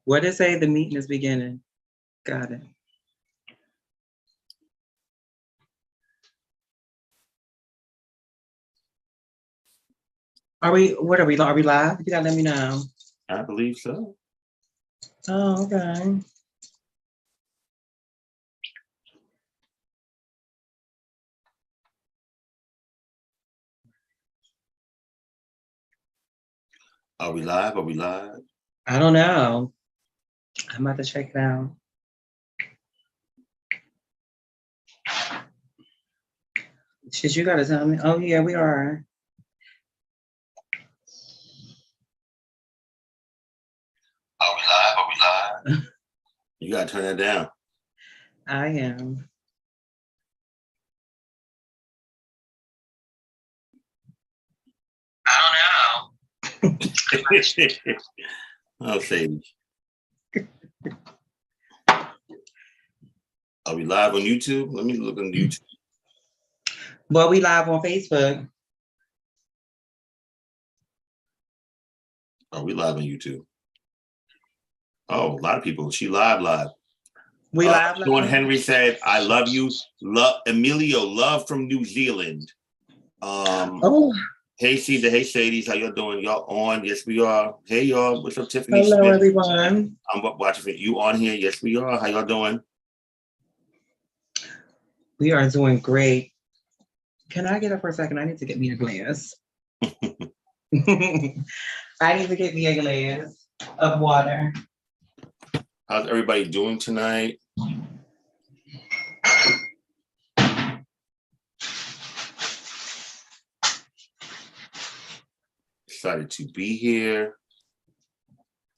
What did it say? The meeting is beginning. Got it. Are we live? You gotta let me know. I believe so. Oh, okay. Are we live? Are we live? I don't know. I'm about to check it out. Shit, you gotta tell me. Oh yeah, we are. Are we live? Are we live? You gotta turn that down. I am. I don't know. Oh, Sage. Are we live on YouTube? Let me look on YouTube. Well, we live on Facebook. Are we live on YouTube? Oh, a lot of people. She live. We live. Sean Henry said, "I love you, love Emilio, love from New Zealand." Oh, hey Caesar, hey Sadie, how y'all doing? Y'all on? Yes, we are. Hey y'all, what's up, Tiffany? hello Smith? everyone. I'm watching for you on here. Yes, we are. How y'all doing? We are doing great. Can I get up for a second? I need to get me a glass. I need to get me a glass of water. How's everybody doing tonight? Excited to be here.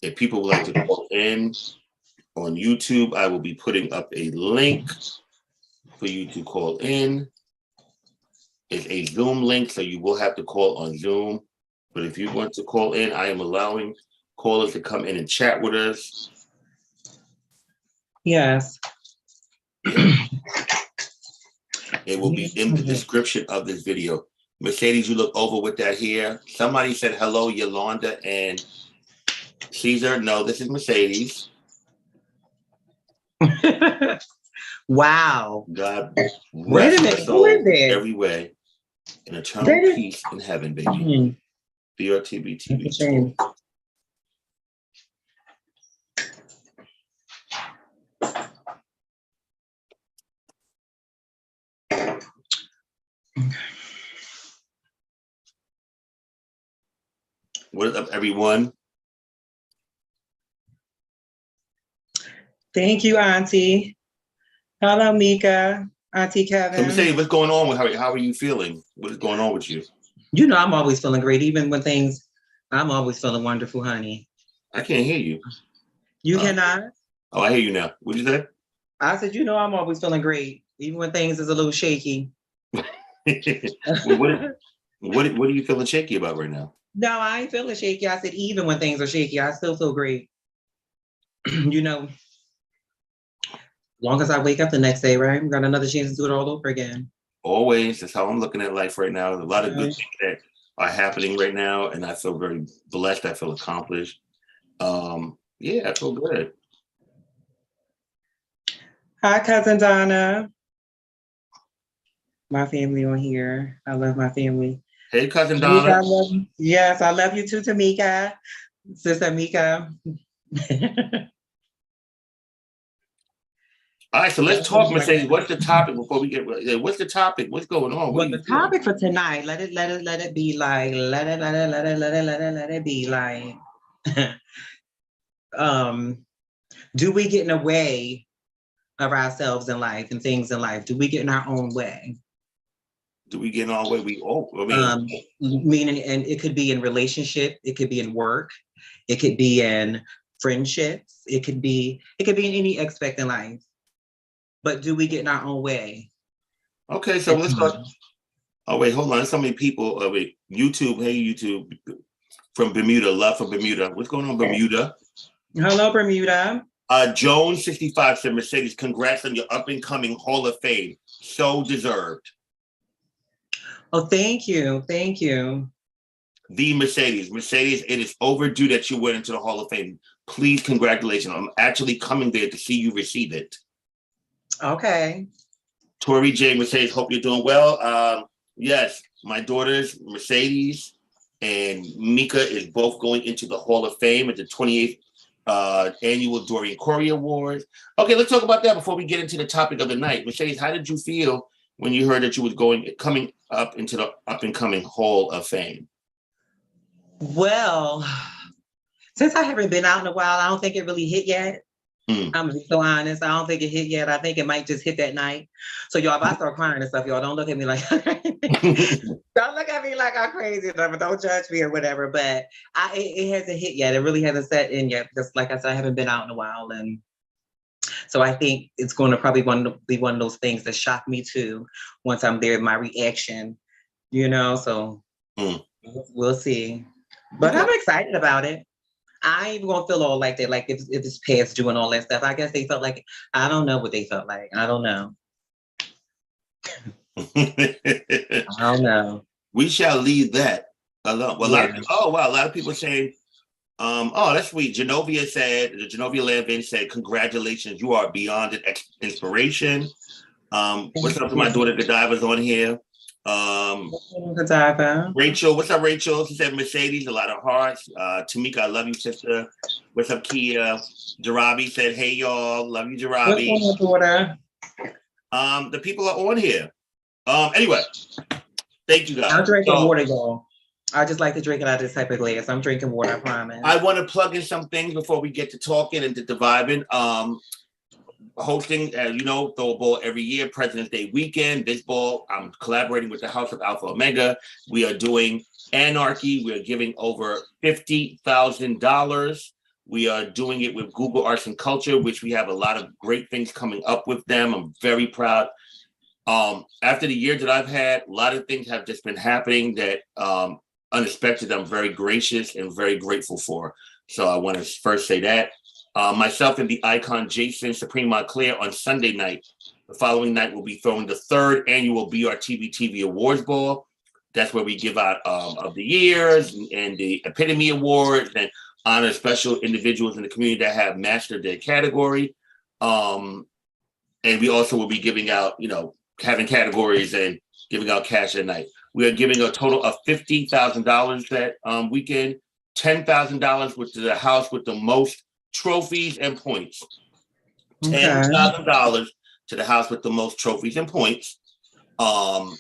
If people would like to call in on YouTube, I will be putting up a link for you to call in. It's a Zoom link, so you will have to call on Zoom. But if you want to call in, I am allowing callers to come in and chat with us. Yes. It will be in the description of this video. Mercedes, you look over with that here. Somebody said hello, Yolanda and Caesar. No, this is Mercedes. Wow. God Wait a minute. Who is it? every way. In eternal peace in heaven, baby. BrtbTV Talk. What is up, everyone? Thank you, Auntie. Hello, Mika. Auntie Kevin. Can we say what's going on with her? How are you feeling? What is going on with you? You know, I'm always feeling great, even when I'm always feeling wonderful, honey. I can't hear you. You cannot? Oh, I hear you now. What did you say? I said, you know, I'm always feeling great, even when things is a little shaky. Well, what are you feeling shaky about right now? No, I ain't feeling shaky. I said, even when things are shaky, I still feel great. You know, as long as I wake up the next day, right? Got another chance to do it all over again. Always. That's how I'm looking at life right now. There's a lot of good things that are happening right now, and I feel very blessed. I feel accomplished. Yeah, I feel good. Hi, Cousin Donna. My family on here. I love my family. Hey, Cousin Donna. Yes, I love you too, Tamika. Sister Mika. All right, so let's talk, Mercedes. What's the topic before we get? What's the topic? What's going on? Well, the topic for tonight. Let it be like. Let it be like. Do we get in the way of ourselves in life and things in life? Do we get in our own way? Do we get in our way? Meaning, and it could be in relationship. It could be in work. It could be in friendships. It could be in any aspect in life. But do we get in our own way? Okay, so let's go. Oh, wait, hold on. There's so many people. Wait, YouTube. Hey, YouTube from Bermuda. Love from Bermuda. What's going on, Bermuda? Hello, Bermuda. Jones 65 said, Mercedes, congrats on your up and coming Hall of Fame. So deserved. Oh, thank you. Thank you. The Mercedes, it is overdue that you went into the Hall of Fame. please, congratulations. I'm actually coming there to see you receive it. Okay. Tori J. Mercedes, hope you're doing well. Yes, my daughters, Mercedes and Mika, is both going into the Hall of Fame at the 28th annual Dorian Corey Awards. Okay, let's talk about that before we get into the topic of the night. Mercedes, how did you feel when you heard that you was coming up into the up and coming Hall of Fame? Well, since I haven't been out in a while, I don't think it really hit yet. I'm gonna be so honest. I don't think it hit yet. I think it might just hit that night. So y'all, if I start crying and stuff, y'all don't look at me like don't look at me like I'm crazy, but don't judge me or whatever. But it hasn't hit yet. It really hasn't set in yet because, like I said, I haven't been out in a while, and so I think it's going to probably be one of those things that shock me too once I'm there. My reaction, So we'll see. But I'm excited about it. I ain't even gonna feel all like that, like if it's past due and all that stuff. I guess they felt like, I don't know what they felt like. I don't know. I don't know. We shall leave that alone. Well, a lot of people saying, oh, that's sweet. The Genovia Landvin said, congratulations, you are beyond an inspiration. What's up to my daughter Godiva's on here. Rachel, what's up, Rachel? She said Mercedes, a lot of hearts. Tamika, I love you, sister. What's up, Kia? Jarabi said, hey y'all, love you, Jarabi. What's on, the people are on here. Anyway, thank you guys. I'm drinking water, y'all. I just like to drink it out of this type of glass. I'm drinking water, I promise. I want to plug in some things before we get to talking and to vibing. Hosting, as you know, throw a ball every year, President's Day weekend. This ball, I'm collaborating with the House of Alpha Omega. We are doing Anarchy. We are giving over $50,000. We are doing it with Google Arts and Culture, which we have a lot of great things coming up with them. I'm very proud. After the year that I've had, a lot of things have just been happening that unexpected. I'm very gracious and very grateful for. So I want to first say that. Myself and the icon Jason Supreme Montclair on Sunday night. The following night, we'll be throwing the 3rd annual BrtbTV TV Awards Ball. That's where we give out of the years and the Epitome Awards and honor special individuals in the community that have mastered their category. And we also will be giving out, having categories and giving out cash at night. We are giving a total of $50,000 that weekend, $10,000 with the house with the most trophies and points. $10,000 to the house with the most trophies and points. It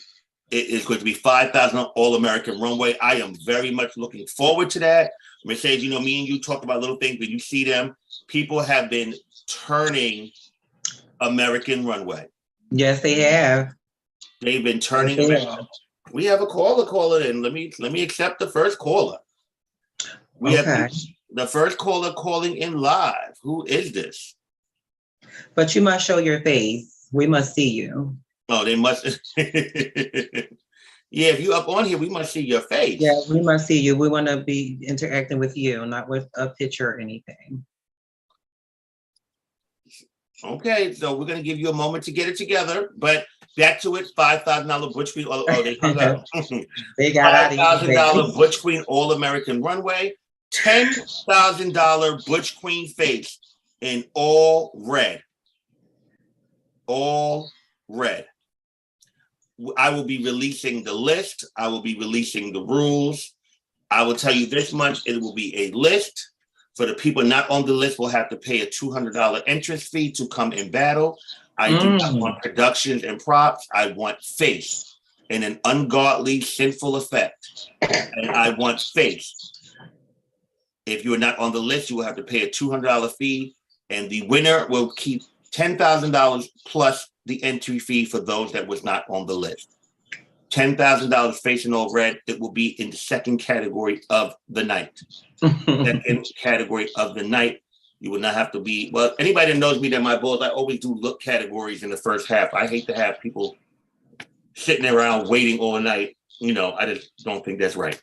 is going to be $5,000 on All-American Runway. I am very much looking forward to that. Mercedes, me and you talked about little things, but you see them. People have been turning American Runway. Yes, they have. They've been turning. We have a caller in. Let me accept the first caller. We have the first caller calling in live. Who is this? But you must show your face. We must see you. Oh, they must. Yeah, if you up on here, we must see your face. Yeah, we must see you. We want to be interacting with you, not with a picture or anything. Okay, so we're going to give you a moment to get it together. But back to it, $5,000 Butch Queen. Oh, they hung up. They got $5,000 Butch Queen All-American Runway. $10,000 Butch Queen face in all red. All red. I will be releasing the list. I will be releasing the rules. I will tell you this much. It will be a list. For the people not on the list, will have to pay a $200 entrance fee to come in battle. I do not want productions and props. I want face in an ungodly, sinful effect. And I want face. If you are not on the list, you will have to pay a $200 fee, and the winner will keep $10,000 plus the entry fee for those that was not on the list. $10,000 facing all red. It will be in the second category of the night. Second category of the night. You will not have to be, well, anybody that knows me that my balls, I always do look categories in the first half. I hate to have people sitting around waiting all night. I just don't think that's right.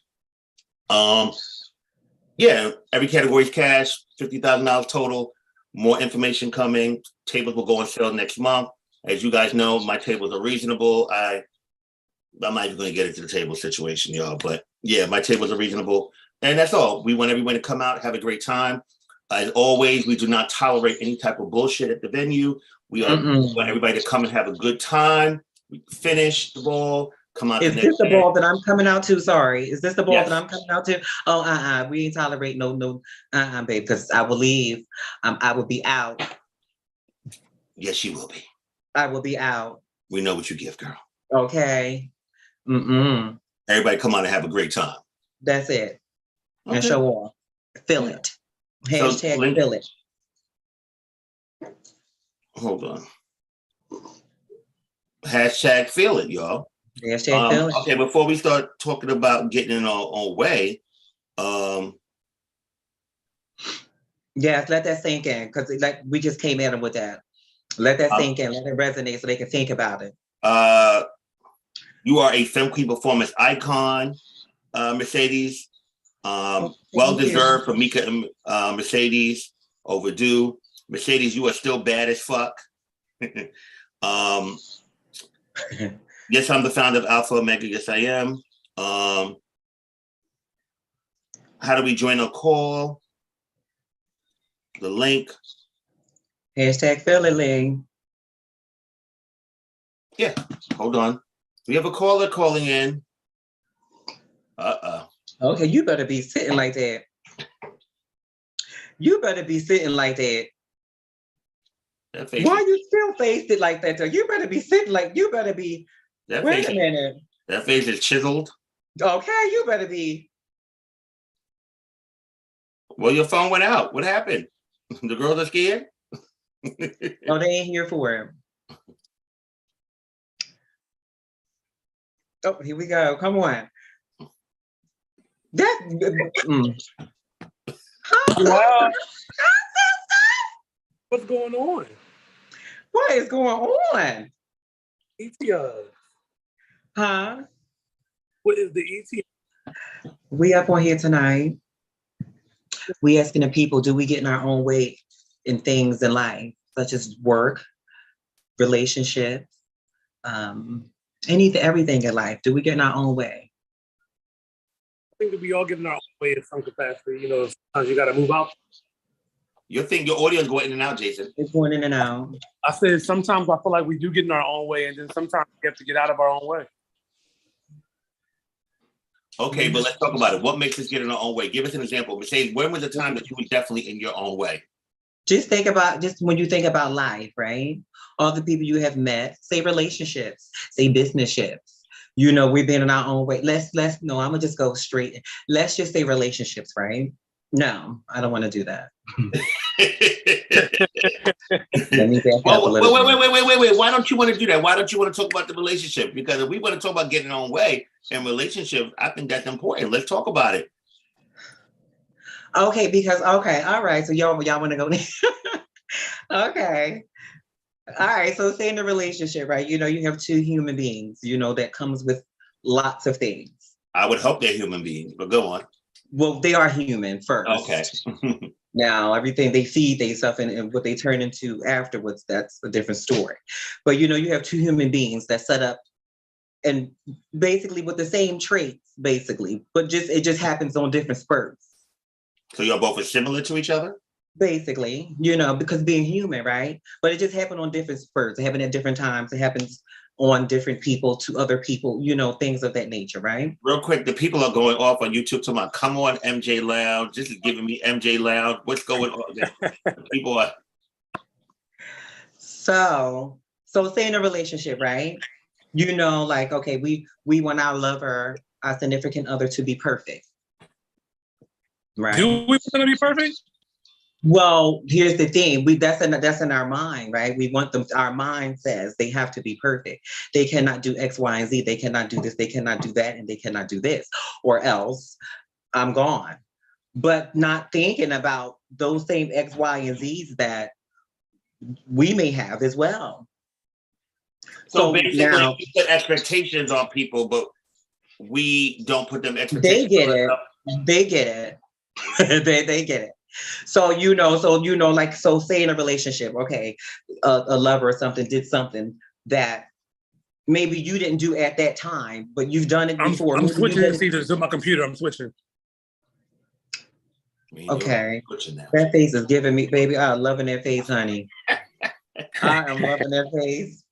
Yeah, every category is cash, $50,000 total. More information coming. Tables will go on sale next month. As you guys know, my tables are reasonable. I'm not even going to get into the table situation, y'all. But yeah, my tables are reasonable. And that's all. We want everyone to come out, have a great time. As always, we do not tolerate any type of bullshit at the venue. We want everybody to come and have a good time. We finish the ball, come out. Is this the ball that I'm coming out to? Sorry. Is this the ball Yes. that I'm coming out to? Oh, we ain't tolerate no, babe, because I will leave. I will be out. Yes, you will be. I will be out. We know what you give, girl. Okay. Everybody come out and have a great time. That's it. Okay. And show off. Feel it. Hashtag feel it. Hold on. Hashtag feel it, y'all. Hashtag feel it. Okay, before we start talking about getting in our own way, yes, let that sink in, because like we just came at them with that. Let that sink in, let it resonate so they can think about it. You are a Femme Queen performance icon, Mercedes. Well-deserved for Mika and Mercedes. Overdue. Mercedes, you are still bad as fuck. Yes, I'm the founder of Alpha Omega. Yes, I am. How do we join a call? The link. Hashtag feel it, Ling. Yeah, hold on. We have a caller calling in. Okay, you better be sitting like that. You better be sitting like that. Why you still faced it like that though? You better be sitting like, you better be, wait a minute. That face is chiseled. Okay, you better be. Well, your phone went out. What happened? The girls are scared? No, they ain't here for it. Oh, here we go. Come on. That's Wow. What's going on? What is going on? ETR. Huh? What is the ETR? We up on here tonight. We asking the people, do we get in our own way in things in life, such as work, relationships, everything in life? Do we get in our own way? I think that we all get in our own way in some capacity. You know, sometimes you got to move out. Your audio is going in and out, Jason. It's going in and out. I said sometimes I feel like we do get in our own way, and then sometimes we have to get out of our own way. Okay, but let's talk about it. What makes us get in our own way? Give us an example. Mercedes, when was the time that you were definitely in your own way? Just when you think about life, right? All the people you have met, say relationships, say businesships. You know, we've been in our own way. No, I'm gonna just go straight. Let's just say relationships, right? No, I don't want to do that. Let me back up a little bit. Wait. Why don't you want to do that? Why don't you want to talk about the relationship? Because if we want to talk about getting our own way and relationships, I think that's important. Let's talk about it. Okay, all right. So y'all want to go there? Okay. All right. So say in a relationship, right? You know, you have two human beings, you know, that comes with lots of things. I would hope they're human beings, but go on. Well, they are human first. Okay. Now, everything they feed, they stuff, and what they turn into afterwards, that's a different story. But, you know, you have two human beings that set up and basically with the same traits, basically, but it just happens on different spurts. So you're both similar to each other? Basically, you know, because being human, right? But it just happened on different spurts. It happened at different times. It happens on different people to other people, you know, things of that nature, right? Real quick, the people are going off on YouTube talking about, come on, MJ Lounge. This is giving me MJ Lounge. What's going on there? People are. So say in a relationship, right? You know, like, okay, we want our lover, our significant other to be perfect. Right? Do we want them to be perfect? Well, here's the thing. That's in our mind, right? We want them. Our mind says they have to be perfect. They cannot do X, Y, and Z. They cannot do this. They cannot do that, and they cannot do this, or else I'm gone. But not thinking about those same X, Y, and Z's that we may have as well. So basically, now, we put expectations on people, but we don't put them expectations. They get it. They get it. they get it. So you know, like, so say in a relationship, okay, a lover or something did something that maybe you didn't do at that time, but you've done it before. I'm switching seats to my computer. I'm switching. Okay. That face is giving me, baby. I'm loving that face, honey. I am loving that face.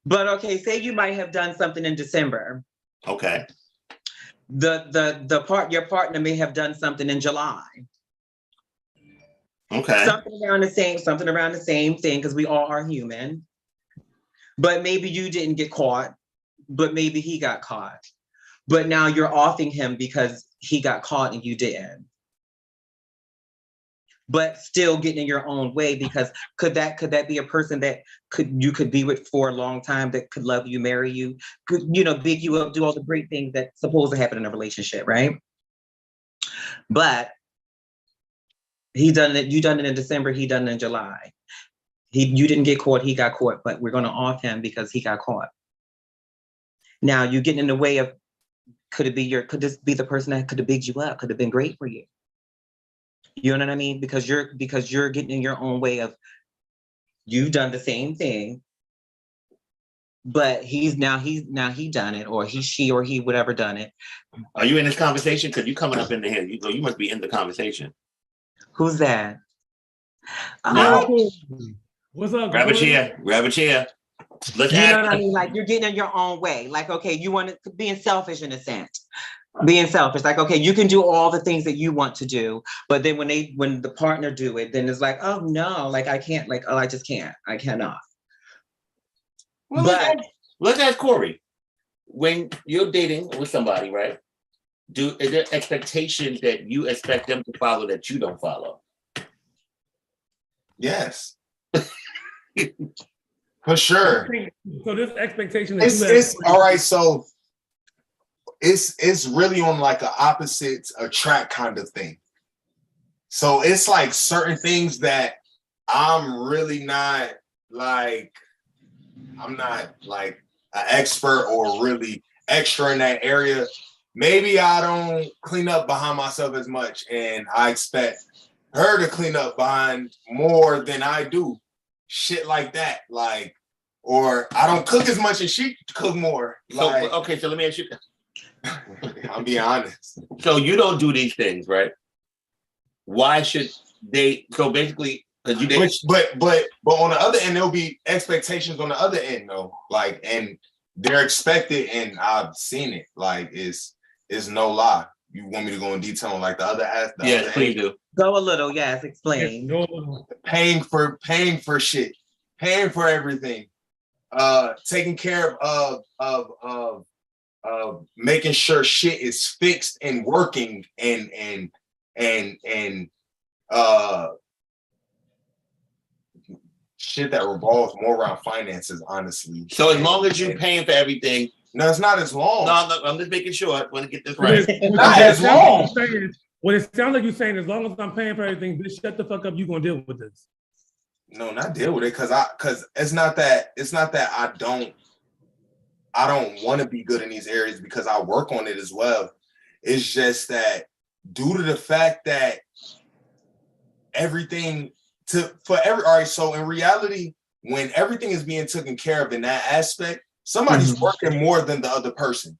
But okay, say you might have done something in December. Okay. Your partner may have done something in July. Okay. Something around the same thing, because we all are human. But maybe you didn't get caught, but maybe he got caught. But now you're offing him because he got caught and you didn't. But still getting in your own way, because could that be a person that you could be with for a long time, that could love you, marry you, could, big you up, do all the great things that's supposed to happen in a relationship, right? But you done it in December, he done it in July. You didn't get caught, he got caught, but we're gonna off him because he got caught. Now you're getting in the way of, could this be the person that could have bigged you up, could have been great for you? You know what I mean? Because you're getting in your own way of, you've done the same thing, but he done it, or she or he whatever done it. Are you in this conversation? Because you coming up in the head. You must be in the conversation. Who's that? Oh, what's up? Grab a chair. Let's you know what I mean? Like, you're getting in your own way. Like, okay, you want to, being selfish in a sense. Being selfish, like, okay, you can do all the things that you want to do, but then when the partner do it, then it's like, oh no, like I can't, like, oh, I just can't, I cannot. Well, let's ask Corey. When you're dating with somebody, right? Is there expectations that you expect them to follow that you don't follow? Yes. For sure. So this expectation it's all right. So it's really on like an opposites attract kind of thing. So it's like certain things that I'm really not like, I'm not like an expert or really extra in that area. Maybe I don't clean up behind myself as much, and I expect her to clean up behind more than I do. Shit like that. Like, or I don't cook as much as she cook more. So, like, okay, so let me ask you. I'm being honest. So you don't do these things, right? Why should they? So basically, because you did. But on the other end, there'll be expectations on the other end, though. Like, and they're expected, and I've seen it. Like, it's no lie. You want me to go in detail on like the other half? Yes, please do. Go a little, yes. Explain. Paying for shit, paying for everything, taking care of making sure shit is fixed and working, and shit that revolves more around finances, honestly. So as long as you're paying for everything. No, it's not as long. No, I'm just making sure. I want to get this right. Not as long. What it sounds like you're saying, as long as I'm paying for everything, bitch, shut the fuck up. You gonna deal with this? No, not deal with it, because it's not that I don't want to be good in these areas, because I work on it as well. It's just that due to the fact that everything all right, so in reality, when everything is being taken care of in that aspect, somebody's working more than the other person.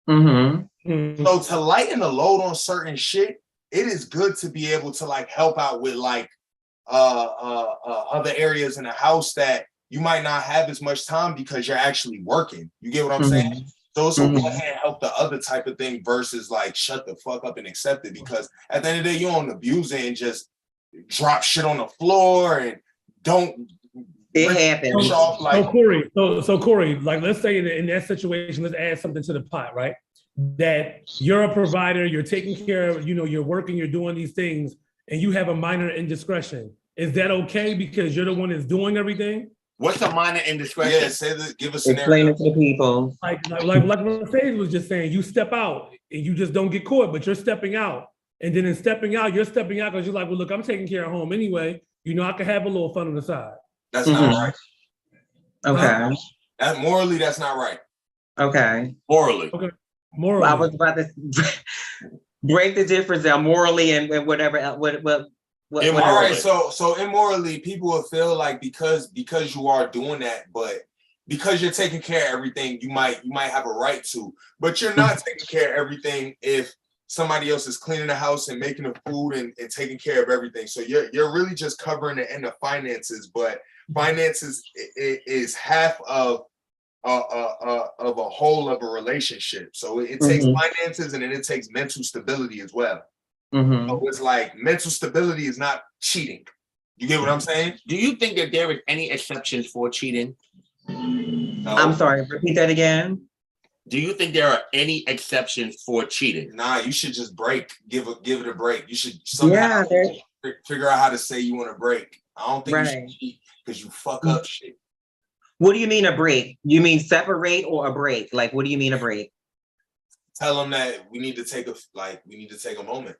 So to lighten the load on certain shit, it is good to be able to like help out with like other areas in the house that you might not have as much time because you're actually working. You get what I'm saying? So it's a one hand help the other type of thing versus like shut the fuck up and accept it, because at the end of the day, you don't abuse it and just drop shit on the floor and don't. It happens. So Corey, like, let's say in that situation, let's add something to the pot, right? That you're a provider, you're taking care of, you're working, you're doing these things, and you have a minor indiscretion. Is that okay because you're the one that's doing everything? What's a minor indiscretion? Yeah, say that. Give us an explain it to the people. Like Mercedes was just saying, you step out and you just don't get caught, but you're stepping out. And then in stepping out, you're stepping out because you're like, well, look, I'm taking care of home anyway. I can have a little fun on the side. That's not right. Okay. Morally, that's not right. Okay. Morally. Okay. Morally. Well, I was about to break the difference there, morally and whatever. What all right. So immorally, people will feel like because you are doing that, but because you're taking care of everything, you might have a right to, but you're not taking care of everything if somebody else is cleaning the house and making the food and taking care of everything. So you're really just covering the end of finances, but finances is half of a whole of a relationship. So it takes finances, and then it takes mental stability as well. So it's like mental stability is not cheating. You get what I'm saying? Do you think that there is any exceptions for cheating? No. I'm sorry, repeat that again. Do you think there are any exceptions for cheating? Nah, you should just break. Give it a break. You should somehow figure out how to say you want to break. I don't think you should cheat because you fuck up shit. What do you mean a break? You mean separate or a break? Like, what do you mean a break? Tell them that we need to take a moment.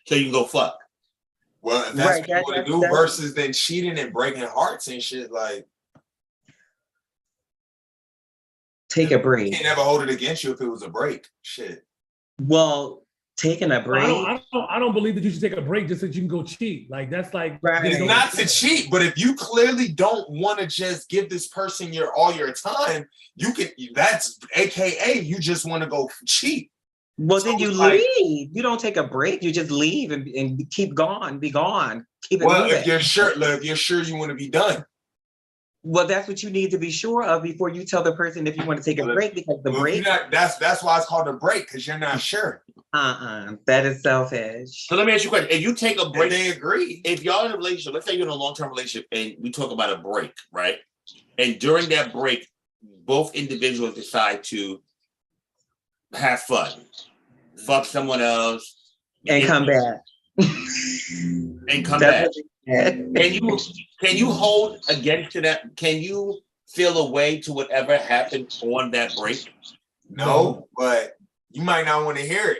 So you can go fuck. Well, if that's what you want to do versus then cheating and breaking hearts and shit, like take a break. You can't never hold it against you if it was a break. Shit. Well, taking a break. I don't believe that you should take a break just so you can go cheat. Like that's like it's not to cheat, but if you clearly don't want to just give this person all your time, you can. That's AKA you just want to go cheat. Well, so then you leave. You don't take a break. You just leave and keep gone. Be gone. Keep it moving. If you're sure you want to be done. Well, that's what you need to be sure of before you tell the person if you want to take a break, because the break. That's why it's called a break, because you're not sure. That is selfish. So let me ask you a question. If you take a break, and they agree. If y'all in a relationship, let's say you're in a long-term relationship and we talk about a break, right? And during that break, both individuals decide to have fun, fuck someone else, and come back. And come back. Can you hold against to that? Can you feel a way to whatever happened on that break? No, but you might not want to hear it.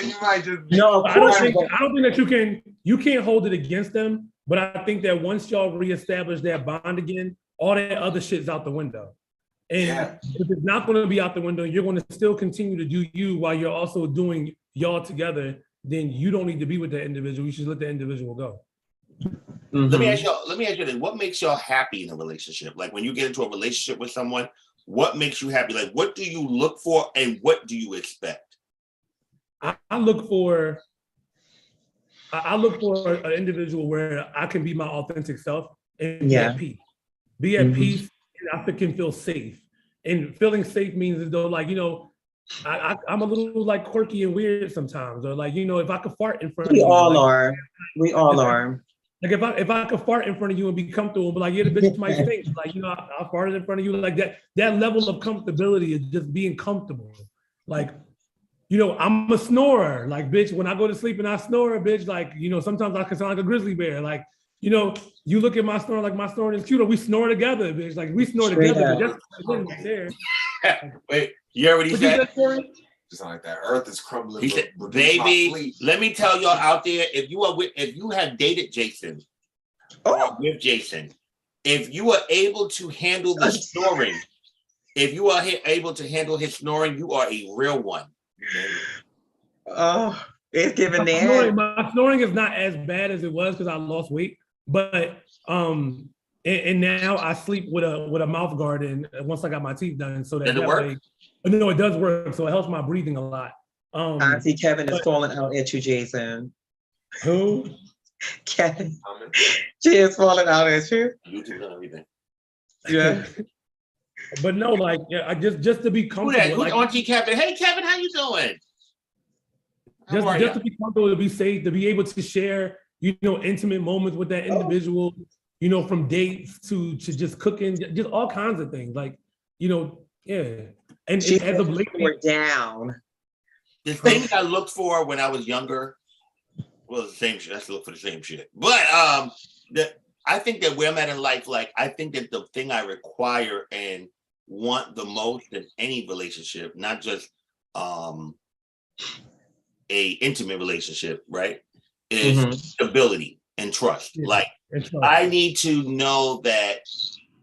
You might just no. I don't think that you can't hold it against them. But I think that once y'all reestablish that bond again, all that other shit's out the window. And if it's not going to be out the window, you're going to still continue to do you while you're also doing y'all together. Then you don't need to be with the individual. You should let the individual go. Let me ask you this. What makes y'all happy in a relationship? Like when you get into a relationship with someone, what makes you happy? Like what do you look for and what do you expect? I look for an individual where I can be my authentic self and be at peace. Be at peace, and I can feel safe. And feeling safe means as though, like, you know, I'm a little like quirky and weird sometimes, or like, you know, if I could fart in front of you. We all are. Like if I could fart in front of you and be comfortable, but like, yeah, the bitch might stink. Like, you know, I farted in front of you. Like that level of comfortability is just being comfortable. Like, you know, I'm a snorer. Like, bitch, when I go to sleep and I snore, bitch, like, you know, sometimes I can sound like a grizzly bear. Like, you know, you look at my snore like my snoring is cute, or we snore together, bitch. Like we snore together. But that's there. Wait, you already said? Just like that earth is crumbling. He said, baby, let me tell y'all out there, if you have dated Jason or with Jason, if you are able to handle the snoring, if you are able to handle his snoring, you are a real one. Oh, it's giving that. My snoring is not as bad as it was because I lost weight, but and now I sleep with a mouth guard and once I got my teeth done, so that work? No, it does work. So it helps my breathing a lot. Auntie Kevin is falling out at you, Jason. Who? Kevin. She is falling out at you. YouTube and everything. Yeah. But no, like, I just to be comfortable. Who's Auntie Kevin? Hey, Kevin, how you doing? Just to be comfortable, to be safe, to be able to share, you know, intimate moments with that individual. You know, from dates to just cooking, just all kinds of things. Like, you know, yeah. And as of lately, we're down. The things I looked for when I was younger, well, the same shit. I still look for the same shit. But I think that where I'm at in life, like I think that the thing I require and want the most in any relationship, not just a intimate relationship, right, is stability and trust. Yeah. Like I need to know that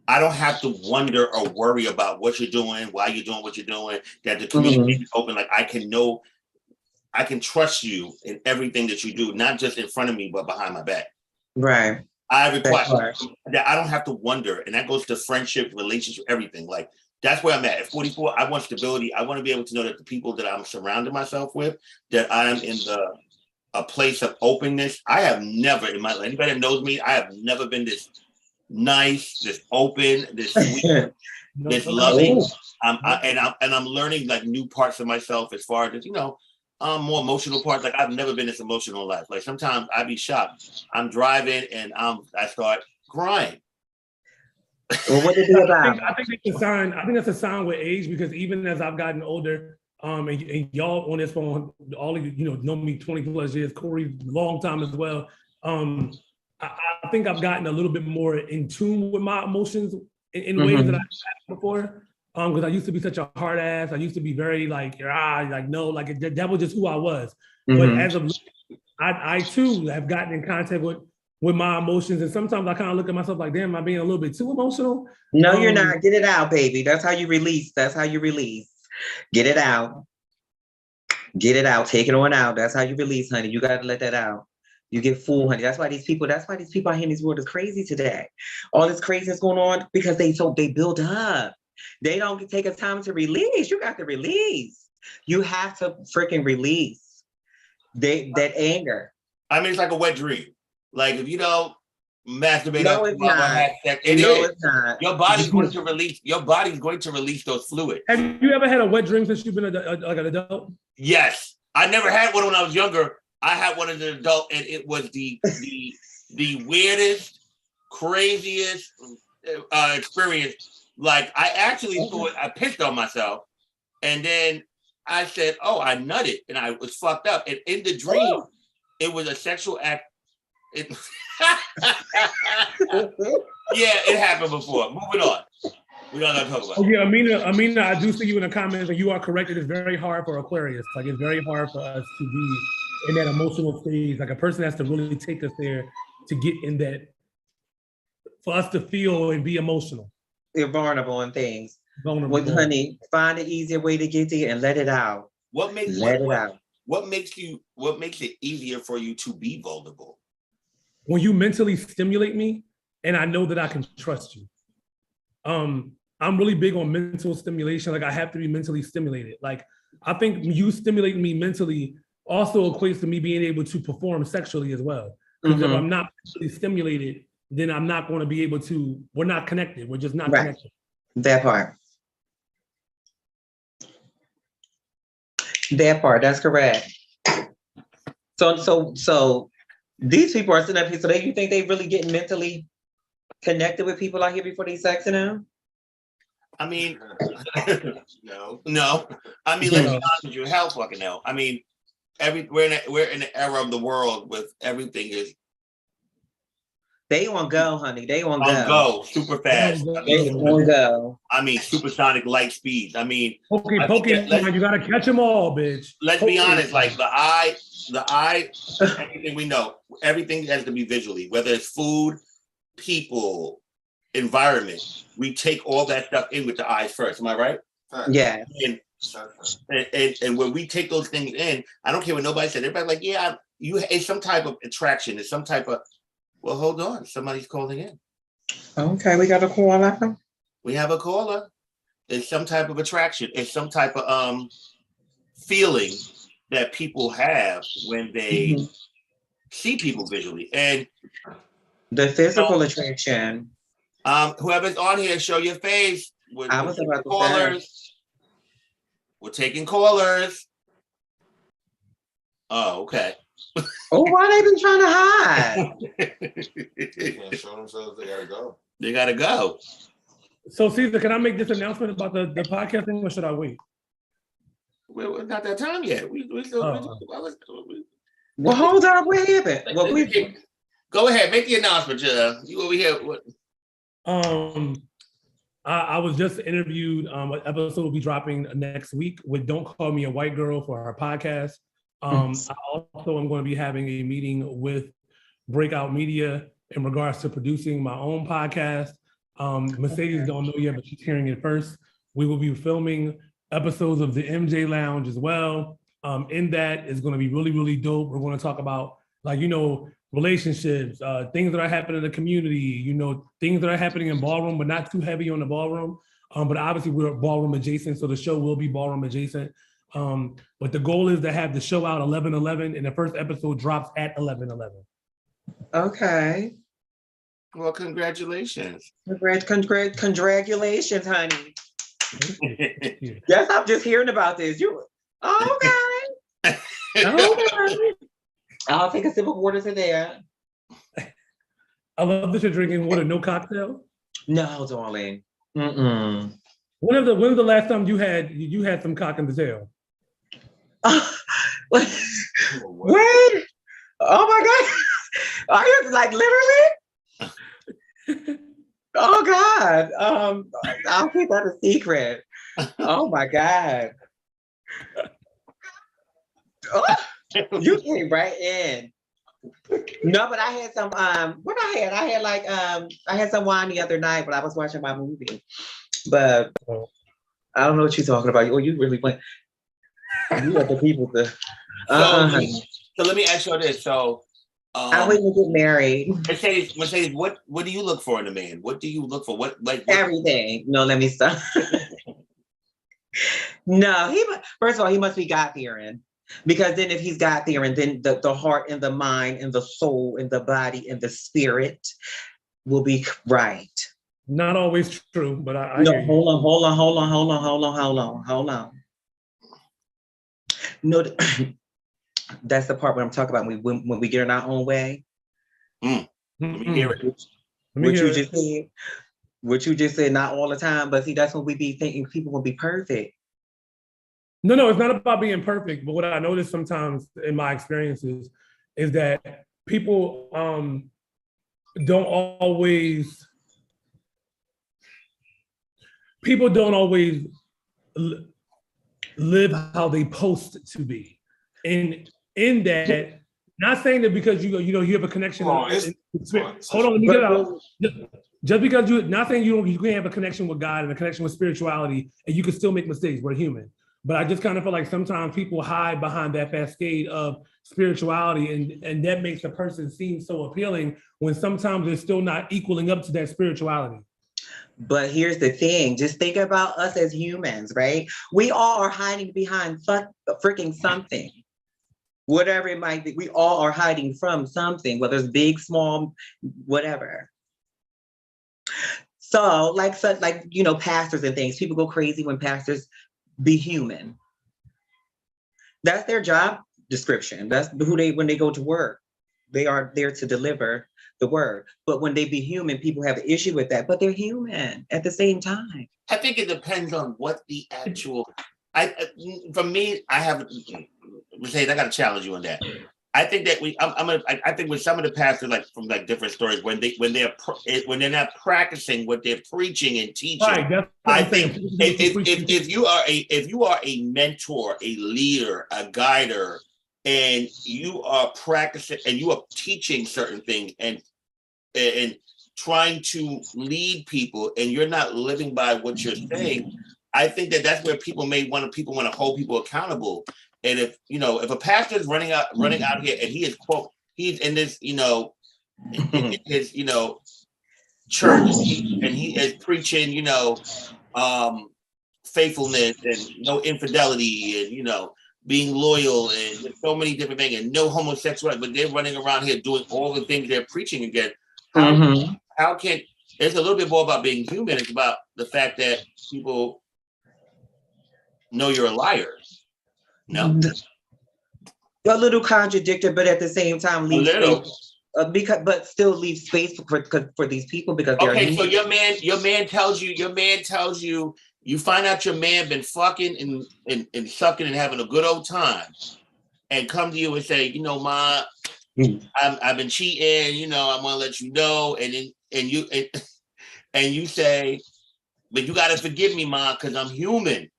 I don't have to wonder or worry about what you're doing, why you're doing what you're doing, that the communication is open. Like I can trust you in everything that you do, not just in front of me, but behind my back. Right. I require that I don't have to wonder. And that goes to friendship, relationship, everything. Like That's where I'm at 44. I want stability. I want to be able to know that the people that I'm surrounding myself with, that I'm in a place of openness. I have never in my life, anybody that knows me, I have never been this nice, this open, this sweet, this loving. I'm learning like new parts of myself as far as, more emotional parts. Like I've never been this emotional in life. Like sometimes I'd be shocked. I'm driving and I start crying. Well, what is it about? I think it's a sign. I think that's a sign with age, because even as I've gotten older, and y'all on this phone, all of you, know me 20 plus years, Corey, long time as well. I think I've gotten a little bit more in tune with my emotions in ways that I had before. Because I used to be such a hard ass. I used to be very like no, like that was just who I was. But as of I too have gotten in contact with my emotions, and sometimes I kind of look at myself like, damn, am I being a little bit too emotional? No, you're not. Get it out, baby. That's how you release. That's how you release. Get it out. Get it out. Take it on out. That's how you release, honey. You got to let that out. You get full, honey. That's why these people out here in this world is crazy today. All this craziness going on because they build up. They don't take a time to release. You got to release. You have to freaking release that anger. I mean, it's like a wet dream. Like if you don't masturbate, it's not. Your body's going to release. Your body's going to release those fluids. Have you ever had a wet dream since you've been like an adult? Yes, I never had one when I was younger. I had one as an adult, and it was the weirdest, craziest experience. Like I actually thought I pissed on myself, and then I said, "Oh, I nutted," and I was fucked up. And in the dream, it was a sexual act. Yeah, it happened before. Moving on. We don't gotta talk about it. Yeah, Amina, I do see you in the comments, and you are correct. It is very hard for Aquarius. Like it's very hard for us to be in that emotional stage. Like a person has to really take us there to get in that, for us to feel and be emotional. You're vulnerable in things. Honey, find an easier way to get there and let it out. What makes it easier for you to be vulnerable? When you mentally stimulate me and I know that I can trust you. I'm really big on mental stimulation. Like I have to be mentally stimulated. Like I think you stimulating me mentally also equates to me being able to perform sexually as well. Because if I'm not mentally stimulated, then I'm not going to be able to, we're not connected. We're just not connected. That part. That part, that's correct. So these people are sitting up here, so you think they really getting mentally connected with people out here before they sexing them? I mean, no. I mean, let's be honest with you, hell fucking no. I mean, we're in an era of the world with everything is. They on go, honey. They on go super fast. They on go. I mean, supersonic light speeds. I mean, you gotta catch them all, bitch. Let's be honest. Like the eye, everything we know, everything has to be visually. Whether it's food, people, environment, we take all that stuff in with the eyes first. Am I right? Yeah. And when we take those things in, I don't care what nobody said. Everybody's like, yeah, it's some type of attraction. It's some type of. Well, hold on. Somebody's calling in. Okay, we got a caller. We have a caller. It's some type of attraction. It's some type of feeling that people have when they see people visually. And the physical attraction. Whoever's on here, show your face. I was about to callers. We're taking callers. Oh, okay. Oh, why they been trying to hide? They can't show themselves. They gotta go. They gotta go. So, Caesar, can I make this announcement about the podcast thing, or should I wait? We're not that time yet. Well, hold on. What happened? Well, go ahead, make the announcement. You over here? What? I was just interviewed. An episode will be dropping next week with "Don't Call Me a White Girl" for our podcast. I also am going to be having a meeting with Breakout Media in regards to producing my own podcast. Mercedes don't know yet, but she's hearing it first. We will be filming episodes of the MJ Lounge as well. In that is going to be really, really dope. We're going to talk about, like, relationships, things that are happening in the community, things that are happening in Ballroom, but not too heavy on the Ballroom. but obviously we're ballroom adjacent, so the show will be ballroom adjacent. But the goal is to have the show out 11/11, and the first episode drops at 11/11. Okay. Well, congratulations. Congratulations, honey. Yes, I'm just hearing about this. Okay. Okay. I'll take a sip of water to that. I love that you're drinking water, no cocktail. No, darling. Mm-mm. When's the last time you had some cock in the tail? What? Oh my God. Are you like literally? Oh God. I'll keep that a secret. Oh my God. Oh, you came right in. No, but I had some what I had some wine the other night when I was watching my movie. But I don't know what you're talking about. Oh, you really went. You are the people to So let me ask you this. So I wouldn't get married. Mercedes, what do you look for in a man? What do you look for? What Everything. No, let me stop. No, first of all, he must be God-fearing. Because then if he's God-fearing, then the heart and the mind and the soul and the body and the spirit will be right. Not always true, but I no, hear you. hold on. No, that's the part where I'm talking about when we get in our own way. Let me hear it. What you just said, not all the time, but see, that's when we be thinking people will be perfect. No, it's not about being perfect. But what I notice sometimes in my experiences is that people don't always live how they post to be. And in that, not saying that because you have a connection. Hold on, let me get it out. Just because not saying you can have a connection with God and a connection with spirituality, and you can still make mistakes. We're human. But I just kind of feel like sometimes people hide behind that facade of spirituality, and that makes a person seem so appealing when sometimes they're still not equaling up to that spirituality. But here's the thing, just think about us as humans, right? We all are hiding behind freaking something. Whatever it might be, we all are hiding from something, whether it's big, small, whatever. So like pastors and things, people go crazy when pastors be human. That's their job description. That's when they go to work. They are there to deliver the word. But when they be human, people have an issue with that. But they're human at the same time. I think it depends on what the actual. For me, I got to challenge you on that. I think that I think with some of the pastors, like from like different stories, when they're not practicing what they're preaching and teaching, right, I think if you are a mentor, a leader, a guider, and you are practicing and you are teaching certain things and trying to lead people, and you're not living by what you're saying, I think that's where people want to hold people accountable. And if a pastor is running out here and he's in this, in his, church, and he is preaching, faithfulness and no infidelity and, being loyal and so many different things and no homosexuality, but they're running around here doing all the things they're preaching again. How can, it's a little bit more about being human. It's about the fact that people know you're a liar. No, a little contradicted, but at the same time, still leave space for these people because they're okay. So your man tells you, you find out your man been fucking and sucking and having a good old time, and come to you and say, Ma, I've been cheating. I want to let you know, and you say, but you got to forgive me, Ma, because I'm human.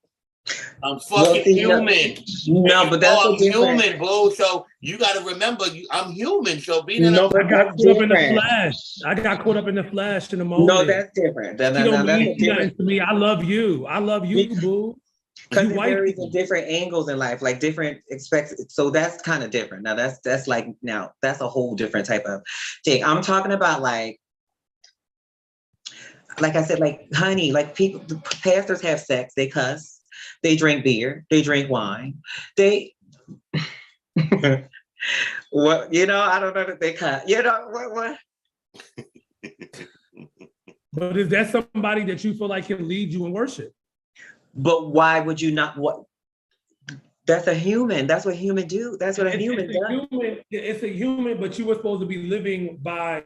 I'm fucking human. No, but that's I'm human, bro. So you got to remember, I'm human. So I got caught up in the flesh. I got caught up in the flesh in the moment. No, that's different. You don't mean nothing to me. I love you. I love you, boo. Because there is different angles in life, like different expected. So that's kind of different. Now that's a whole different type of thing. I'm talking about like, like I said, like honey, like people, the pastors have sex, they cuss, they drink beer, they drink wine, they what, you know, I don't know that they cuss, you know, what? But is that somebody that you feel like can lead you in worship? But why would you not? What? That's a human. That's what human do. That's what a human does. It's a human, but you were supposed to be living by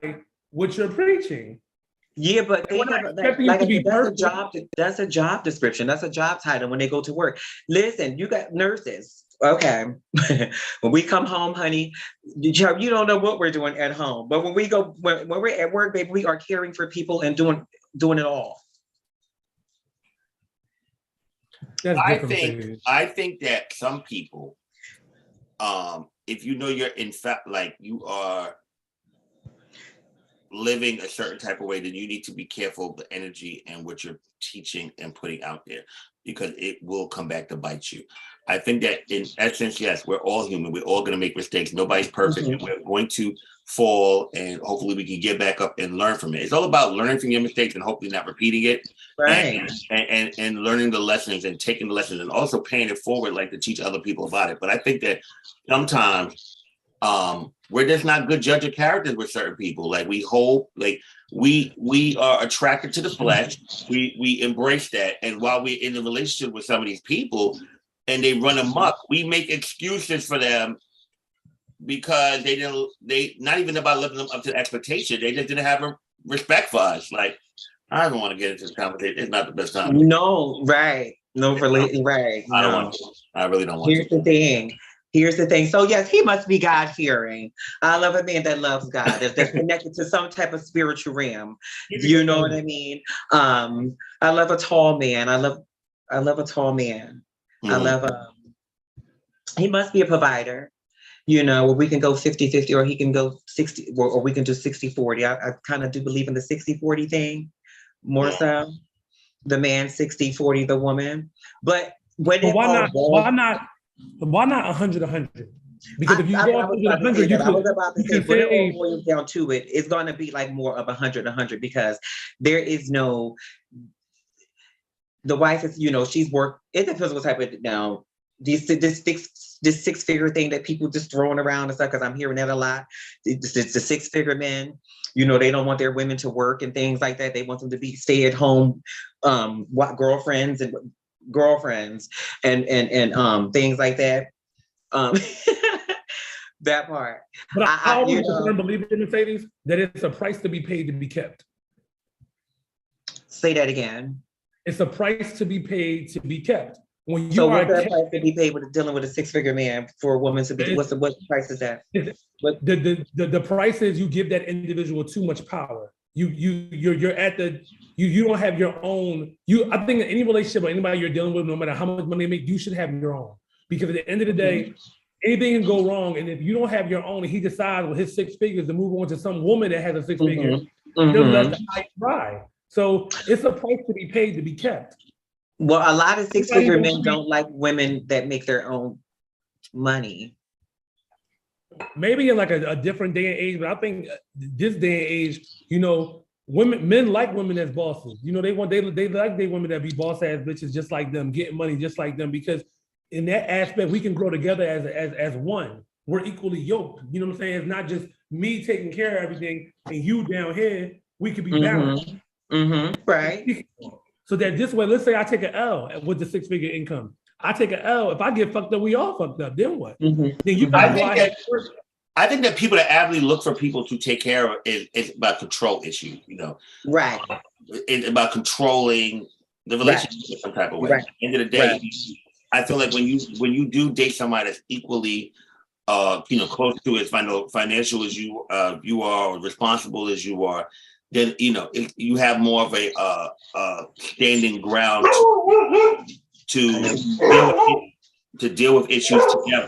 what you're preaching. Yeah, but think about that. Like that's a job. That's a job description. That's a job title when they go to work. Listen, you got nurses. Okay, when we come home, honey, you don't know what we're doing at home. But when we go, when we're at work, baby, we are caring for people and doing it all. I think that some people, if you know you're in fact, like you are living a certain type of way, then you need to be careful of the energy and what you're teaching and putting out there, because it will come back to bite you. I think that in essence, yes, we're all human. We're all going to make mistakes. Nobody's perfect. And we're going to fall, and hopefully we can get back up and learn from it. It's all about learning from your mistakes and hopefully not repeating it. Right. And learning the lessons and taking the lessons and also paying it forward, like to teach other people about it. But I think that sometimes we're just not good judge of characters with certain people. Like we hope, like we are attracted to the flesh. We embrace that. And while we're in a relationship with some of these people and they run amok, we make excuses for them because they not even about living up to the expectation. They just didn't have a respect for us. Like, I don't want to get into this conversation. It's not the best time. No, right. No, really, right. I don't want to. I really don't want to. Here's the thing. So yes, he must be God-fearing. I love a man that loves God, that's connected to some type of spiritual realm. You know what I mean? I love a tall man. I love a tall man. I love he must be a provider. You know, where we can go 50-50 or he can go 60, or we can do 60-40. I kind of do believe in the 60-40 thing more so. The man 60-40, the woman. But why not 100-100? Because if you go up to 100, I was about to say, when it all boils down to it, it's going to be like more of 100-100, because there is no, the wife is, you know, she's worked, it depends what type of, now, this six-figure thing that people just throwing around and stuff, because I'm hearing that a lot. It's the six-figure men, you know, they don't want their women to work and things like that. They want them to be stay-at-home girlfriends and things like that. That part. But I always believe in Mercedes that it's a price to be paid to be kept. Say that again. It's a price to be paid to be kept. When you so what's that price to be paid with dealing with a six-figure man for a woman to be? What price is that? The price is you give that individual too much power. You're at the you don't have your own. I think in any relationship or anybody you're dealing with, no matter how much money they make, you should have your own. Because at the end of the day, anything can go wrong. And if you don't have your own, and he decides with his 6 figures to move on to some woman that has a 6 figure, he'll let the hype ride. So it's a price to be paid to be kept. Well, a lot of six-figure men don't like women that make their own money. Maybe in like a different day and age, but I think this day and age, you know, men like women as bosses. You know, they like their women that be boss ass bitches just like them, getting money just like them, because in that aspect we can grow together as one. We're equally yoked. You know what I'm saying? It's not just me taking care of everything and you down here. We could be balanced. Right. So that this way, let's say I take an L with the 6-figure income. I take an L. If I get fucked up, we all fucked up. Then what? Then you I think that people that actively look for people to take care of is about control issues, you know. Right. It's about controlling the relationship in some type of way. At the end of the day, I feel like when you do date somebody that's equally you know, close to as financial as you are, or responsible as you are, then you know you have more of a standing ground to deal with issues together.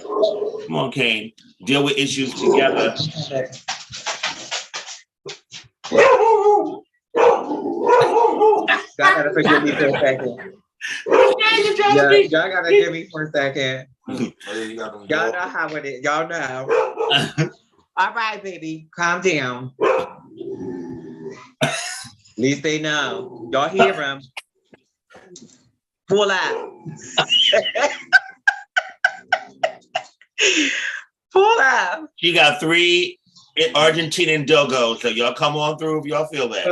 Come on, Kane, deal with issues together. Y'all gotta forgive me for a second. Y'all gotta give me for a second. Y'all know how it is. Y'all know. All right, baby, calm down. least they know. Y'all hear him. Pull out. Pull out. She got 3 Argentinian dogos, so y'all come on through if y'all feel that.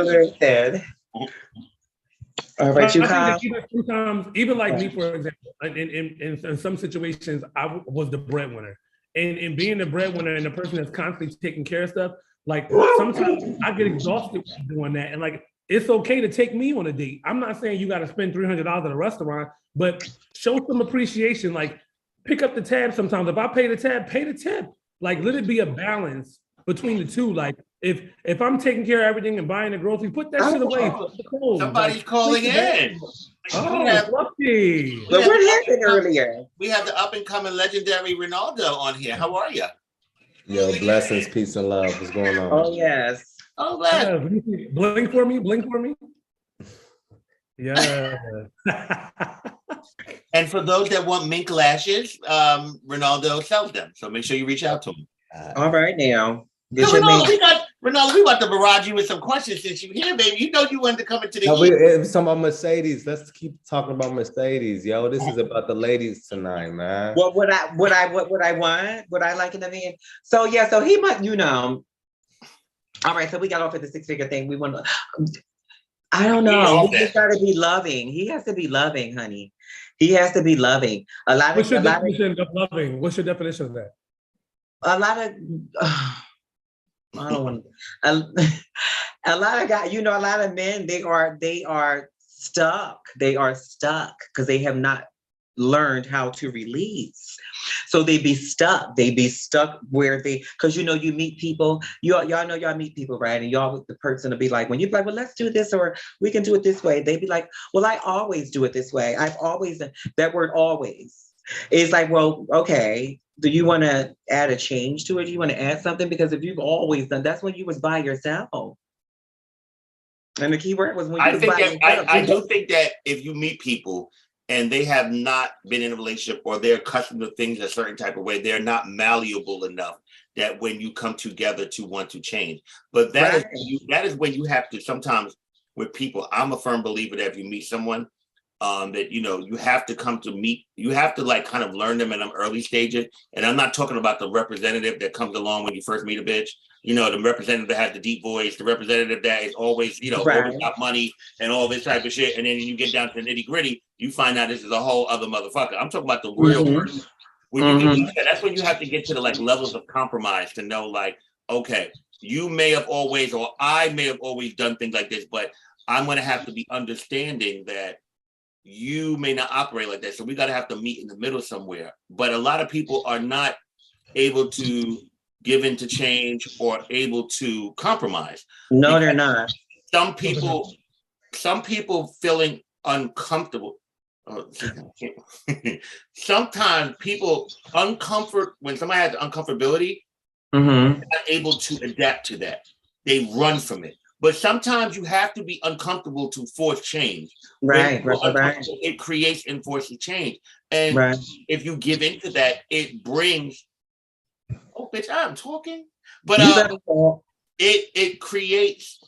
All right, you I Kyle. think that even sometimes, even like me, for example, in some situations, I was the breadwinner. And in being the breadwinner and the person that's constantly taking care of stuff, like sometimes I get exhausted doing that. And like, it's okay to take me on a date. I'm not saying you got to spend $300 at a restaurant, but show some appreciation. Like, pick up the tab sometimes. If I pay the tab, pay the tip. Like, let it be a balance between the two. Like, if I'm taking care of everything and buying the groceries, put that shit away. Somebody's calling in. Oh, lucky. But what happened earlier? We have the up and coming legendary Ronaldo on here. How are you? Yo, blessings, peace, and love. What's going on? Oh, yes. Oh, glad. Yeah, blink for me. Blink for me. Yeah. And for those that want mink lashes, Ronaldo sells them. So make sure you reach out to him. All right, now. Get So your Ronaldo, we about to barrage you with some questions since you're here, baby. You know you wanted to come into the It's talking about Mercedes. Let's keep talking about Mercedes, yo. This is about the ladies tonight, man. Well, what I want, what I like in a man. So yeah, so he might, all right, so we got off at the 6-figure thing. We want to, I don't know. He just gotta be loving. He has to be loving, honey. He has to be loving. What's your definition of loving? What's your definition of that? A lot of I don't want a lot of guys, a lot of men, they are stuck. They are stuck because they have not learned how to release. So they be stuck. They be stuck where because you meet people, y'all know y'all meet people, right? And y'all, the person will be like, when you're like, well, let's do this, or we can do it this way. They be like, well, I always do it this way. I've always, that word always is like, well, okay. Do you want to add a change to it? Do you want to add something? Because if you've always done, that's when you was by yourself. And the key word was when you was by yourself. I do think that if you meet people and they have not been in a relationship or they're accustomed to things a certain type of way, they're not malleable enough that when you come together to want to change. But that is when you have to sometimes with people. I'm a firm believer that if you meet someone, that you have to come to meet, you have to like kind of learn them in them early stages. And I'm not talking about the representative that comes along when you first meet a bitch, the representative that has the deep voice, the representative that is always, always got money and all this type of shit. And then you get down to the nitty gritty, you find out this is a whole other motherfucker. I'm talking about the real person. When you get that's when you have to get to the like levels of compromise to know like, okay, you may have always, or I may have always done things like this, but I'm going to have to be understanding that you may not operate like that. So we got to have to meet in the middle somewhere. But a lot of people are not able to give in to change or able to compromise. No, they're not. Some people feeling uncomfortable. Sometimes people when somebody has uncomfortability, they're not able to adapt to that. They run from it. But sometimes you have to be uncomfortable to force change. Right. It creates and forces change. And if you give into that, it brings, oh, bitch, I'm talking. But it creates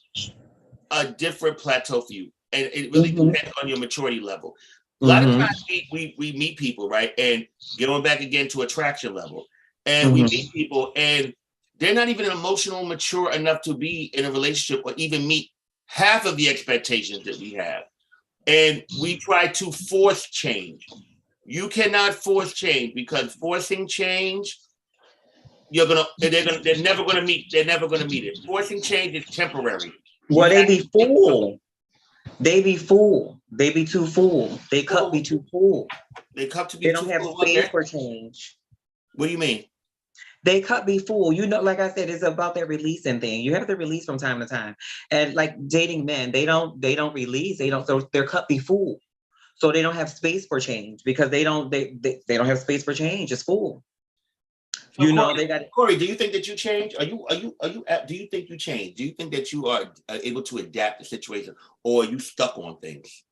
a different plateau for you. And it really depends on your maturity level. A lot of times we meet people, right? And going back again to attraction level. And we meet people and they're not even emotional mature enough to be in a relationship or even meet half of the expectations that we have. And we try to force change. You cannot force change because forcing change, they're never gonna meet it. Forcing change is temporary. Well, they be full. They be full. They be too full. They cup be too full. They cup to be too full. They don't have space for change. What do you mean? They cup be full. Like I said, it's about that releasing thing. You have to release from time to time. And like dating men, they don't release. So their cup be full. So they don't have space for change because they don't have space for change. It's full. So Corey, do you think that you change? Do you think you change? Do you think that you are able to adapt the situation, or are you stuck on things?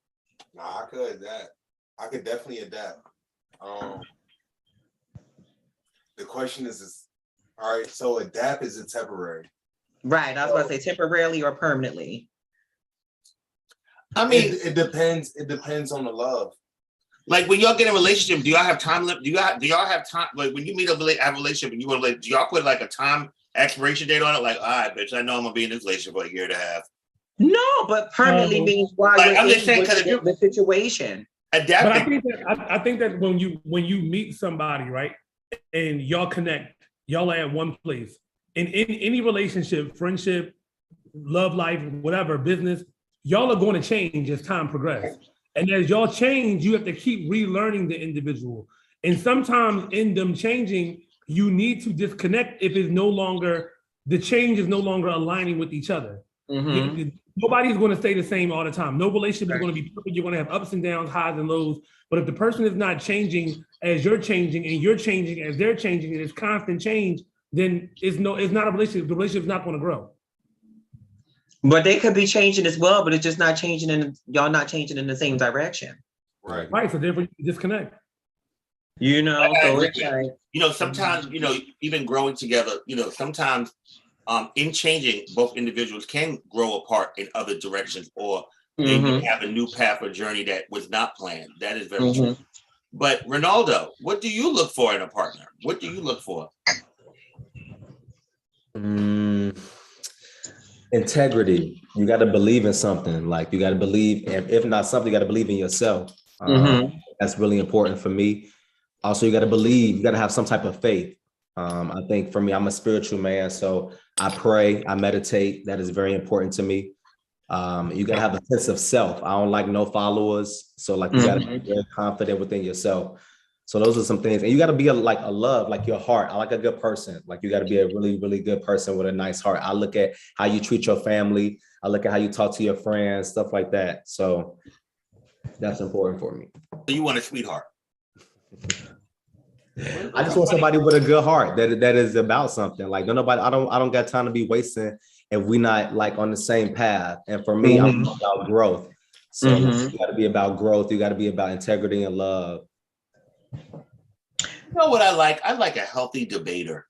No, I could adapt. I could definitely adapt. The question is all right, so adapt is it temporary? Right. I was going to say temporarily or permanently. I mean, it depends. It depends on the love. Like when y'all get in a relationship, do y'all have time limit? Do y'all have time? Like when you meet have a relationship and you want to, do y'all put like a time expiration date on it? Like, all right, bitch, I know I'm gonna be in this relationship for a year and a half. No, but permanently means while like, you're I'm just saying, with the situation. Adapting. But I think that when you meet somebody, right, and y'all connect, y'all are at one place. In any relationship, friendship, love life, whatever, business, y'all are going to change as time progresses. And as y'all change, you have to keep relearning the individual. And sometimes in them changing, you need to disconnect if it's no longer, the change is no longer aligning with each other. Mm-hmm. Nobody's going to stay the same all the time. No relationship is going to be perfect. You're going to have ups and downs, highs and lows. But if the person is not changing as you're changing and you're changing as they're changing, and it's constant change, then it's not a relationship. The relationship is not going to grow. But they could be changing as well, but it's just not changing y'all not changing in the same direction. Right. Right. So therefore you disconnect. You know, so it's like, you know, sometimes, you know, even growing together, you know, sometimes in changing, both individuals can grow apart in other directions, or they may have a new path or journey that was not planned. That is very true. But Ronaldo, what do you look for in a partner? What do you look for? Integrity. You got to believe in something. Like you got to believe, and if not something, you got to believe in yourself. That's really important for me. Also, you got to believe. You got to have some type of faith. I think for me, I'm a spiritual man, so I pray, I meditate. That is very important to me. You got to have a sense of self. I don't like no followers, so like you got to be very confident within yourself. So those are some things, and you got to be a love, like your heart. I like a good person. Like you got to be a really, really good person with a nice heart. I look at how you treat your family. I look at how you talk to your friends, stuff like that. So that's important for me. So you want a sweetheart? I just want somebody with a good heart that is about something. Like nobody, I don't got time to be wasting if we not like on the same path. And for me, I'm about growth. So you got to be about growth. You got to be about integrity and love. You know what I like? I like a healthy debater.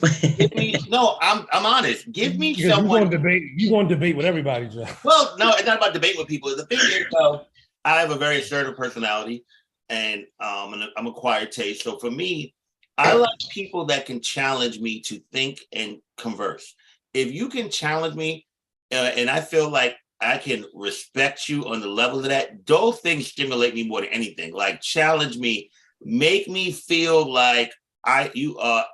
I'm honest. Give me someone. You want to debate with everybody, Joe. Well, no, it's not about debate with people. The thing is, though, I have a very assertive personality, and I'm a quiet taste. So for me, I like people that can challenge me to think and converse. If you can challenge me, and I feel like I can respect you on the level of that, those things stimulate me more than anything. Like challenge me, make me feel like you I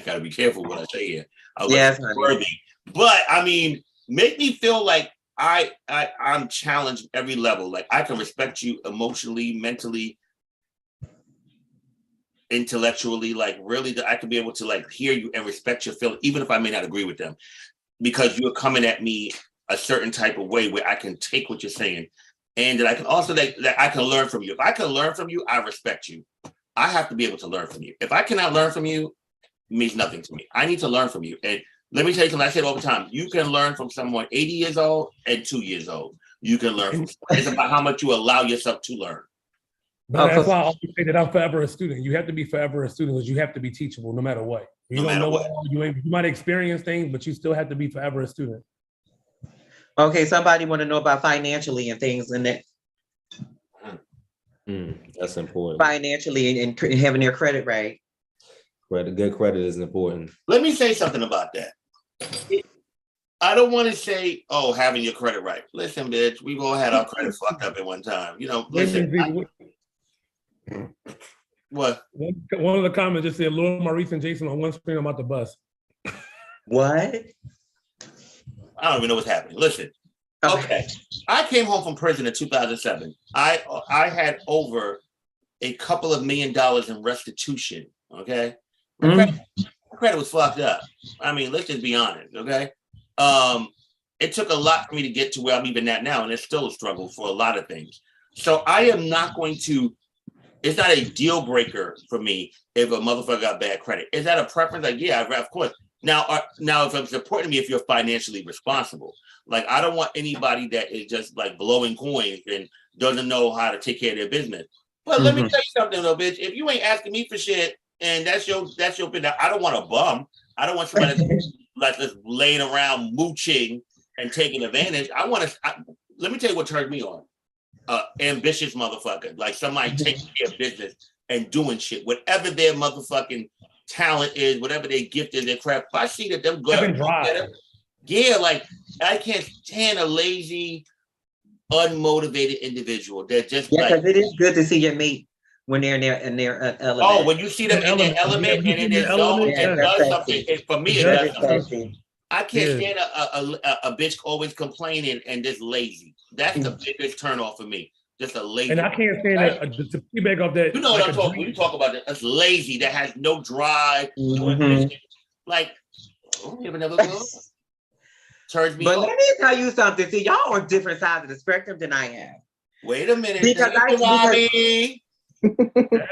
gotta be careful what I say here. Yes, worthy. But I mean, make me feel like I'm challenged every level. Like I can respect you emotionally, mentally, intellectually, like really that I can be able to like hear you and respect your feelings, even if I may not agree with them, because you're coming at me a certain type of way where I can take what you're saying, and that I can also that I can learn from you. If I can learn from you, I respect you. I have to be able to learn from you. If I cannot learn from you, it means nothing to me. I need to learn from you. And let me tell you something, I say it all the time. You can learn from someone 80 years old and 2 years old. You can learn from someone. It's about how much you allow yourself to learn. But that's why I always say that I'm forever a student. You have to be forever a student because you have to be teachable no matter what. You don't know what you might experience things, but you still have to be forever a student. Okay, somebody want to know about financially and things and that. That's important. Financially and having their credit right. Good credit is important. Let me say something about that. I don't want to say, oh, having your credit right. Listen, bitch, we've all had our credit fucked up at one time. You know, listen. What? One of the comments just said, Laura, Maurice, and Jason on one screen. I'm out the bus. What? I don't even know what's happening. Listen. Okay. I came home from prison in 2007. I had over a couple of $1 million in restitution. Okay. My credit was fucked up. I mean, let's just be honest. Okay. It took a lot for me to get to where I'm even at now, and it's still a struggle for a lot of things. So I am not going to. It's not a deal breaker for me if a motherfucker got bad credit. Is that a preference? Like, yeah, of course. Now, if it's important to me, if you're financially responsible, like I don't want anybody that is just like blowing coins and doesn't know how to take care of their business. But let me tell you something, though, bitch. If you ain't asking me for shit and that's your business, I don't want a bum. I don't want somebody like just laying around mooching and taking advantage. I want to let me tell you what turned me on. Ambitious motherfucker, like somebody taking care of business and doing shit, whatever their motherfucking talent is, whatever their gift is, their craft. If I see that them good, yeah, like I can't stand a lazy, unmotivated individual that just because it is good to see your mate when they're in their element. Oh, when you see them in their element and in their zone and does something, for me it does something. I can't stand a bitch always complaining and just lazy. That's the biggest turn off for me. Just a lazy. And I can't stand to piggyback off that. You know what I'm talking? When you talk about it, that's lazy, that has no drive, no ambition. Like, you never go. Turns me off. Let me tell you something. See, y'all on different sides of the spectrum than I am. Wait a minute.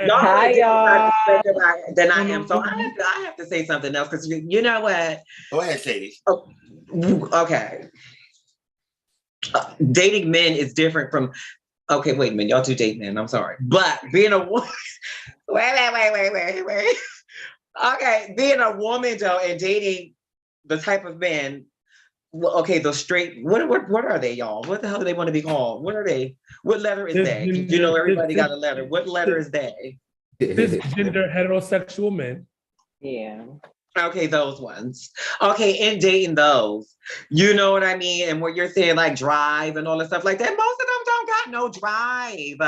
Hi, y'all. Than I am. So I have to say something else because you know what? Go ahead, Sadie. Oh, okay. Dating men is different from. Okay, wait a minute. Y'all do date men. I'm sorry, but being a woman. Wait. Okay, being a woman though and dating the type of men. Okay, the straight. What are they, y'all? What the hell do they want to be called? What are they? What letter is they? You know, everybody got a letter. What letter is they? Cisgender heterosexual men. Yeah. Okay, those ones. Okay, in dating those, you know what I mean? And what you're saying, like drive and all that stuff like that, most of them don't got no drive.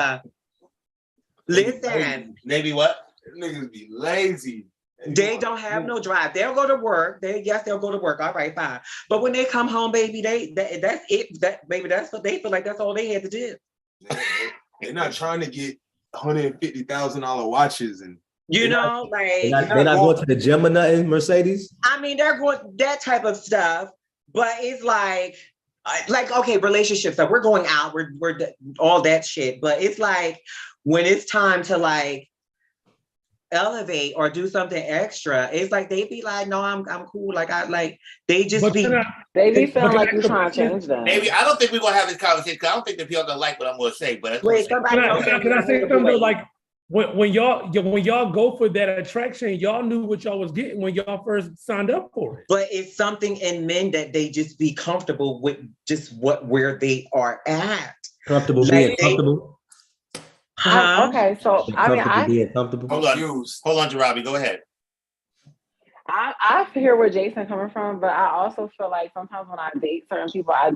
Listen. Maybe what? Niggas be lazy. They don't have no drive. They'll go to work. They'll go to work. All right, fine. But when they come home, baby, that's it. That's what they feel like. That's all they had to do. They're not trying to get $150,000 watches and you know, like they're not going to the gym or nothing, Mercedes. I mean, they're going that type of stuff, but it's like okay, relationships. Like we're going out, we're all that shit. But it's like when it's time to like elevate or do something extra, it's like they be like, no, I'm cool. Like they just they be feeling like you're trying to change them. Maybe I don't think we're gonna have this conversation because I don't think that people are gonna like what I'm gonna say. But wait, can I say something though? Like when y'all go for that attraction, y'all knew what y'all was getting when y'all first signed up for it. But it's something in men that they just be comfortable with just where they are at. Comfortable being comfortable. Okay, so I mean, being comfortable. Hold on, Jarabi, go ahead. I hear where Jason coming from, but I also feel like sometimes when I date certain people, I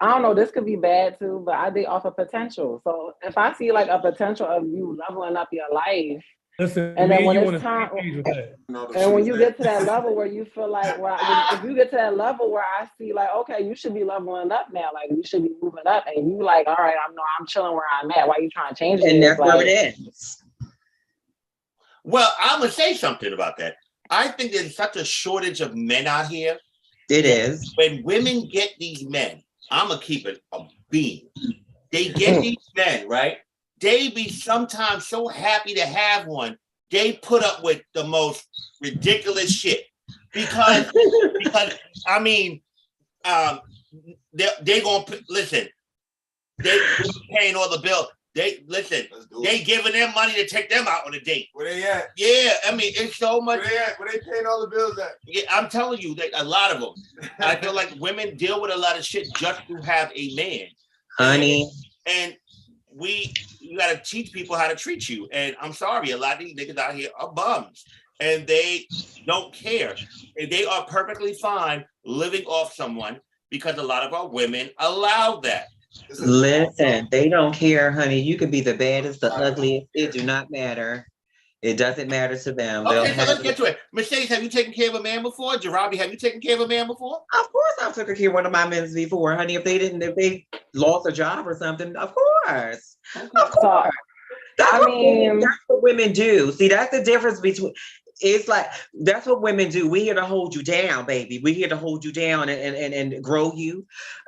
don't know, this could be bad too, but I date off of potential. So if I see like a potential of you leveling up your life, listen, and then when it's time, and when you get to that level where you feel like, if you get to that level where I see like, okay, you should be leveling up now, like you should be moving up, and you like, all right, I'm chilling where I'm at. Why are you trying to change it? And that's where it ends. Well, I'm gonna say something about that. I think there's such a shortage of men out here. It is. When women get these men, I'm gonna keep it a beam. They get these men, right? They be sometimes so happy to have one. They put up with the most ridiculous shit because I mean, they gonna listen. They paying all the bills. They giving them money to take them out on a date. Where they at? Yeah, I mean, it's so much. Where they at? Where they paying all the bills at? Yeah, I'm telling you, a lot of them. I feel like women deal with a lot of shit just to have a man. Honey. And you got to teach people how to treat you. And I'm sorry, a lot of these niggas out here are bums. And they don't care. And they are perfectly fine living off someone because a lot of our women allow that. Listen, they don't care, honey. You could be the baddest, the ugliest. It do not matter. It doesn't matter to them. Okay, so let's get to it. Mercedes, have you taken care of a man before? Jarabi, have you taken care of a man before? Of course I've taken care of one of my men before, honey. If they lost a job or something, of course. Okay. Of course. That's what women do. See, that's the difference between. It's like that's what women do. We're here to hold you down, baby. We're here to hold you down and grow you.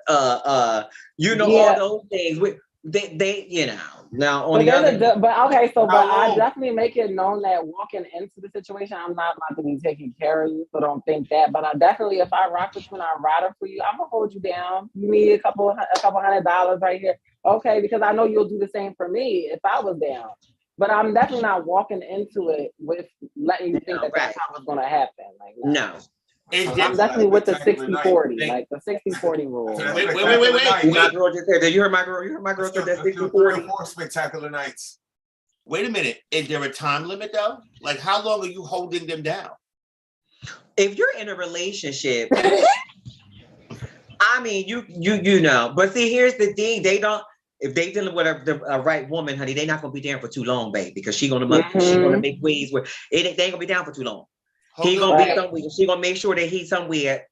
All those things. They now on the other. But I definitely make it known that walking into the situation, I'm not about to be taking care of you, so don't think that. But I definitely, if I rock with you and I ride for you, I'm gonna hold you down. You need a couple $100 right here, okay? Because I know you'll do the same for me if I was down. But I'm definitely not walking into it with letting you think that's how it's gonna happen. Like no. It's I'm definitely with the Spectacular 60-40, night. like the 60-40 rule. Wait. My girl just said that. You heard my girl. You heard my girl said that 60-40. 4 spectacular nights. Wait a minute. Is there a time limit though? Like, how long are you holding them down? If you're in a relationship, I mean, you know. But see, here's the thing: they don't. If they dealing with a right woman, honey, they're not gonna be down for too long, babe, because she gonna make ways where they ain't gonna be down for too long. He gonna be somewhere. She gonna make sure that he's somewhere.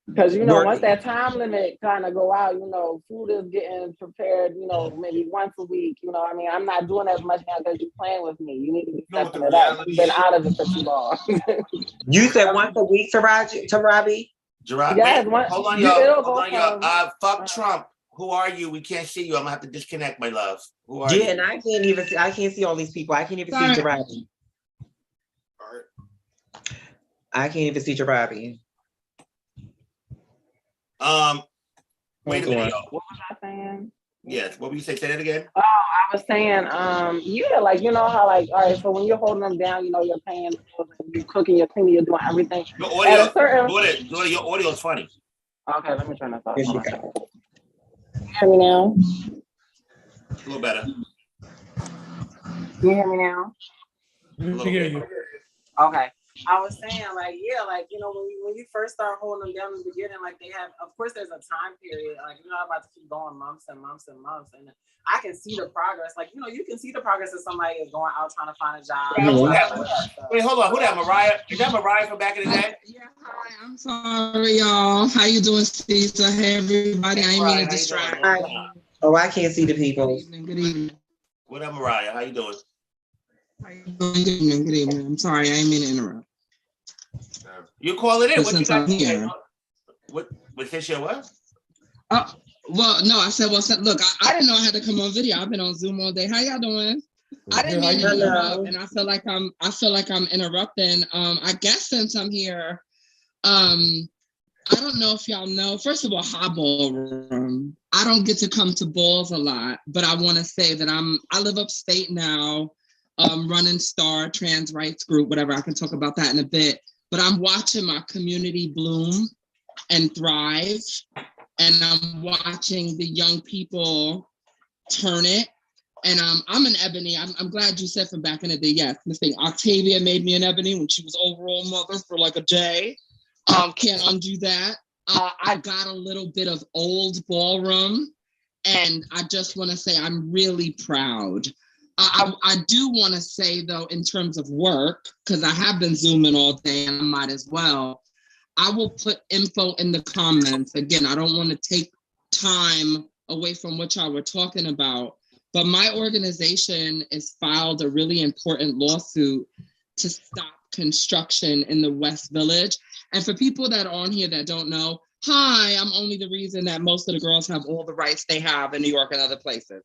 Because you know, once that time limit kind of go out, you know, food is getting prepared, you know, maybe once a week. You know, I mean, I'm not doing as much now because you're playing with me. You need to be stepping it up. You've been out of it for too long. You said once a week to Robbie? Yes, hold on, y'all. Fuck Trump. Who are you? We can't see you. I'm gonna have to disconnect, my love. Who are you? Yeah, and I can't see all these people. I can't even see Jarabi. I can't even see Jarabi. Wait a minute. What was I saying? Yes. What were you saying? Say that again. Oh, I was saying, yeah, like, you know how, like, all right, so when you're holding them down, you know, you're paying, you're cooking, you're cleaning, you're doing everything. Your audio, your audio is funny. Okay, let me turn this off. You hear me now? A little better. You hear me now? We hear you. Okay. I was saying, like, yeah, like, you know, when you first start holding them down in the beginning, like, they have, of course, there's a time period, like, you're not about to keep going months and months and months, and I can see the progress, like, you know, you can see the progress of somebody is going out trying to find a job. Wait, hold on, who that, Mariah? Is that Mariah from back in the day? Yeah, hi, I'm sorry, y'all. How you doing, Caesar? Hey, everybody, I ain't mean to distract. Oh, I can't see the people. Good evening. What up, Mariah? How you doing? How you doing? Good evening. I'm sorry, I ain't mean to interrupt. You call it in. What you Since got I'm here. What this your what? Well, no, I said, look, I didn't know I had to come on video. I've been on Zoom all day. How y'all doing? I didn't mean to interrupt, and I feel like I'm interrupting. I guess since I'm here, I don't know if y'all know. First of all, hi Ballroom. I don't get to come to balls a lot, but I want to say that I live upstate now, running Star Trans Rights Group, whatever. I can talk about that in a bit. But I'm watching my community bloom and thrive, and I'm watching the young people turn it. And I'm an Ebony. I'm glad you said from back in the day. Yes, Miss Thing Octavia made me an Ebony when she was overall mother for like a day. Can't undo that. I got a little bit of old Ballroom, and I just want to say I'm really proud. I do want to say, though, in terms of work, because I have been Zooming all day and I might as well, I will put info in the comments. Again, I don't want to take time away from what y'all were talking about, but my organization has filed a really important lawsuit to stop construction in the West Village. And for people that are on here that don't know, hi, I'm only the reason that most of the girls have all the rights they have in New York and other places.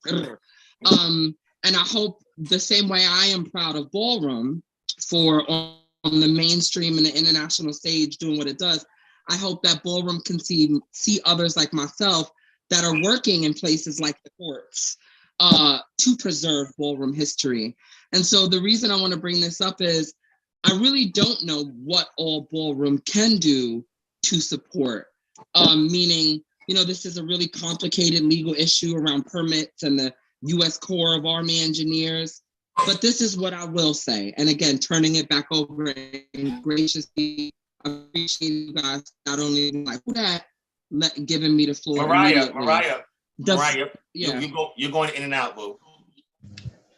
And I hope the same way I am proud of Ballroom for on the mainstream and the international stage doing what it does, I hope that Ballroom can see others like myself that are working in places like the courts to preserve Ballroom history. And so the reason I want to bring this up is I really don't know what all Ballroom can do to support, meaning, you know, this is a really complicated legal issue around permits and the U.S. Corps of Army Engineers. But this is what I will say. And again, turning it back over and graciously appreciate you guys not only like that, giving me the floor. Mariah, yeah. You're going in and out, boo.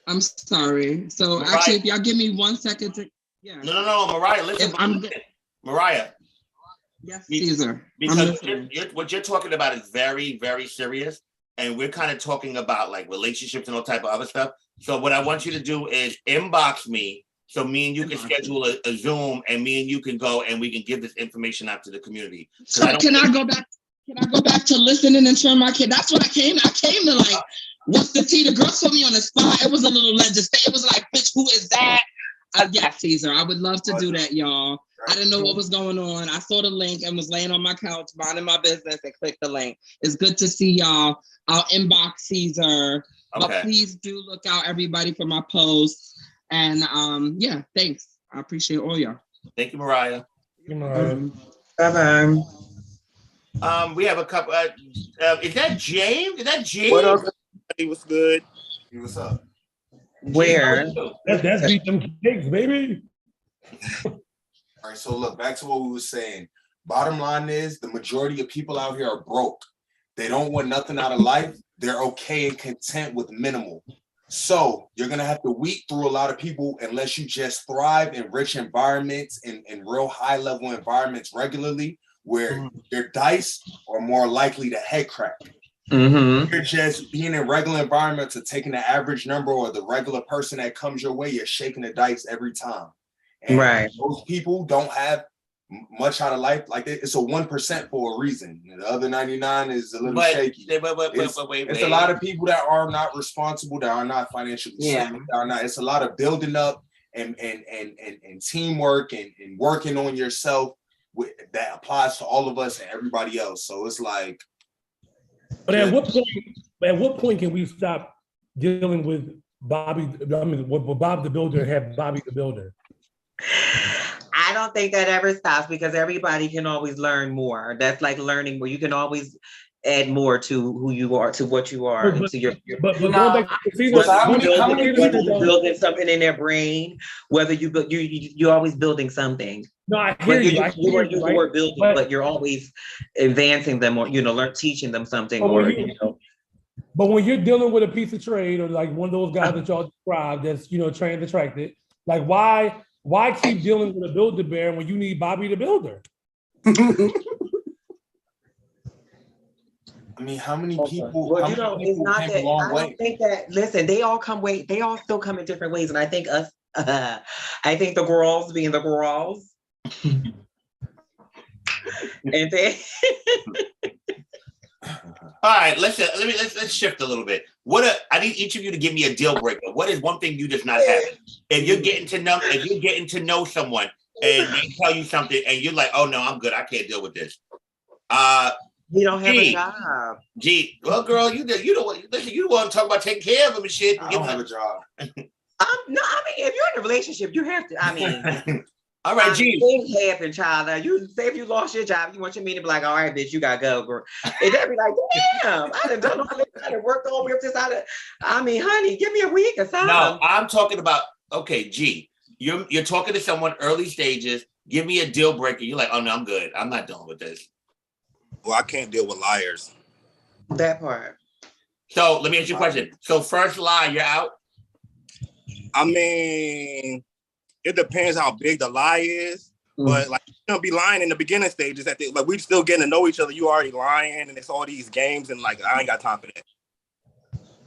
I'm sorry. So Mariah, actually, if y'all give me 1 second to, yeah. No, Mariah, listen. Mariah. Yes, Caesar. Because what you're talking about is very, very serious. And we're kind of talking about like relationships and all type of other stuff. So what I want you to do is inbox me so me and you can schedule a Zoom and me and you can go and we can give this information out to the community. So can I go back to listening and turn my kid? That's what I came to like, what's the tea? The girl put me on the spot. It was a little legislative. It was like, bitch, who is that? Yes, Caesar, I would love to do that, y'all. I didn't know what was going on. I saw the link and was laying on my couch, minding my business, and clicked the link. It's good to see y'all. I'll inbox Caesar. Okay. But please do look out, everybody, for my posts. And yeah, thanks. I appreciate all y'all. Thank you, Mariah. Bye-bye. We have a couple. Is that James? Is that James? What else? He was good. What's up? Where? That's beat them cakes, baby. All right, so look, back to what we were saying. Bottom line is the majority of people out here are broke. They don't want nothing out of life. They're okay and content with minimal. So you're gonna have to weed through a lot of people unless you just thrive in rich environments and real high level environments regularly, where your dice are more likely to head crack. You're just being in regular environments or taking the average number or the regular person that comes your way, you're shaking the dice every time. And most people don't have much out of life. Like it's a 1% for a reason. The other 99 is a little shaky. It's a lot of people that are not responsible, that are not financially stable, that are not. It's a lot of building up and teamwork and working on yourself that applies to all of us and everybody else. So it's like. But at what point can we stop dealing with Bobby? I mean, with Bob the Builder and have Bobby the Builder? I don't think that ever stops because everybody can always learn more. That's like learning where you can always add more to who you are, to what you are, and to your going back to building something in their brain. Whether you're always building something. No, I hear you. You use the word building, but you're always advancing them, or teaching them something, But when you're dealing with a piece of trade, or like one of those guys that y'all described, that's trained attracted, like why keep dealing with a Build-A-Bear when you need Bobby the Builder? I mean, how many people? Well, it's not that. I don't think that. Listen, they all still come in different ways, and I think us. I think the girls being the girls, and they. All right, let's shift a little bit. I need each of you to give me a deal breaker. What is one thing you just not having? If you're getting to know someone and they tell you something and you're like, oh no, I'm good. I can't deal with this. You don't have a job. Gee, well, girl, you don't want to talk about taking care of them and shit. I don't have a job. No, I mean, if you're in a relationship, you have to. I mean, all right, G. Things happen, child. You say if you lost your job, you want your man to be like, all right, bitch, you gotta go, girl. And they'd be like, damn, I done all this, I done worked all the way up this out of. I mean, honey, give me a week or something. No, I'm talking about. Okay, G. You're talking to someone early stages. Give me a deal breaker. You're like, oh no, I'm good. I'm not dealing with this. Well, I can't deal with liars. That part. So let me ask you a question. So first lie, you're out? I mean, it depends how big the lie is. But like, you don't be lying in the beginning stages. Like we still getting to know each other. You already lying, and it's all these games, and like I ain't got time for that.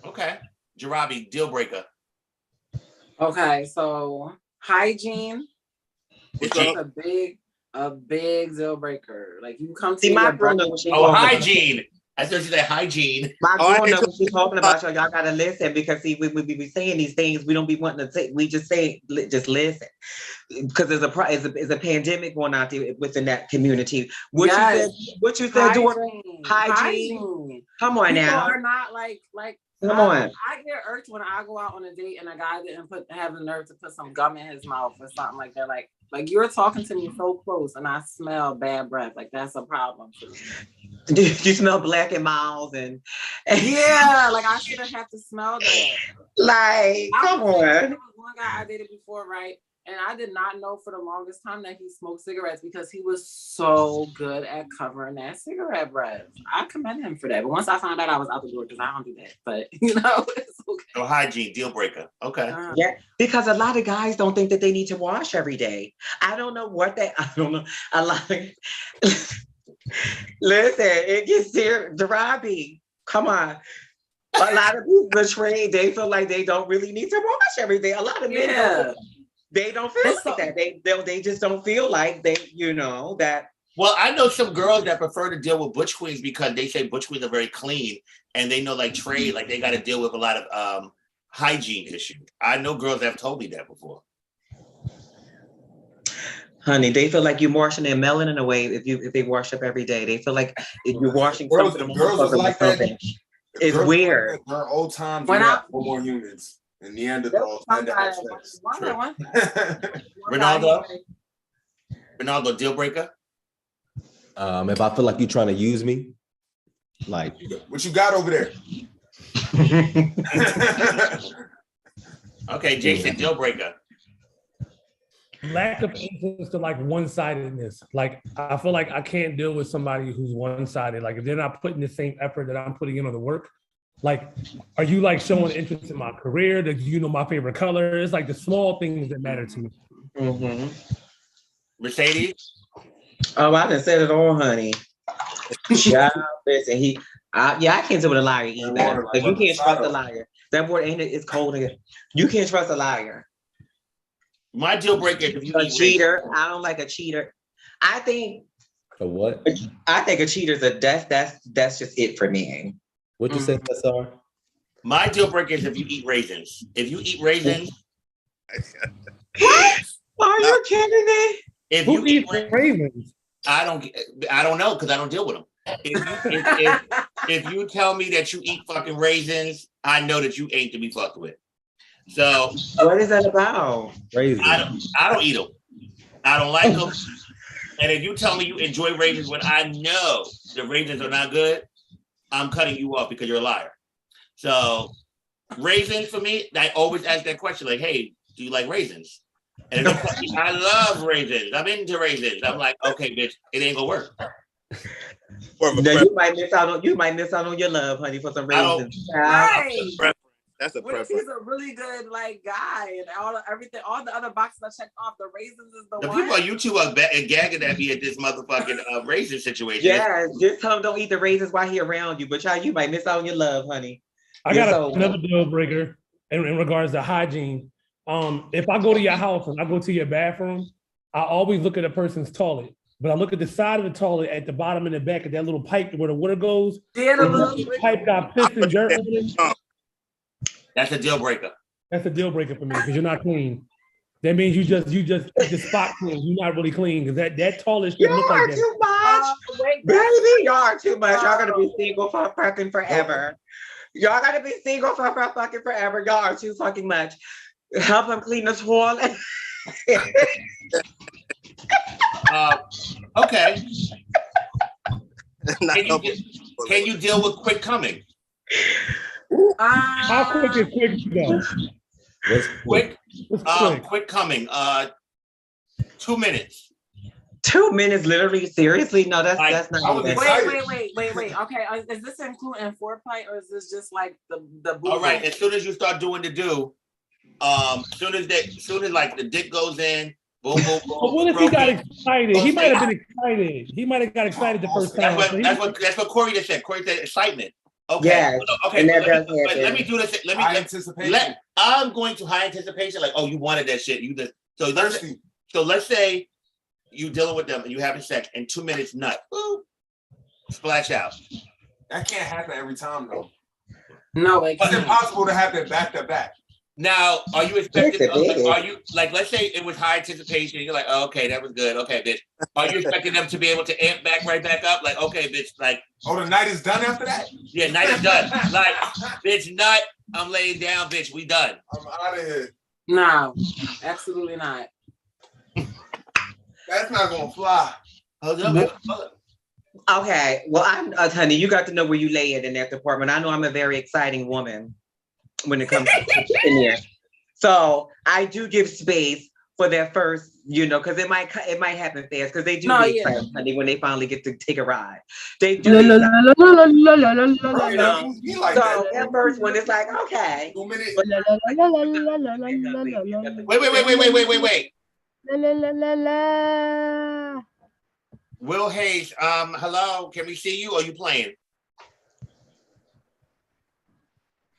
Okay, Jarabi, deal breaker. Okay, so hygiene is a big deal breaker. Like you come to see my girl know what she's talking hygiene. I thought you said hygiene. My girl knows what she's talking about. Y'all gotta listen because see, we be saying these things. We don't be wanting to say. We just say, just listen, because there's a pandemic going out there within that community. What you said, hygiene. Come on now. People are not like. Come on. I get irked when I go out on a date and a guy didn't have the nerve to put some gum in his mouth or something like that. Like you're talking to me so close and I smell bad breath. Like that's a problem for me. You smell black and miles and yeah, like I shouldn't have to smell that. Like, come on. There was one guy I dated before, right? And I did not know for the longest time that he smoked cigarettes because he was so good at covering that cigarette breath. I commend him for that. But once I found out, I was out the door because I don't do that. But, it's okay. So hygiene, deal breaker. Okay. Yeah, because a lot of guys don't think that they need to wash every day. I don't know. A lot of... Listen, it gets serious. Jarabi, come on. A lot of people betrayed. They feel like they don't really need to wash every day. A lot of men they don't feel like that. They just don't feel like that. Well, I know some girls that prefer to deal with butch queens because they say butch queens are very clean and they know like trade, like they got to deal with a lot of hygiene issues. I know girls that have told me that before. Honey, they feel like you're washing their melanin away if they wash up every day. They feel like if you're washing something. Girls like that. It's weird. During old times, we had more humans and Neanderthals. Ronaldo? Ronaldo, deal breaker? If I feel like you're trying to use me, like what you got over there? Okay, Jason, deal breaker. Lack of interest to like one-sidedness. Like I feel like I can't deal with somebody who's one-sided. Like if they're not putting the same effort that I'm putting in on the work, like are you like showing interest in my career? Do you know my favorite color? It's like the small things that matter to me. Mm-hmm. Mercedes? Oh, I done said it all, honey. Yeah, listen, I can't deal with a liar either. Because you can't trust a liar. That word ain't it? It's cold again. You can't trust a liar. My deal breaker is if you A cheater. I don't like a cheater. I think a what? I think a cheater's that's just it for me. What you say, SR? My deal breaker is if you eat raisins. If you eat raisins. What? Are you kidding me? If Who you eat raisins? I don't know because I don't deal with them. If you tell me that you eat fucking raisins, I know that you ain't to be fucked with. So what is that about? Raisins. I don't eat them. I don't like them. And if you tell me you enjoy raisins when I know the raisins are not good, I'm cutting you off because you're a liar. So raisins for me, I always ask that question like, hey, do you like raisins? And if they tell me, I love raisins. I'm into raisins. I'm like, okay, bitch, it ain't gonna work. Now, you might miss out on your love, honey, for some raisins. Right. That's a What if preference. he's a really good like guy and all the other boxes I checked off, the raisins is the one. People on YouTube are gagging at me at this motherfucking raisin situation. Yeah, just tell him don't eat the raisins while he around you, but you might miss out on your love, honey. I got another deal breaker in regards to hygiene. If I go to your house and I go to your bathroom, I always look at a person's toilet, but I look at the side of the toilet at the bottom and the back of that little pipe where the water goes. Yeah, the pipe got piss and dirt on it. That's a deal breaker. That's a deal breaker for me because you're not clean. That means you just spot clean. You're not really clean because that toilet should look like that. Too much, baby. Y'all are too much. Y'all gotta be single for fucking forever. Y'all gotta be single for fucking forever. Y'all are too fucking much. Help him clean the toilet. Okay. Can you deal with quick coming? How quick is quick go? Quick coming. 2 minutes. 2 minutes, literally? Seriously? No, that's not. Wait. Okay, is this including foreplay or is this just like the booty? All right. As soon as you start doing the do, soon as like the dick goes in, boom, boom, boom. But what if he got excited? He might have been excited. He might have got excited the first time. That's what Corey just said. Corey said excitement. Okay. Yes, okay. Let me do this. Anticipation. I'm going to high anticipation. Like, oh, you wanted that shit. So let's say you dealing with them and you having sex in 2 minutes, nut. Boop, splash out. That can't happen every time though. No, it's impossible to happen back to back. Now, are you expecting? Are you like? Let's say it was high anticipation. You're like, oh, okay, that was good. Okay, bitch. Are you expecting them to be able to amp right back up? Like, okay, bitch. Like, oh, the night is done after that. Yeah, night is done. Like, bitch, nut. I'm laying down, bitch. We done. I'm out of here. No, absolutely not. That's not gonna fly. Hold up. Okay, well, honey, you got to know where you lay it in that department. I know I'm a very exciting woman when it comes to in there. So I do give space for that first, because it might happen fast because they do get excited, honey, when they finally get to take a ride. They do. So that first one is like, okay. 2 minutes. Wait. Will Hayes, hello, can we see you? Or are you playing?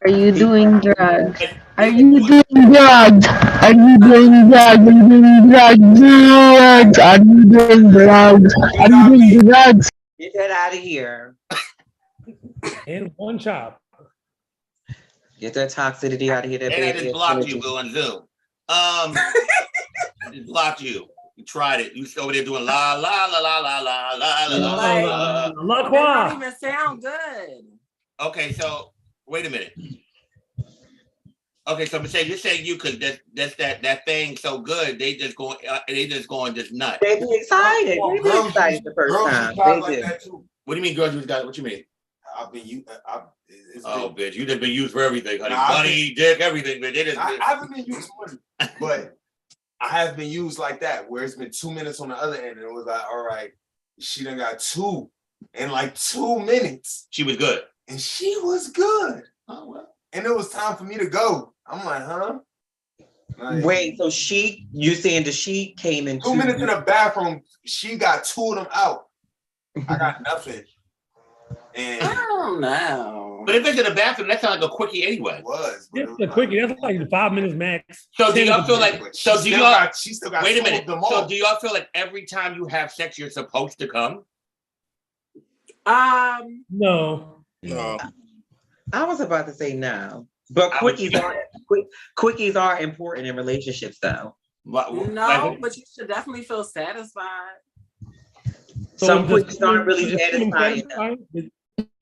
Are you doing drugs? Are you doing drugs? Are you doing drugs? Are you doing drugs? Are you doing drugs? Are you doing drugs? Get that out of here. In one chop. Get that toxicity out of here. And I just blocked you, Will, on Zoom. I just blocked you. You tried it. You over there doing la la la la la la la la la. They don't even sound good. Okay, so wait a minute. Okay, so you're saying you could that thing so good they just going just nut. They be excited. They be excited the first time. They do. That too. What do you mean girls use guys? What you mean? I've been you. Bitch, you just been used for everything, honey. Money, dick, everything. But I haven't been used for money, but I have been used like that, where it's been 2 minutes on the other end, and it was like, all right, she done got 2 in like 2 minutes. She was good. And she was good. Oh, well. And it was time for me to go. I'm like, huh? Like, wait, so you saying the she came in 2 minutes in the bathroom, she got 2 of them out. I got nothing. And I don't know. But if it's in the bathroom, that sounds like a quickie anyway. It was. It's a quickie. That's like 5 minutes max. So do y'all feel like? So do y'all? She still got. Wait a minute. So do y'all feel like every time you have sex, you're supposed to come? No. I was about to say no, but quickies are important in relationships, though. No, but you should definitely feel satisfied. Some quickies aren't really satisfying.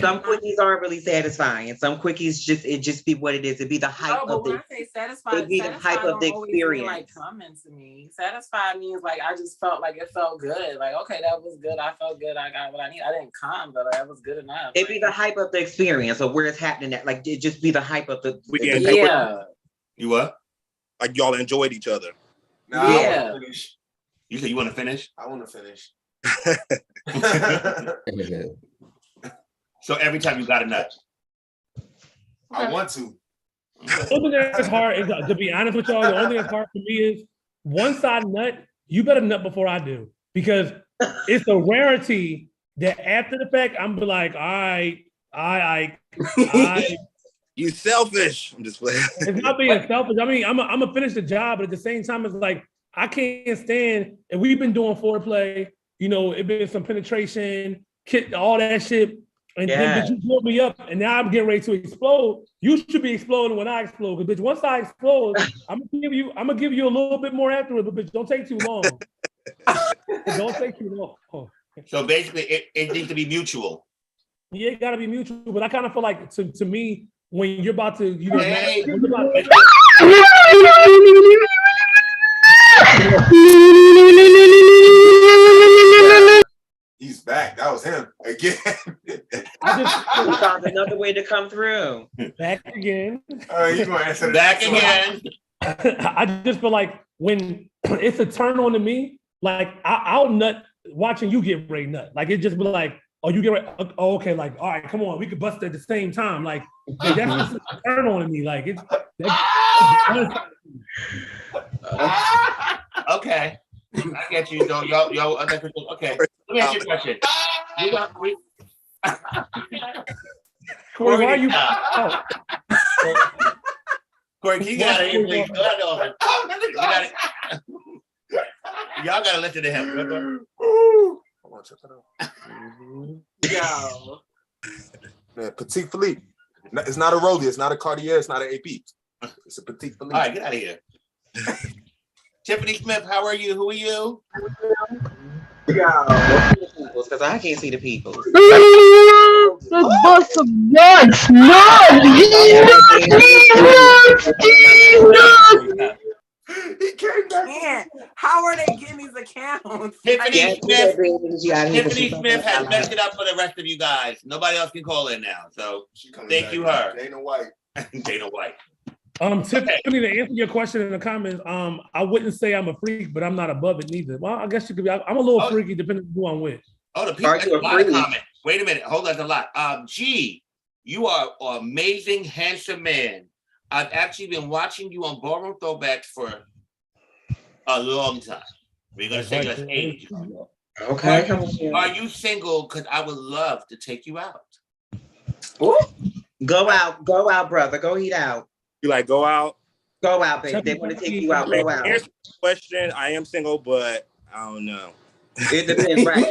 Some quickies aren't really satisfying. Some quickies just be what it is. It'd be the hype of the. When I say satisfied, it'd be the hype of the experience. Like coming to me, satisfied means like I just felt like it felt good. Like okay, that was good. I felt good. I got what I need. I didn't come, but that was good enough. It'd be the hype of the experience of where it's happening at. Like it just be the hype of the. Yeah. You what? Like y'all enjoyed each other. Nah, yeah. You said you want to finish? I want to finish. So every time you got a nut. I want to. The only thing that's hard is, to be honest with y'all, the only thing that's hard for me is one side nut, you better nut before I do. Because it's a rarity that after the fact, I'm be like, all right. You selfish. I'm just playing. It's not being selfish. I mean, I'm gonna finish the job, but at the same time, it's like, I can't stand, and we've been doing foreplay, it been some penetration, all that shit. And then you blow me up, and now I'm getting ready to explode. You should be exploding when I explode, because bitch, once I explode, I'm gonna give you a little bit more afterwards, but bitch, don't take too long. Don't take too long. So basically, it needs to be mutual. Yeah, it gotta be mutual. But I kind of feel like to me, when you're about to, He's back. That was him again. I just found another way to come through. Back again. You gonna answer back again? I just feel like when it's a turn on to me, like I'll nut watching you get ready nut. Like it just be like, oh, you get ready. Oh, okay. Like, all right, come on, we could bust at the same time. Like that's just a turn on to me. Like it's. Okay. I get you. Yo, okay. Let me ask you a question. Corey, why are you? Corey, can you get out of here, please? Y'all gotta listen to him. Yo. Yeah, Petite Philippe. It's not a Rollie. It's not a Cartier. It's not an AP. It's a Petite Philippe. All right, get out of here. Tiffany Smith, how are you? Who are you? Because I can't see the people. The bus of nuts, He came back. How are they getting these accounts? Tiffany Smith has messed it up for the rest of you guys. Nobody else can call in now. So thank you, her. Dana White. Dana White. Tiffany, to answer your question in the comments, I wouldn't say I'm a freak, but I'm not above it neither. Well, I guess you could be. I'm a little freaky depending on who I'm with. Oh, the people. That's a lot of comments. Wait a minute. Hold on, a lot. G, you are an amazing, handsome man. I've actually been watching you on Ballroom Throwbacks for a long time. We're gonna say your age. Okay. Are you single? Because I would love to take you out. Ooh. Go out, brother. Go eat out. You like go out? Go out, baby. They want to take you out. Go out. Here's the question. I am single, but I don't know. It depends, right?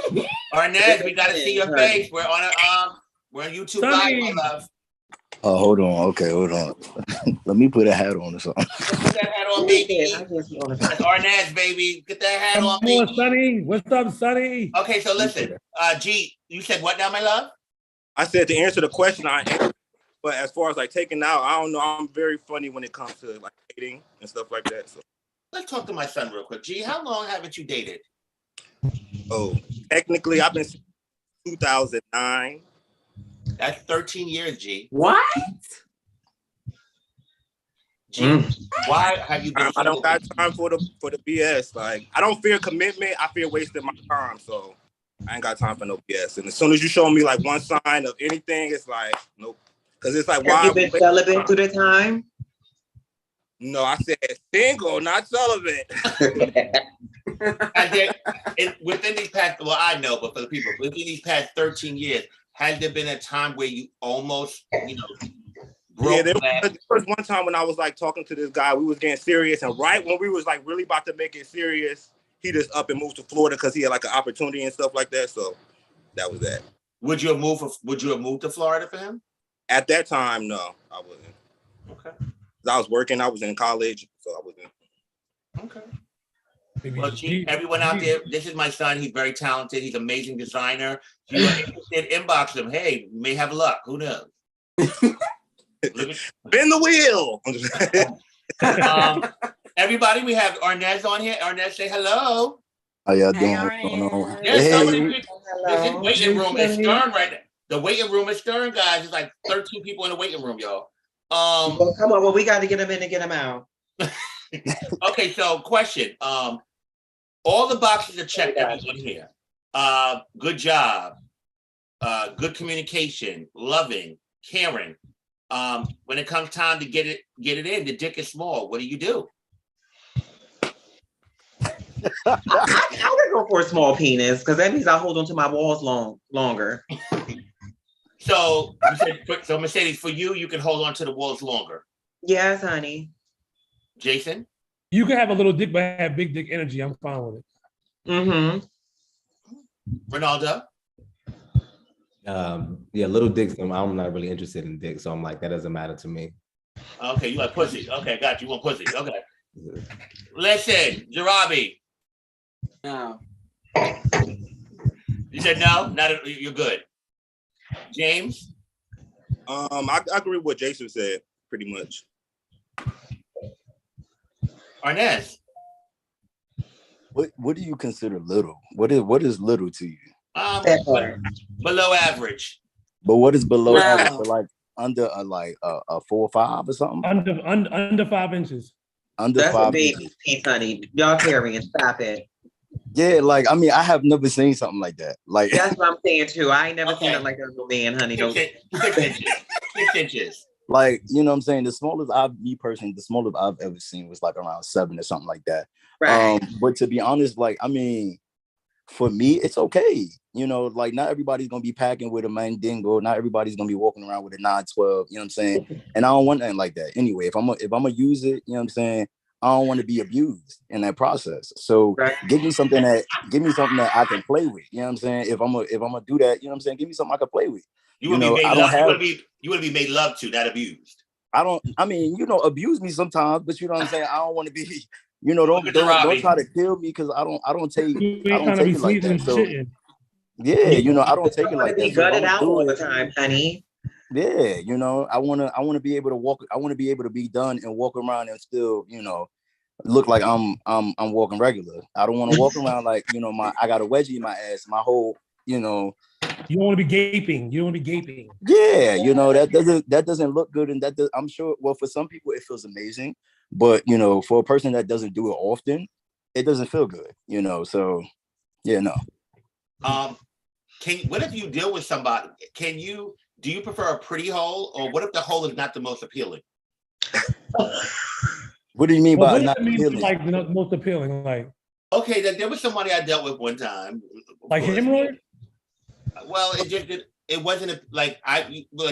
Arnaz, we gotta see your face. We're on YouTube Live, my love. Oh, hold on. Okay, hold on. Let me put a hat on or something. Put that hat on, baby. That's Arnaz, baby. Get that hat on, baby. Sonny. What's up, Sonny? Okay, so listen. G, you said what now, my love? I said to answer the question, I am, But as far as like taking out, I don't know. I'm very funny when it comes to like dating and stuff like that. So let's talk to my son real quick. G, how long haven't you dated? Oh, technically, I've been since 2009. That's 13 years, G. What? G, why have you been? I don't got time for the BS. Like, I don't fear commitment. I fear wasting my time. So I ain't got time for no BS. And as soon as you show me like one sign of anything, it's like nope. Because it's like, why? Have you been celibate through the time? No, I said single, not celibate. Within these past, well, I know, but for the people, within these past 13 years, has there been a time where you almost, broke? Yeah, there was one time when I was like talking to this guy, we was getting serious, and right when we was like really about to make it serious, he just up and moved to Florida because he had like an opportunity and stuff like that. So that was that. Would you have moved to Florida for him? At that time, no, I wasn't. Okay. I was working, I was in college, so I wasn't. Okay. Well, everyone out there, this is my son. He's very talented. He's an amazing designer. If you are interested, inbox him. Hey, you may have luck. Who knows? Bend the wheel. Everybody, we have Arnez on here. Arnez, say hello. How y'all doing? What's going on? Yes, this waiting room is stirring right now. The waiting room is stirring, guys. It's like 13 people in the waiting room, y'all. Well, come on. Well, we got to get them in and get them out. Okay, so question. All the boxes are checked everyone here. Good job. Good communication. Loving. Caring. When it comes time to get it in, the dick is small. What do you do? I would go for a small penis because that means I hold on to my walls longer. So Mercedes, for you can hold on to the walls longer. Yes, honey. Jason? You can have a little dick but have big dick energy. I'm fine with it. Mm-hmm. Ronaldo? Yeah, little dicks. I'm not really interested in dicks, so I'm like, that doesn't matter to me. Okay, you like pussy. Okay, got you. You want pussy. Okay. Listen, Jarabi. No. You said no? You're good. James? I agree with what Jason said, pretty much. Arnez? What do you consider little? What is little to you? Below average. But what is below average? Like under a 4 or 5 or something? Under 5 inches. Under That's 5 a baby inches. piece, honey. Y'all carrying, stop it. Yeah, like I mean, I have never seen something like that. Like that's what I'm saying too. I ain't never seen it like that with a man, honey. 6 inches. 6 inches. Like, you know what I'm saying? The smallest I've ever seen was like around 7 or something like that. Right. But to be honest, like, I mean, for me, it's okay. You know, like not everybody's gonna be packing with a mandingo. Not everybody's gonna be walking around with a 912. You know what I'm saying? And I don't want nothing like that. Anyway, if I'm gonna use it, you know what I'm saying? I don't want to be abused in that process. So give me something that I can play with. You know what I'm saying? If I'm gonna do that, you know what I'm saying? Give me something I can play with. You want to be made love to, not abused. I mean, abuse me sometimes, but you know what I'm saying? I don't want to be, don't try to kill me because I don't take it like that. So, yeah, I don't take it like that. Be gutted out all the time, honey. Yeah, I wanna be able to walk. I want to be able to be done and walk around and still, look like I'm walking regular. I don't want to walk around like, I got a wedgie in my ass, my whole, You don't want to be gaping. You don't want to be gaping. Yeah, that doesn't look good, and I'm sure. Well, for some people it feels amazing, but for a person that doesn't do it often, it doesn't feel good. So yeah, no. What if you deal with somebody? Do you prefer a pretty hole, or what if the hole is not the most appealing? What do you mean by not appealing? Like most appealing, like. Okay, there was somebody I dealt with one time. Like hemorrhoid? Well, it wasn't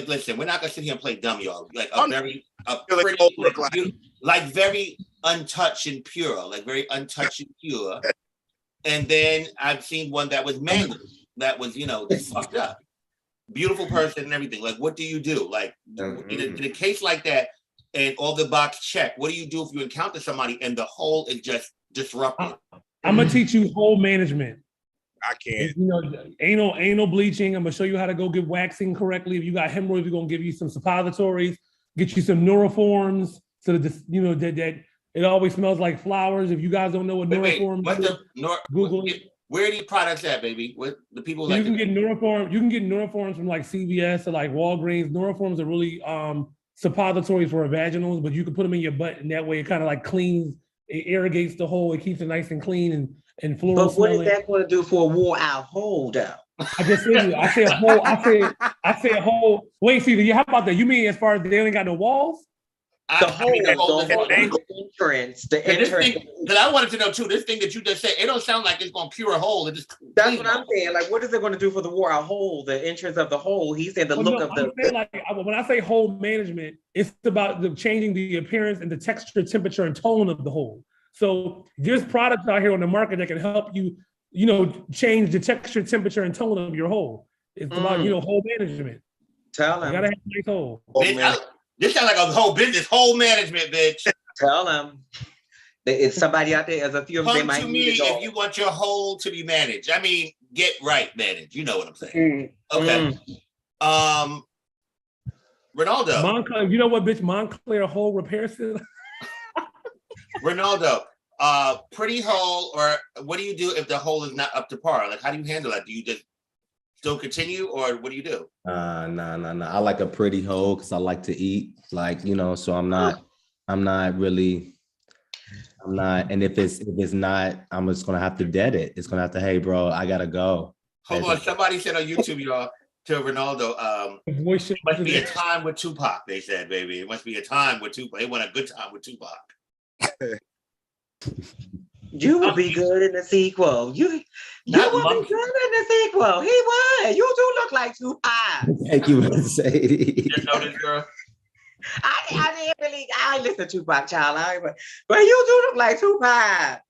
listen, we're not gonna sit here and play dumb, y'all. Like very untouched and pure, like very untouched and pure. And then I've seen one that was mangled, that was just fucked up. Beautiful person and everything. Like, what do you do? Like, in a case like that, and all the box check, what do you do if you encounter somebody and the hole is just disrupted? I'm gonna teach you hole management. I can't. You know, anal bleaching. I'm gonna show you how to go get waxing correctly. If you got hemorrhoids, we're gonna give you some suppositories, get you some neuroforms, so that you know that it always smells like flowers. If you guys don't know what neuroforms, Google it. Where are these products at, baby? What the people You can get neuroform. You can get neuroforms from like CVS or like Walgreens. Neuroforms are really suppositories for vaginals, but you can put them in your butt, and that way it kind of like cleans, it irrigates the hole, it keeps it nice and clean and floral. But what is that going to do for a wore out hole, though? I just said it. I said hole. I said hole. Wait, see, how about that? You mean as far as they ain't got no walls? The whole entrance. The entrance. Because I wanted to know too. This thing that you just said, it don't sound like it's going to cure a hole. It just that's what I'm saying. Like, what is it going to do for the wore out hole? The entrance of the hole. He said the look of the. Like, when I say hole management, it's about changing the appearance and the texture, temperature, and tone of the hole. So there's products out here on the market that can help you, you know, change the texture, temperature, and tone of your hole. It's about, you know, hole management. Tell them. You gotta have a nice hole. This sounds like a whole business, whole management, bitch. Tell them. It's somebody out there, as a few of them, they might to me if you want your whole to be managed. I mean, get right managed. You know what I'm saying. Okay. Ronaldo. Montclair, you know what, bitch? Montclair Hole Repair Center. Ronaldo, pretty hole, or what do you do if the hole is not up to par? Like, how do you handle that? Do you just still continue, or what do you do? Nah. I like a pretty hole because I like to eat. Like, you know, so I'm not really. And if it's not, I'm just gonna have to dead it. It's gonna have to, hey, bro, I gotta go. Hold on, somebody said on YouTube, y'all, to Ronaldo, it must be a time with Tupac. They said, baby, it must be a time with Tupac. They want a good time with Tupac. You will be good in the sequel. You will be good in the sequel. He would. You do look like Tupac. Thank you, Mercedes. You know this girl? I listen to Tupac, child, but you do look like Tupac.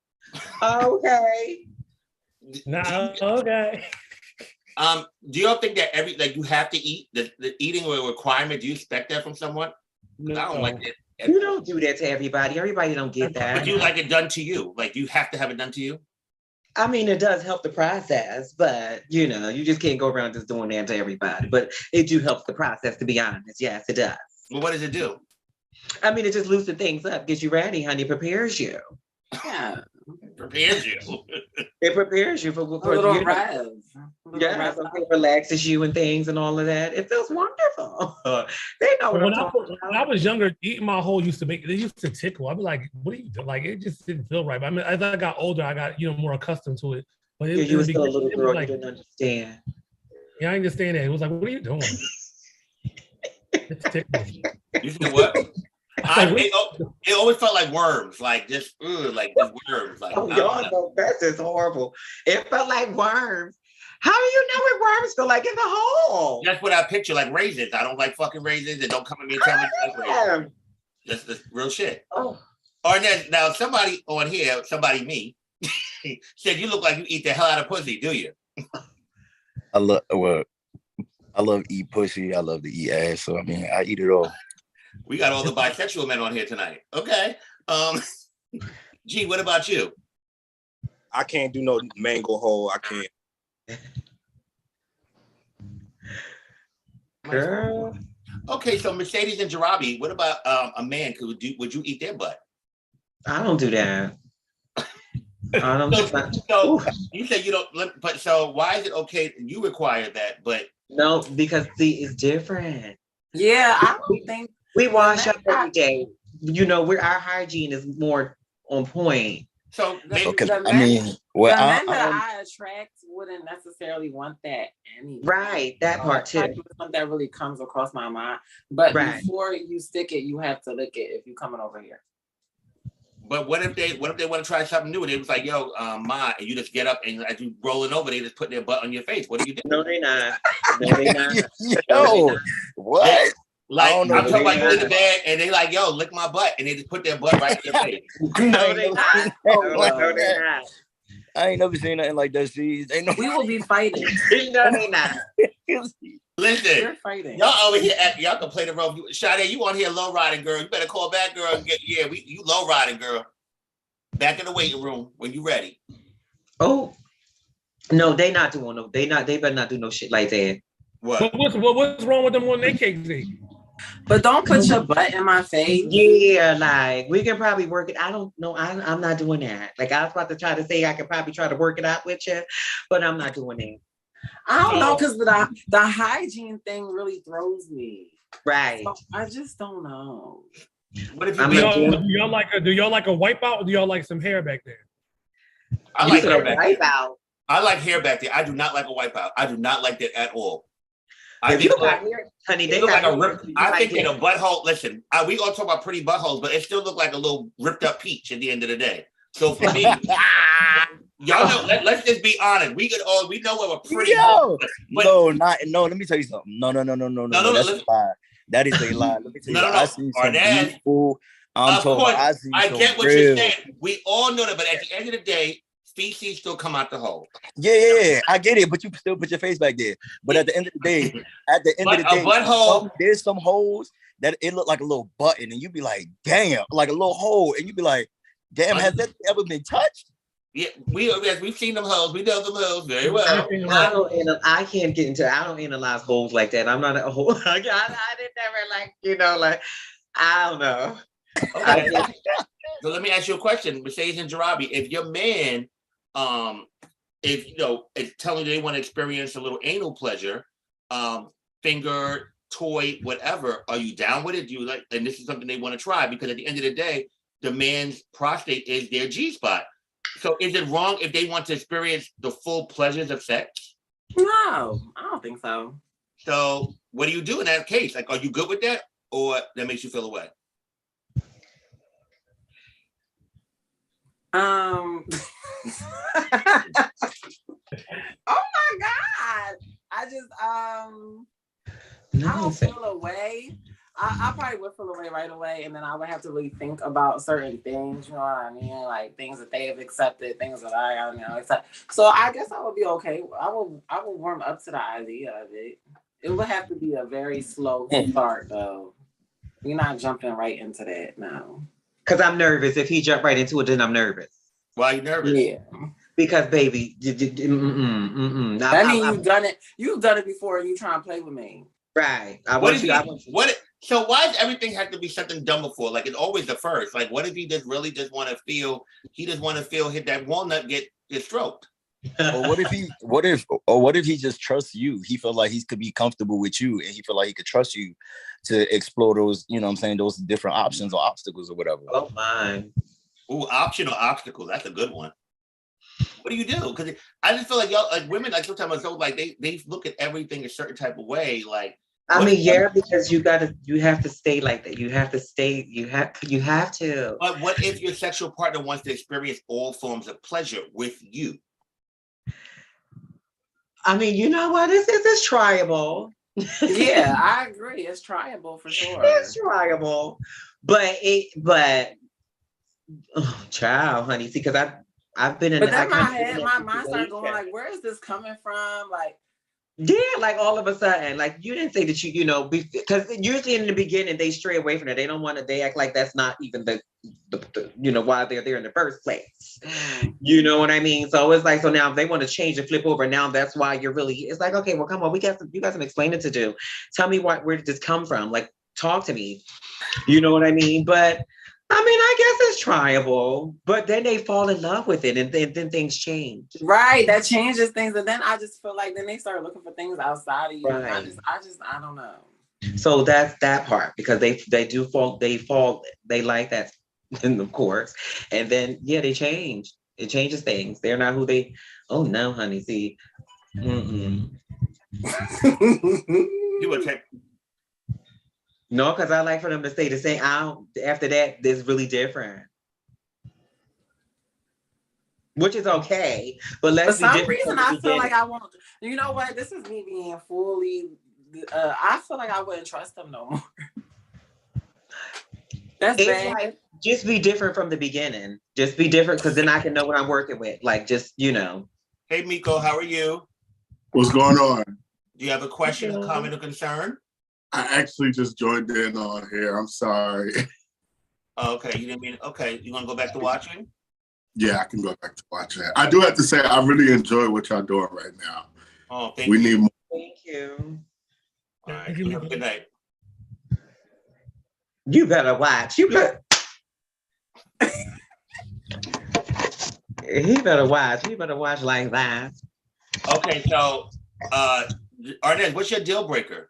Okay. No, okay. Do you all think that you have to eat? The eating a requirement? Do you expect that from someone? No. I don't like it. You don't do that to everybody. Everybody don't get that. But you like it done to you? Like you have to have it done to you? I mean, it does help the process, but you know, you just can't go around just doing that to everybody. But it do help the process, to be honest. Yes, it does. Well, what does it do? I mean, it just loosens things up, gets you ready, honey, prepares you. Yeah. Prepares you. It prepares you for little rise. Yeah, it relaxes you and things and all of that. It feels wonderful. They know when I was younger, eating my hole used to tickle. I'd be like, what are you doing? Like, it just didn't feel right. But I mean, as I got older, I got, more accustomed to it. But you were still a little girl, like, you didn't understand. Yeah, I understand that. It was like, what are you doing? It's tickling. You said what? It always felt like worms, like just worms. Like, y'all know that's just horrible. It felt like worms. How do you know what worms feel like in the hole? That's what I picture, like raisins. I don't like fucking raisins, and don't come at me and tell me like raisins. That's real shit. Oh. Or now somebody on here, me, said you look like you eat the hell out of pussy. Do you? I love eat pussy. I love to eat ass. So I mean, I eat it all. We got all the bisexual men on here tonight. Okay. G, what about you? I can't do no mango hole. I can't. Girl. Okay, so Mercedes and Jarabi, what about a man? Would you eat their butt? I don't do that. I don't. So you said you don't. But so why is it okay? You require that, but no, because see, it's different. Yeah, I don't think. We wash up every day. Our hygiene is more on point. So maybe the men that I attract wouldn't necessarily want that anyway. Right, that part too. Something that really comes across my mind. But before you stick it, you have to lick it if you're coming over here. But what if they want to try something new? And it was like, yo, Ma, and you just get up and as you rolling over, they just put their butt on your face. What do you do? No, they not. No, they not. Yo, what? Like, I'm talking about you in the bed and they like, yo, lick my butt. And they just put their butt right in your face. No, they not. No, they not. I ain't never seen nothing like that, see. We will be fighting. No, they not. Listen, y'all over here, y'all can play the role. Sade, you on here low riding, girl. You better call back, girl. You low riding, girl. Back in the waiting room when you ready. Oh. No, they not doing no. They better not do no shit like that. What? What's wrong with them on their cakes? But don't put your butt in my face. Yeah, like we can probably work it. I don't know. I'm not doing that. Like I was about to try to say I could probably try to work it out with you, but I'm not doing it. I don't know, because the hygiene thing really throws me. Right. So I just don't know. What if do y'all like a wipeout, or do y'all like some hair back there? I like hair back there. I like hair back there. I do not like a wipeout. I do not like that at all. I think like, honey, they look like a rip. I think in a butthole. Listen, we all talk about pretty buttholes, but it still look like a little ripped up peach at the end of the day. So for me, y'all know. Let's just be honest. We know what a pretty. No. Let me tell you something. No. That's a lie. That is a lie. Let me tell you. I see some beautiful. I get what you're saying. We all know that, but at the end of the day, feces still come out the hole. Yeah, I get it, but you still put your face back there. But at the end of the day, there's some holes that it look like a little button, and you be like, damn, like a little hole, and you be like, damn, has that ever been touched? Yeah, we've seen them holes. We know them holes very well. I can't get into. I don't analyze holes like that. I'm not a hole. I did never I don't know. Okay. So let me ask you a question, Mercedes and Jarabi. If your man, is telling you they want to experience a little anal pleasure, finger, toy, whatever, are you down with it? Do you like? And this is something they want to try, because at the end of the day, the man's prostate is their G spot. So is it wrong if they want to experience the full pleasures of sex? No, I don't think so. So what do you do in that case? Like, are you good with that, or that makes you feel away? Oh my God. I just I don't feel away. I probably would feel away right away, and then I would have to really think about certain things, you know what I mean? Like things that they have accepted, things that I accept. So I guess I would be okay. I would warm up to the idea of it. It would have to be a very slow start though. You're not jumping right into that now. Because I'm nervous. If he jumped right into it, then I'm nervous. Why are you nervous? Yeah. Because baby, that means you've done it. You've done it before, and you trying to play with me. Right. So why does everything have to be something done before? Like it's always the first. Like what if he just really just want to feel? He just want to feel hit that walnut get stroked. Or what if he just trusts you? He felt like he could be comfortable with you, and he felt like he could trust you to explore those, you know what I'm saying, those different options or obstacles or whatever. Oh my. Ooh, option or obstacle. That's a good one. What do you do? Because I just feel like y'all, like women, like sometimes so like they look at everything a certain type of way. Like because you have to stay like that. You have to stay. You have to. But what if your sexual partner wants to experience all forms of pleasure with you? I mean, you know what? It's tryable. Yeah, I agree. It's tryable for sure. It's tryable, but oh, child, honey. See, because I've been in. But then my mind started going like, where is this coming from? Like, yeah, like all of a sudden, like you didn't say that because usually in the beginning they stray away from it. They don't want to. They act like that's not even the why they're there in the first place. You know what I mean? So it's like, so now if they want to change and flip over, now that's why you're really. It's like, okay, well, come on, you got some explaining to do. Tell me where did this come from? Like, talk to me. You know what I mean? But I mean, I guess it's tryable, but then they fall in love with it, and then things change. Right, that changes things, and then I just feel like then they start looking for things outside of you. Right. I don't know. So that's that part, because they like that, of course, and then they change. It changes things. They're not who they. Oh no, honey. See, You would take. No, because I like for them to stay the same. After that, this really different. Which is okay. But let's for some reason, I feel like I won't. You know what? This is me being fully. I feel like I wouldn't trust them no more. That's bad. Like, just be different from the beginning. Just be different, because then I can know what I'm working with. Like, just, Hey, Miko, how are you? What's going on? Do you have a question, a comment, or concern? I actually just joined in on here. I'm sorry. Okay, you didn't mean. Okay, you want to go back to watching? Yeah, I can go back to watch that. I do have to say, I really enjoy what y'all doing right now. Oh, thank we you. need more. Thank you. All right. You have a good night. You better watch. You better. He better watch. He better watch like that. Okay, so Arnez, what's your deal breaker?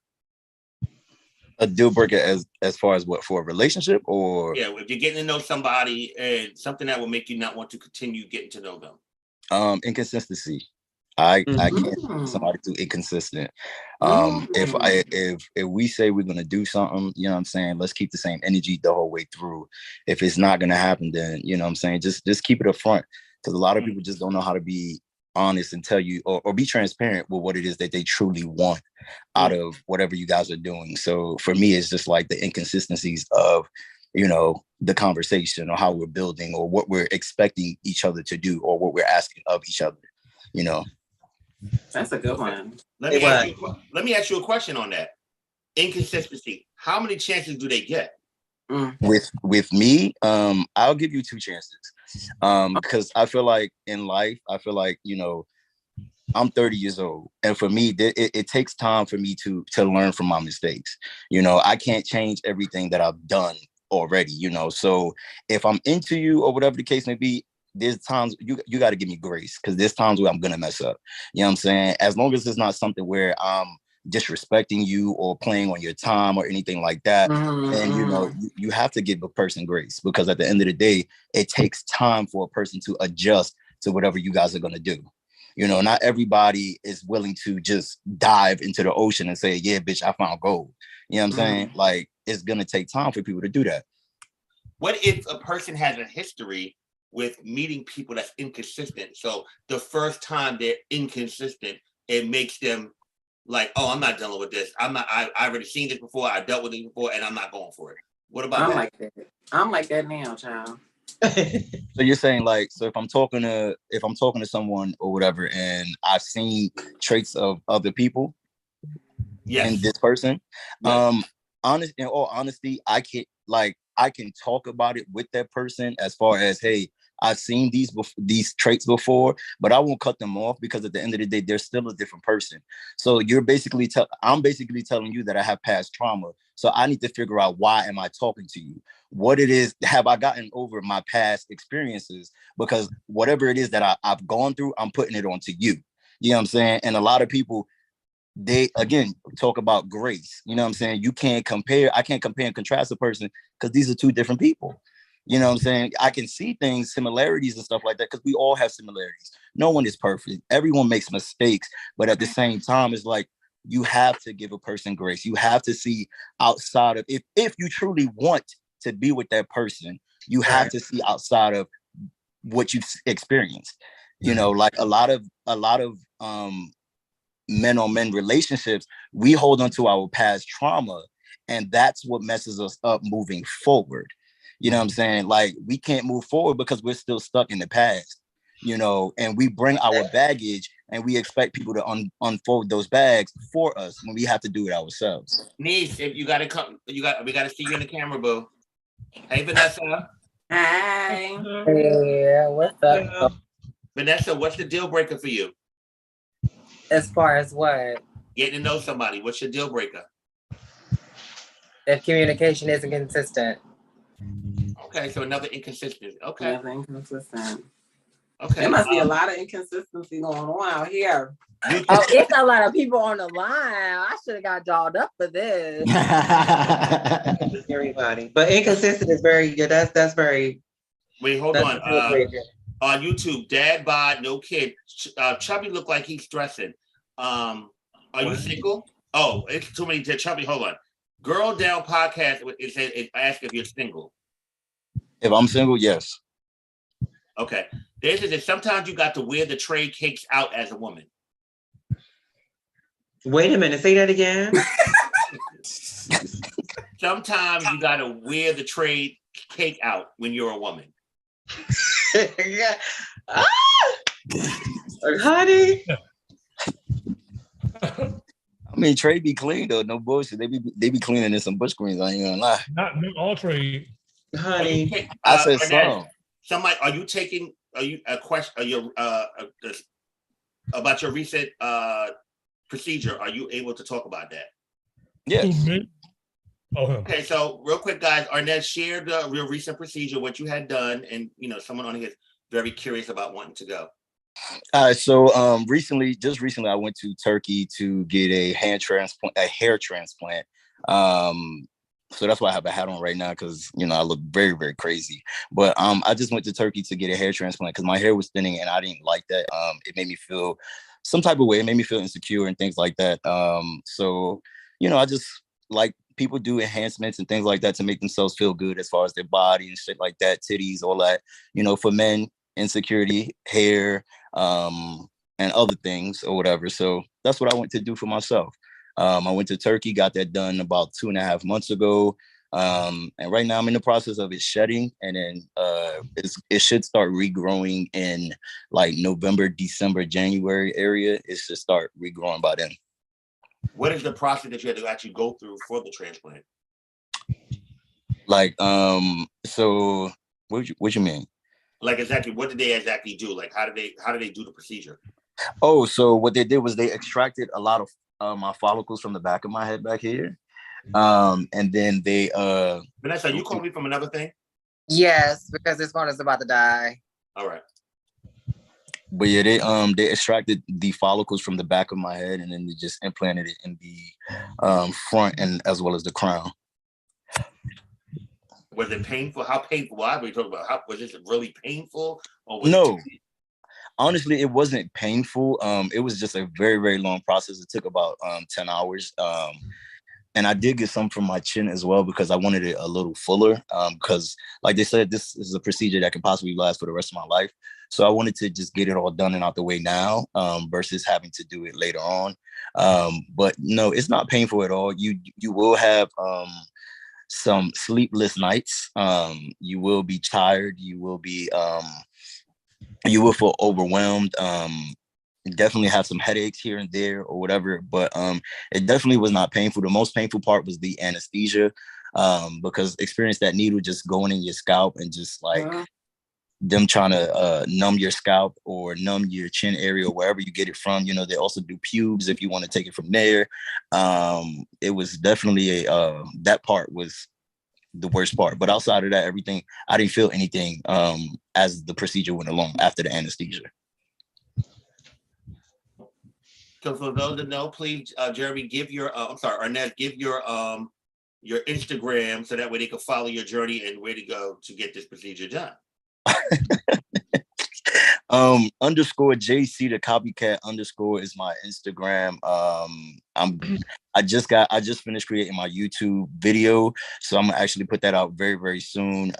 A deal breaker as far as what, for a relationship or? Yeah, if you're getting to know somebody and something that will make you not want to continue getting to know them. Inconsistency. I can't get somebody too inconsistent. If we say we're gonna do something, you know what I'm saying, let's keep the same energy the whole way through. If it's not gonna happen, then you know what I'm saying, just keep it up front. Because a lot of people just don't know how to be honest and tell you or be transparent with what it is that they truly want out of whatever you guys are doing. So for me, it's just like the inconsistencies of, you know, the conversation or how we're building or what we're expecting each other to do or what we're asking of each other, you know. That's a good one. Let me ask you a question on that. Inconsistency. How many chances do they get? With me, I'll give you 2 chances. Because I feel like in life, you know, I'm 30 years old. And for me, it takes time for me to learn from my mistakes. You know, I can't change everything that I've done already, you know. So if I'm into you or whatever the case may be, there's times you got to give me grace because there's times where I'm going to mess up. You know what I'm saying? As long as it's not something where I'm disrespecting you or playing on your time or anything like that, and you know, you have to give a person grace because at the end of the day, it takes time for a person to adjust to whatever you guys are going to do. You know, not everybody is willing to just dive into the ocean and say, yeah, bitch, I found gold. You know what I'm saying? Like, it's going to take time for people to do that. What if a person has a history with meeting people that's inconsistent? So the first time they're inconsistent, it makes them like, oh, I'm not dealing with this. I've already seen this before. I dealt with it before, and I'm not going for it. What about that? I'm like that now, child. So you're saying like, so if I'm talking to someone or whatever, and I've seen traits of other people in this person, in all honesty, I can talk about it with that person as far as, hey, I've seen these traits before, but I won't cut them off because at the end of the day, they're still a different person. So I'm basically telling you that I have past trauma. So I need to figure out, why am I talking to you? What it is, have I gotten over my past experiences? Because whatever it is that I've gone through, I'm putting it onto you. You know what I'm saying? And a lot of people, they again talk about grace. You know what I'm saying? I can't compare and contrast a person because these are 2 different people. You know what I'm saying? I can see things, similarities and stuff like that, because we all have similarities. No one is perfect. Everyone makes mistakes. But at the same time, it's like, you have to give a person grace. You have to see outside of, if you truly want to be with that person, you have to see outside of what you've experienced. You know, like a lot of men on men relationships, we hold on to our past trauma, and that's what messes us up moving forward. You know what I'm saying? Like, we can't move forward because we're still stuck in the past, you know, and we bring our baggage and we expect people to unfold those bags for us when we have to do it ourselves. Niece, if we gotta see you in the camera, boo. Hey, Vanessa. Hi. Yeah, what's up? Vanessa, what's the deal breaker for you? As far as what? Getting to know somebody. What's your deal breaker? If communication isn't consistent. Okay, so another inconsistency. Okay. Another inconsistent. Okay. There must be a lot of inconsistency going on out here. Oh, it's a lot of people on the line. I should have got dolled up for this. Everybody, but inconsistent is very good. That's very. Wait, hold on. On YouTube, dad bod, no kid. Chubby look like he's stressing. Are you single? Oh, it's too many. Chubby, hold on. Girl Down podcast. It asks if you're single. If I'm single, yes. Okay. This is it. Sometimes you got to wear the tray cakes out as a woman. Wait a minute. Say that again. Sometimes you got to wear the tray cake out when you're a woman. Yeah. Honey. I mean, Trey be clean though, no bullshit. They be cleaning in some bush greens. I ain't gonna lie. Not all trade. Honey, I said some. Somebody, are you taking a question? About your recent procedure? Are you able to talk about that? Yes. Okay, so real quick, guys, Arnett shared the real recent procedure, what you had done, and someone on here is very curious about wanting to go. So just recently, I went to Turkey to get a hair transplant. So that's why I have a hat on right now, because I look very, very crazy. But I just went to Turkey to get a hair transplant because my hair was thinning and I didn't like that. It made me feel some type of way. It made me feel insecure and things like that. So I just like people do enhancements and things like that to make themselves feel good as far as their body and shit like that, titties, all that. For men, insecurity, hair, and other things or whatever. So that's what I went to do for myself. I went to Turkey, got that done about 2.5 months ago. And right now I'm in the process of it shedding, and then it should start regrowing in like November, December, January area. It should start regrowing by then. What is the process that you had to actually go through for the transplant? Like, so what you mean? Like exactly, what did they exactly do? Like, how did they do the procedure? Oh, so what they did was they extracted a lot of my follicles from the back of my head back here. And then they Vanessa, you called me from another thing? Yes, because this phone is about to die. All right. But yeah, they extracted the follicles from the back of my head, and then they just implanted it in the front and as well as the crown. Was it painful? How painful? Why were you talking about? Was this really painful? Or No, honestly, it wasn't painful. It was just a very, very long process. It took about 10 hours. And I did get some from my chin as well because I wanted it a little fuller. Because like they said, this is a procedure that can possibly last for the rest of my life. So I wanted to just get it all done and out the way now, versus having to do it later on. But no, it's not painful at all. You will have some sleepless nights. You will be tired. You will feel overwhelmed. Definitely have some headaches here and there or whatever, but it definitely was not painful. The most painful part was the anesthesia, because experience that needle just going in your scalp and just like them trying to numb your scalp or numb your chin area or wherever you get it from. They also do pubes if you want to take it from there. It was definitely that part was the worst part, but outside of that, everything, I didn't feel anything as the procedure went along after the anesthesia. So for those that know, please, Jeremy, give your, Arnett, give your Instagram so that way they can follow your journey and where to go to get this procedure done. Underscore JC the copycat underscore is my Instagram. I just finished creating my YouTube video, so I'm gonna actually put that out very, very soon.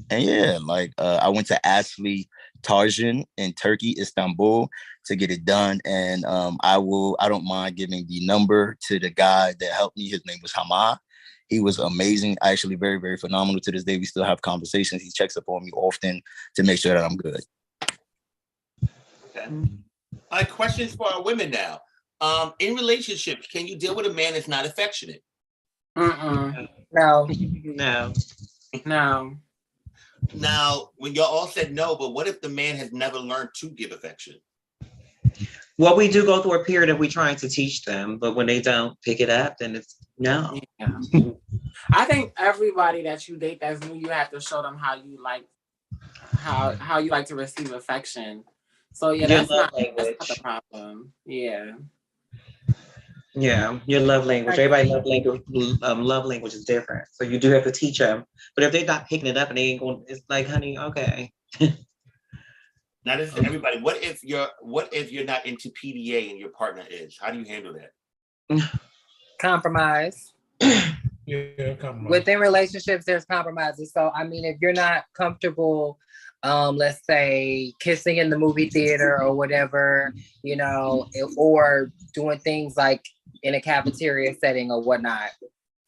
And yeah, like I went to Asli Tarjan in Turkey, Istanbul, to get it done. And I don't mind giving the number to the guy that helped me. His name was Hama. He was amazing, actually very, very phenomenal. To this day, we still have conversations. He checks up on me often to make sure that I'm good. Okay. All right, questions for our women now. In relationships, can you deal with a man that's not affectionate? No. No. Now, when y'all all said no, but what if the man has never learned to give affection? Well, we do go through a period of we trying to teach them, but when they don't pick it up, then it's no. Yeah. I think everybody that you date that's new, you have to show them how you like to receive affection. So yeah, that's not the problem. Yeah. Yeah, your love language. Everybody's love language is different. So you do have to teach them. But if they're not picking it up and they ain't going, it's like, honey, okay. Now this is everybody. What if you're not into PDA and your partner is? How do you handle that? Compromise. Yeah, compromise. Within relationships, there's compromises. So I mean, if you're not comfortable, let's say kissing in the movie theater or whatever, or doing things like in a cafeteria setting or whatnot,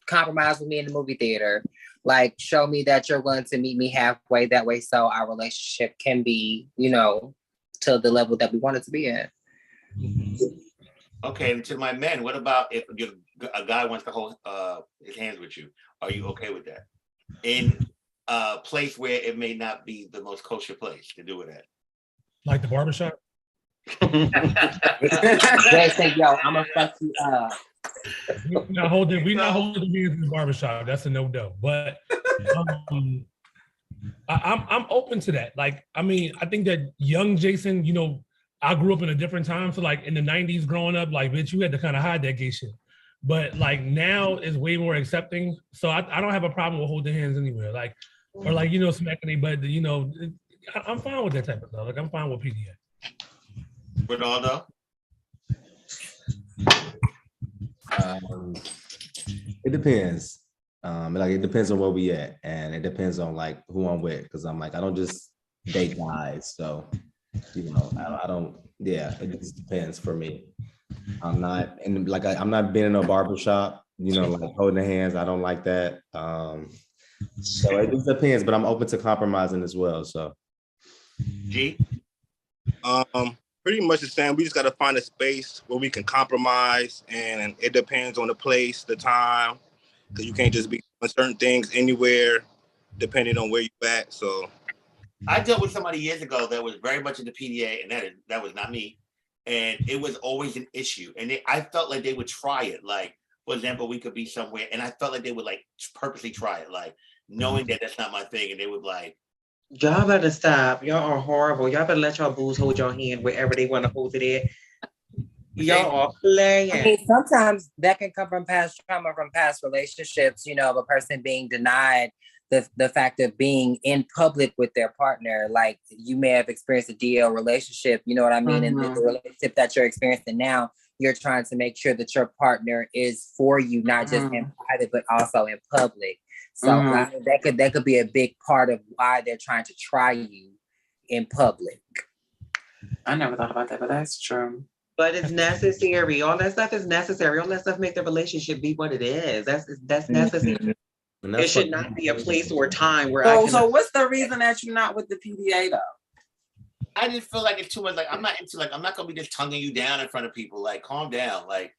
compromise with me in the movie theater. Like, show me that you're willing to meet me halfway, that way so our relationship can be, to the level that we want it to be at. Okay, and to my men, what about if a guy wants to hold his hands with you? Are you okay with that? In a place where it may not be the most kosher place to do it at. Like the barbershop? Jason, yo, I'm gonna fuck you up. We're not holding hands in the barbershop. That's a no-no. But I'm open to that. Like, I mean, I think that young Jason, you know, I grew up in a different time. So like in the 90s growing up, like, bitch, you had to kind of hide that gay shit. But like now is way more accepting. So I don't have a problem with holding hands anywhere. Like, or like, you know, smacking their butt, you know, I'm fine with that type of stuff. Like, I'm fine with PDA. Ronaldo? It depends. Like it depends on where we at, and it depends on like who I'm with. Because I'm like, I don't just date guys, so you know, I don't. Yeah, it just depends for me. I'm not, and like I'm not being in a barbershop, you know, like holding hands. I don't like that. So it just depends, but I'm open to compromising as well. So, G. Pretty much the same. We just got to find a space where we can compromise, and it depends on the place, the time, because you can't just be doing certain things anywhere, depending on where you're at. So, I dealt with somebody years ago that was very much into PDA, and that was not me. And it was always an issue. And I felt like they would try it. Like, for example, we could be somewhere, and I felt like they would like purposely try it, like knowing that that's not my thing, and they would like. Y'all better stop. Y'all are horrible. Y'all better let y'all booze hold your hand wherever they want to hold it at. Y'all are playing. I mean, sometimes that can come from past trauma, from past relationships, you know, of a person being denied the fact of being in public with their partner. Like, you may have experienced a DL relationship, you know what I mean? And the relationship that you're experiencing now, you're trying to make sure that your partner is for you, not just in private, but also in public. So I mean, that could be a big part of why they're trying to try you in public. I never thought about that, but that's true. But it's necessary. All that stuff is necessary. All that stuff make the relationship be what it is. That's necessary. It should not be a place or time where So what's the reason that you're not with the PDA though? I just feel like it's too much. Like, I'm not into, like, I'm not gonna be just tonguing you down in front of people. Like, calm down. Like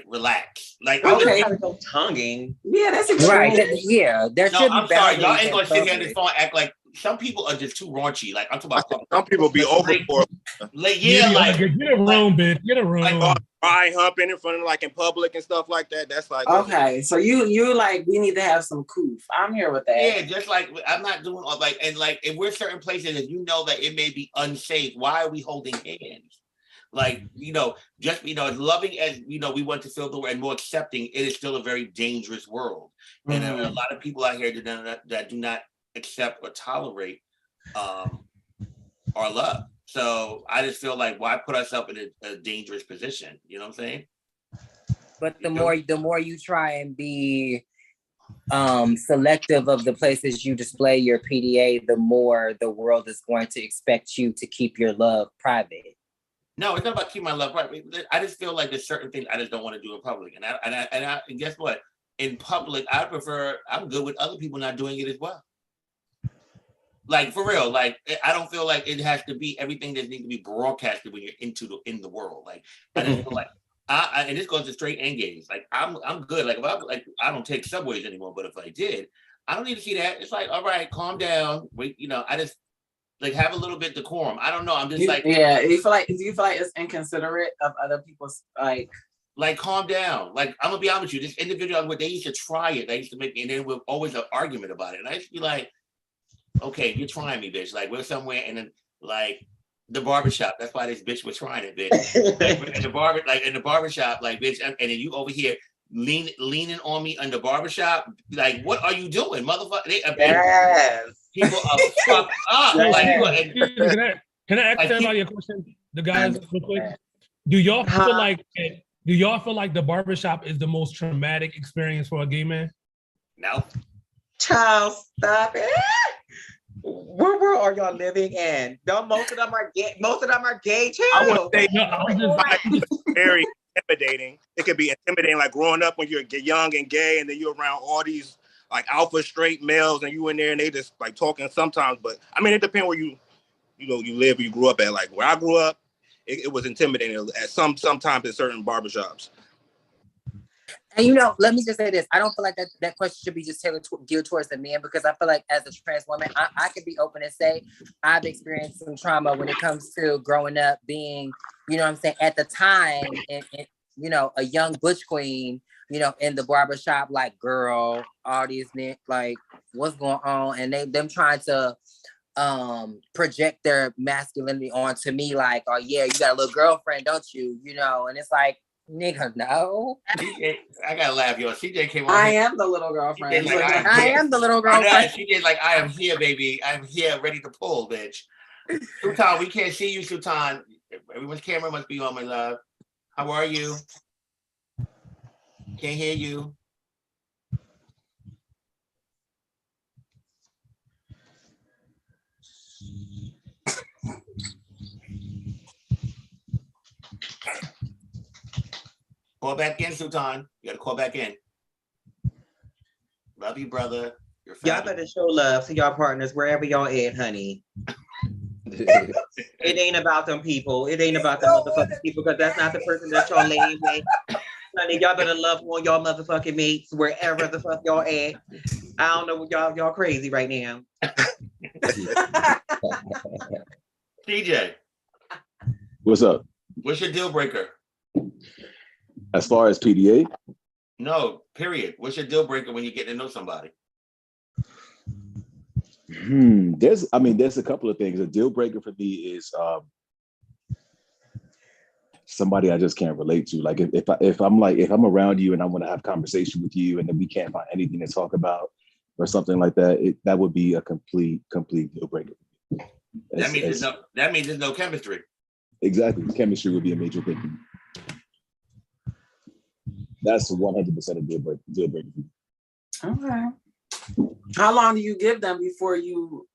relax. Like, okay, gotta go tonguing. Yeah, that's right. Yeah, there should be. I'm sorry, y'all ain't gonna sit here on this phone and act like some people are just too raunchy. Like, I'm talking about some people be overboard. Like, get a room, bitch. Get a room. Like, crying, humping in front of, like, in public and stuff like that. That's like, okay. So you like, we need to have some coof. I'm here with that. Yeah, just like I'm not doing all like, and like if we're certain places and you know that it may be unsafe, why are we holding hands? Like, you know, just, you know, as loving as, you know, we want to feel the world and more accepting, it is still a very dangerous world. And there are a lot of people out here that do not accept or tolerate our love. So I just feel like, why put ourselves in a dangerous position? You know what I'm saying? But the more you try and be selective of the places you display your PDA, the more the world is going to expect you to keep your love private. No, it's not about keeping my love private. I just feel like there's certain things I just don't want to do in public. And guess what? In public, I'm good with other people not doing it as well. Like, for real, like, I don't feel like it has to be everything that needs to be broadcasted when you're in the world. Like, I just feel like, and this goes to straight and gays. Like, I'm good. Like, if I don't take subways anymore, but if I did, I don't need to see that. It's like, all right, calm down. Wait, you know, I just like have a little bit decorum. I don't know. I'm just do you feel like it's inconsiderate of other people's like calm down. Like, I'm gonna be honest with you, this individual, they used to try it. They used to make, and then we're always an argument about it. And I used to be like, okay, you're trying me, bitch. Like, we're somewhere, and then like the barbershop. That's why this bitch was trying it, bitch. Like, in the barbershop, like, bitch, and then you over here leaning on me in the barbershop. Like, what are you doing, motherfucker? Yes. People are fucked up. Like, can I ask everybody a question? The guys, real quick. Do y'all feel like the barbershop is the most traumatic experience for a gay man? No. Child, stop it. What world are y'all living in? No, most of them are gay. Most of them are gay too. I would say very intimidating. It could be intimidating, like growing up when you're young and gay, and then you're around all these like alpha straight males, and you in there and they just like talking sometimes. But I mean, it depends where you live, or you grew up at. Like where I grew up, it was intimidating at sometimes at certain barbershops. And you know, let me just say this. I don't feel like that question should be just geared towards the men, because I feel like as a trans woman, I could be open and say I've experienced some trauma when it comes to growing up being, you know what I'm saying, at the time, and you know, a young butch queen, you know, in the barbershop, like, girl, all these men, like, what's going on? And them trying to project their masculinity onto me, like, oh yeah, you got a little girlfriend, don't you? You know, and it's like, nigga, no. CJ, I gotta laugh, y'all. CJ came on. I am the little girlfriend. Like, I am the little girlfriend. She did like, I am here, baby. I'm here, ready to pull, bitch. Sultan, we can't see you, Sultan. Everyone's camera must be on, my love. How are you? Can't hear you. Call back in, Sultan. You gotta call back in. Love you, brother. Y'all better show love to y'all partners wherever y'all at, honey. It ain't about them people. It ain't about them motherfucking people, because that's not the person that y'all laying with. Honey, y'all better love on y'all motherfucking mates wherever the fuck y'all at. I don't know, y'all crazy right now. CJ. What's up? What's your deal breaker? As far as PDA? No, period. What's your deal breaker when you get to know somebody? There's a couple of things. A deal breaker for me is somebody I just can't relate to. Like if I'm around you and I want to have conversation with you and then we can't find anything to talk about or something like that, that would be a complete deal breaker. That means there's no chemistry. Exactly. Chemistry would be a major thing. That's 100% a deal breaker. Okay. How long do you give them before you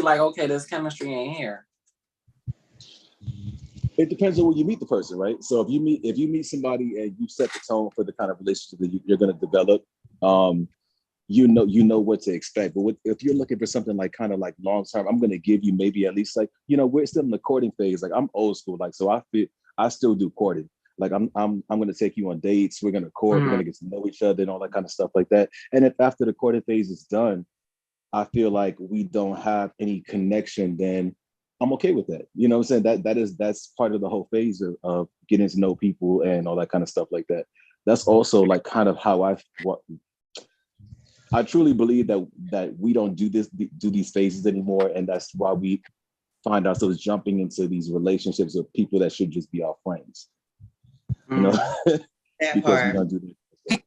like, okay, this chemistry ain't here? It depends on when you meet the person, right? So if you meet somebody and you set the tone for the kind of relationship that you're going to develop, you know what to expect. But if you're looking for something like kind of like long term, I'm going to give you maybe at least like, you know, we're still in the courting phase. Like I'm old school, like so I still do courting. Like I'm going to take you on dates. We're going to court. We're going to get to know each other and all that kind of stuff like that. And if after the courting phase is done, I feel like we don't have any connection, then I'm okay with that. You know what I'm saying? That's part of the whole phase of getting to know people and all that kind of stuff like that. That's also like kind of how I truly believe that we don't do these phases anymore. And that's why we find ourselves jumping into these relationships with people that should just be our friends. You know, because we don't do that.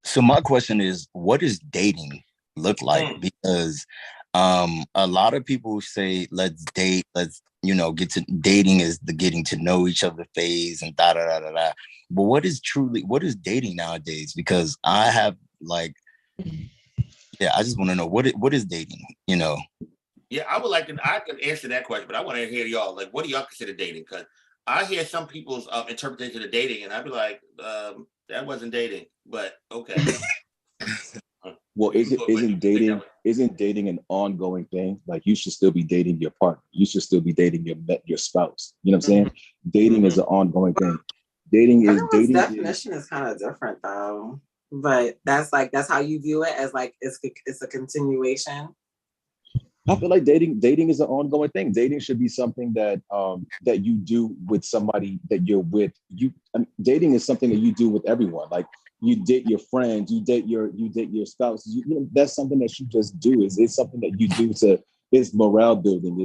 So my question is, what does dating look like? Because a lot of people say, let's date, let's, you know, dating is the getting to know each other phase and da da da da da. But what is dating nowadays? Because I have like, yeah, I just want to know what is dating, you know? Yeah, I could answer that question, but I want to hear y'all. Like, what do y'all consider dating? Because I hear some people's interpretation of dating, and I'd be like, that wasn't dating, but okay. Well, isn't dating an ongoing thing? Like you should still be dating your partner. You should still be dating your spouse. You know what I'm saying? Dating is an ongoing thing. Definition is kind of different though, but that's how you view it, as like it's a continuation. I feel like dating is an ongoing thing. Dating should be something that that you do with somebody that you're with. Dating is something that you do with everyone. Like you date your friends, you date your spouse. You know, that's something that you just do. It's something that you do it's morale building.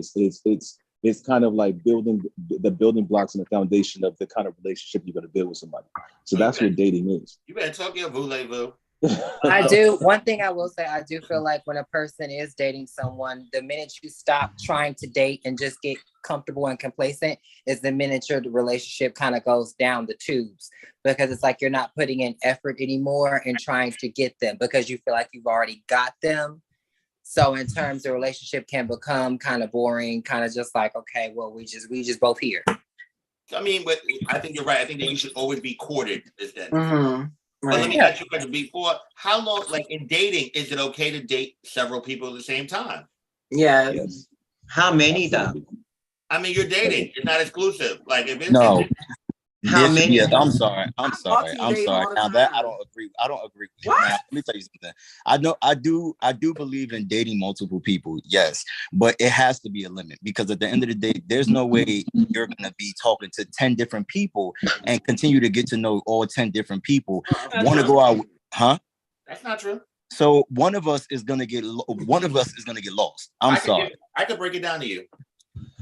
It's kind of like building the building blocks and the foundation of the kind of relationship you're going to build with somebody. So that's what dating is. You better talk your voulez-vous. I do. One thing I will say, I do feel like when a person is dating someone, the minute you stop trying to date and just get comfortable and complacent is the minute the relationship kind of goes down the tubes, because it's like you're not putting in effort anymore and trying to get them because you feel like you've already got them. So in terms the relationship can become kind of boring, kind of just like, okay, well, we just both here. I mean, but I think you're right. I think that you should always be courted. Is that? Right. But let me ask you a question before. How long, like in dating, is it okay to date several people at the same time? Yes. How many though? I mean, you're dating. It's not exclusive. Like if it's no. How many? I'm sorry. Now multi-date all the that I time. don't agree. I don't agree. What? Now, let me tell you something. I do believe in dating multiple people, yes, but it has to be a limit because at the end of the day, there's no way you're gonna be talking to 10 different people and continue to get to know all 10 different people. Want to go out, huh? That's not true. So one of us is gonna get lost. I'm sorry. I could break it down to you.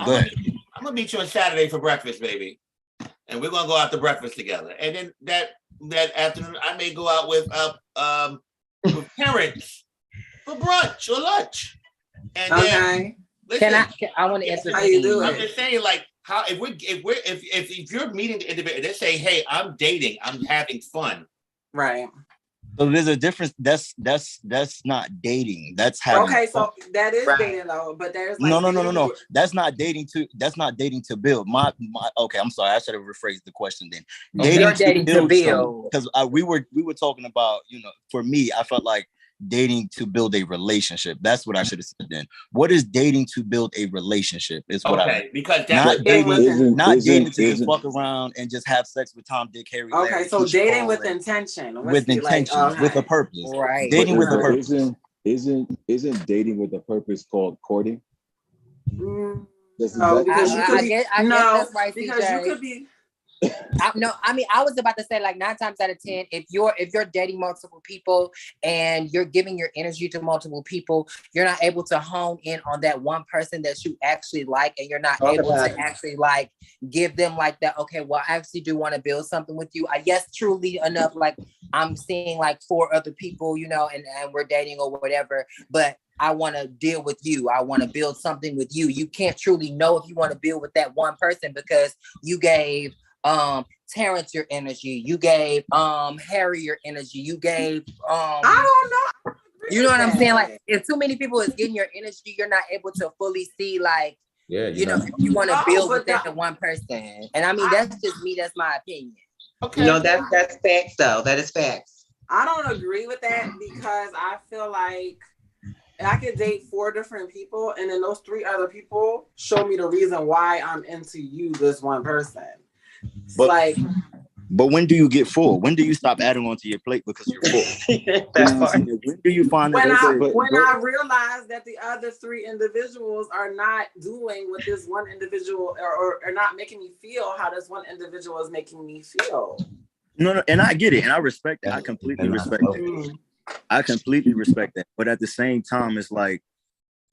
Go ahead. I'm gonna meet you on Saturday for breakfast, baby. And we're gonna go out to breakfast together. And then that afternoon, I may go out with parents for brunch or lunch. And then, listen, I want to answer. How you do I'm it? just saying, like, how if you're meeting the individual, they say, "Hey, I'm dating. I'm having fun." Right. So there's a difference. That's not dating. That's having Okay, fun. so that is dating though, but there's like no. That's not dating to build. My okay, I'm sorry. I should have rephrased the question then. Dating to build. Because we were talking about, for me, I felt like dating to build a relationship. That's what I should have said then. What is dating to build a relationship? Is what because that's not dating to just fuck around and just have sex with Tom, Dick, Harry. Okay, Larry, so dating with and, intention. with intention, with a purpose. Right. Dating with a purpose. Isn't dating with a purpose called courting? No, because you could be that's right, because CJ. you could be. I was about to say, like, 9 times out of 10, if you're dating multiple people and you're giving your energy to multiple people, you're not able to hone in on that one person that you actually like, and you're not able to actually like give them like that. Okay, well, I actually do want to build something with you. Yes, truly enough, like I'm seeing like 4 other people, and we're dating or whatever, but I want to deal with you. I want to build something with you. You can't truly know if you want to build with that one person because you gave Terrence your energy, you gave Harry your energy, you gave I don't know. You know what I'm saying? Like, if too many people is getting your energy, you're not able to fully see, like, if you want to build with that one person. And I mean, that's just me. That's my opinion. Okay. No, that's facts though. That is facts. I don't agree with that because I feel like I could date 4 different people, and then those 3 other people show me the reason why I'm into you, this one person. But when do you get full? When do you stop adding onto your plate because you're full? When do you find when I realize that the other 3 individuals are not doing what this one individual or not making me feel how this one individual is making me feel. No, and I get it, and I respect that. I completely respect that. I completely respect that. But at the same time, it's like,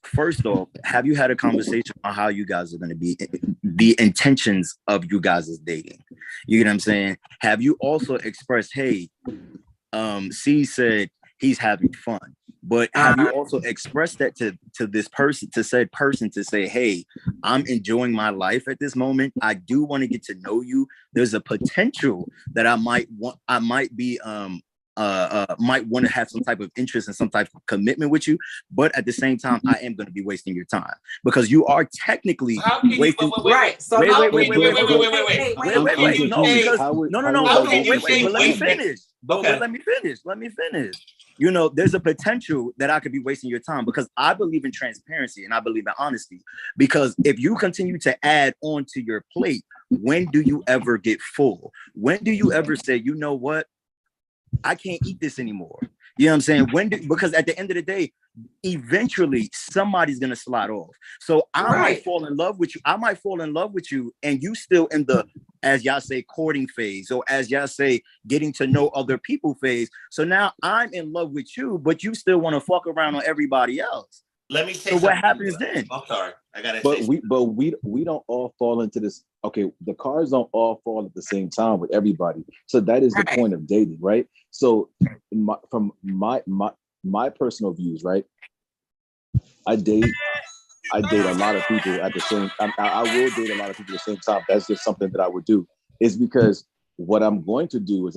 first off, have you had a conversation on how you guys are going to be, the intentions of you guys is dating? You get what I'm saying? Have you also expressed, hey, C said he's having fun, but have you also expressed that to this person, to said person, to say, hey, I'm enjoying my life at this moment. I do want to get to know you. There's a potential that I might want to have some type of interest and some type of commitment with you, but at the same time, I am going to be wasting your time because you are technically wasting. Right. So wait. No, but let me finish. Let me finish. There's a potential that I could be wasting your time because I believe in transparency and I believe in honesty. Because if you continue to add on to your plate, when do you ever get full? When do you ever say, you know what? I can't eat this anymore. You know what I'm saying? Because at the end of the day, eventually somebody's gonna slide off. So I might fall in love with you. I might fall in love with you, and you still in the, as y'all say, courting phase, or as y'all say, getting to know other people phase. So now I'm in love with you, but you still want to fuck around on everybody else. Let me say. So what happens then? I'm sorry, I gotta. We don't all fall into this. Okay, the cards don't all fall at the same time with everybody. So that is the point of dating, right? So from my personal views, right? I date a lot of people at the same time. I will date a lot of people at the same time. That's just something that I would do. It's because what I'm going to do is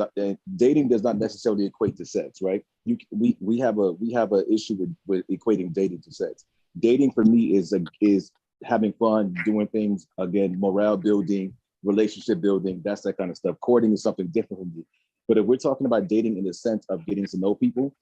dating does not necessarily equate to sex, right? We have a issue with equating dating to sex. Dating for me is having fun, doing things, again, morale building, relationship building, that's that kind of stuff. Courting is something different from me. But if we're talking about dating in the sense of getting to know people,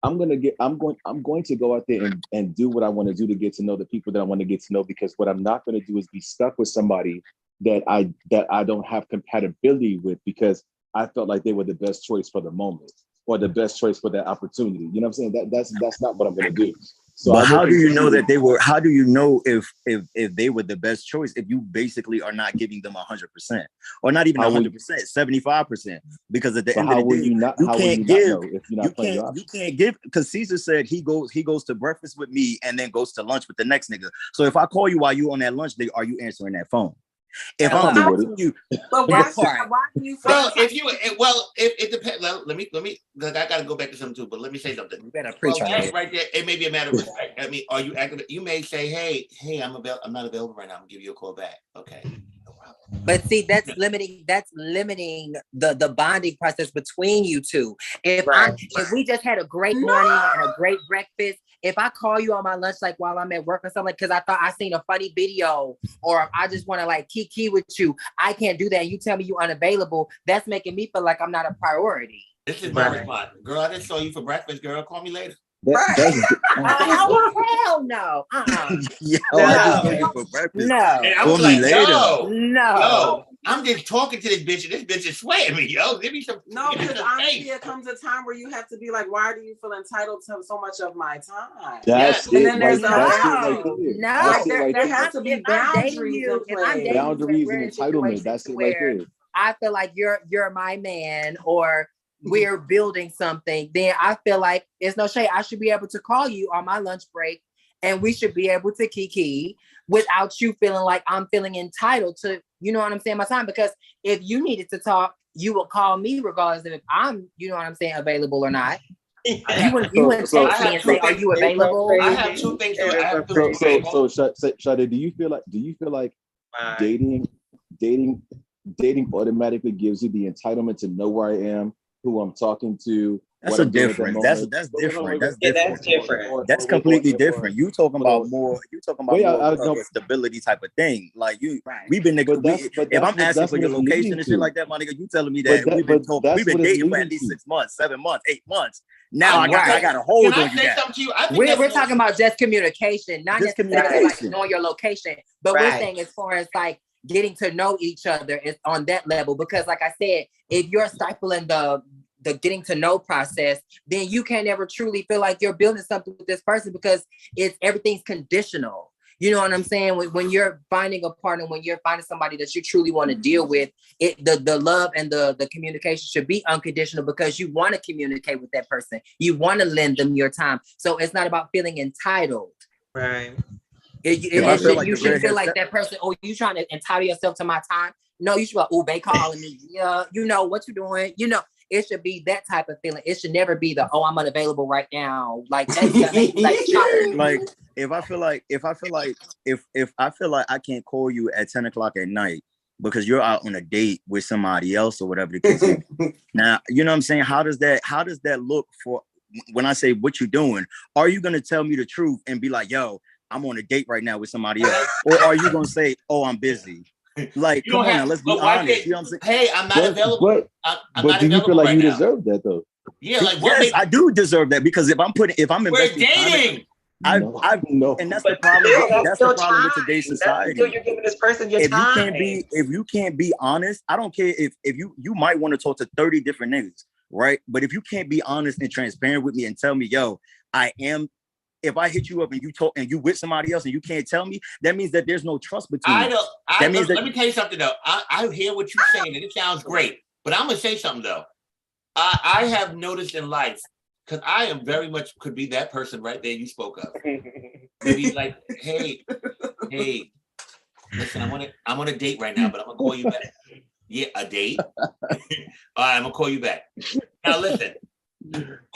I'm going to go out there and do what I want to do to get to know the people that I want to get to know, because what I'm not going to do is be stuck with somebody that I don't have compatibility with because I felt like they were the best choice for the moment or the best choice for that opportunity. You know what I'm saying? That's not what I'm gonna do. So but how do you know that they were? How do you know if they were the best choice if you basically are not giving them 100% or not even 100%, 75%? Because at the end of the day, you can't give. You can't give because Caesar said he goes to breakfast with me and then goes to lunch with the next nigga. So if I call you while you on that lunch day, are you answering that phone? If I'm asking you, but why do you? Well, if it depends. Let me. Because I got to go back to something too. But let me say something. You better preach on that right there. It may be a matter of respect. I mean, are you active? You may say, "Hey, I'm not available right now. I'm gonna give you a call back." Okay. But see, that's limiting the bonding process between you two. If we just had a great morning and a great breakfast, if I call you on my lunch, like while I'm at work or something, because I thought I seen a funny video, or I just want to like kiki with you, I can't do that. And you tell me you unavailable. That's making me feel like I'm not a priority. This is my response, girl. I just saw you for breakfast, girl. Call me later. Hell no. Yo, I just saw you for breakfast. No. And I was like, no. Yo, I'm just talking to this bitch, and this bitch is sweating me, yo. Give me some. No, because honestly, it comes a time where you have to be like, why do you feel entitled to so much of my time? That's and then there's there has to be boundaries in place. Boundaries and entitlement. That's it right there. I feel like you're my man, or we're building something, then I feel like it's no shade. I should be able to call you on my lunch break and we should be able to kiki without you feeling like I'm feeling entitled to, you know what I'm saying, my time. Because if you needed to talk, you would call me regardless of if I'm, you know what I'm saying, available or not. You wouldn't text me and say, are you available? I have two things. So Shade, do you feel like dating automatically gives you the entitlement to know where I am, who I'm talking to? That's a different. That's different. That's different. That's completely different. You talking about more. You talking about more of a stability type of thing. Like we've been nigga. If I'm asking for your location and shit like that, my nigga, you telling me that we've been talking. We've been dating for at least 6 months, 7 months, 8 months. Now I got a hold on you. We're talking about just communication, not necessarily like knowing your location, but we're saying as far as like getting to know each other is on that level. Because like I said, if you're stifling the getting to know process, then you can't ever truly feel like you're building something with this person, because everything's conditional. You know what I'm saying? When you're finding a partner, when you're finding somebody that you truly want to deal with, the love and the communication should be unconditional, because you want to communicate with that person. You want to lend them your time. So it's not about feeling entitled. Right. You should feel like that person, oh, you trying to entitle yourself to my time? No, you should be like, oh, they calling me. Yeah, you know what you're doing. You know, it should be that type of feeling. It should never be the, oh, I'm unavailable right now. Like that's like if I feel like I can't call you at 10 o'clock at night because you're out on a date with somebody else or whatever the case is. Now, you know what I'm saying? How does that look for when I say what you doing? Are you gonna tell me the truth and be like, yo, I'm on a date right now with somebody else? Or are you gonna say, oh, I'm busy? Like, come on, let's be honest. You know what I'm saying? Hey, I'm not available. But do you feel like you deserve that though? Yeah, like yes, I do deserve that, because if I'm investing dating. And that's the problem. That's the problem with today's society. You're giving this person your time. If you can't be honest, I don't care if you might want to talk to 30 different niggas, right? But if you can't be honest and transparent with me and tell me, yo, if I hit you up and you talk and you with somebody else and you can't tell me, that means that there's no trust between us. Let me tell you something though. I hear what you're saying and it sounds great, but I'm gonna say something though. I have noticed in life, because I am very much could be that person right there you spoke of. Maybe like, hey, listen, I'm on a date right now, but I'm gonna call you back. Yeah, a date. All right, I'm gonna call you back. Now listen.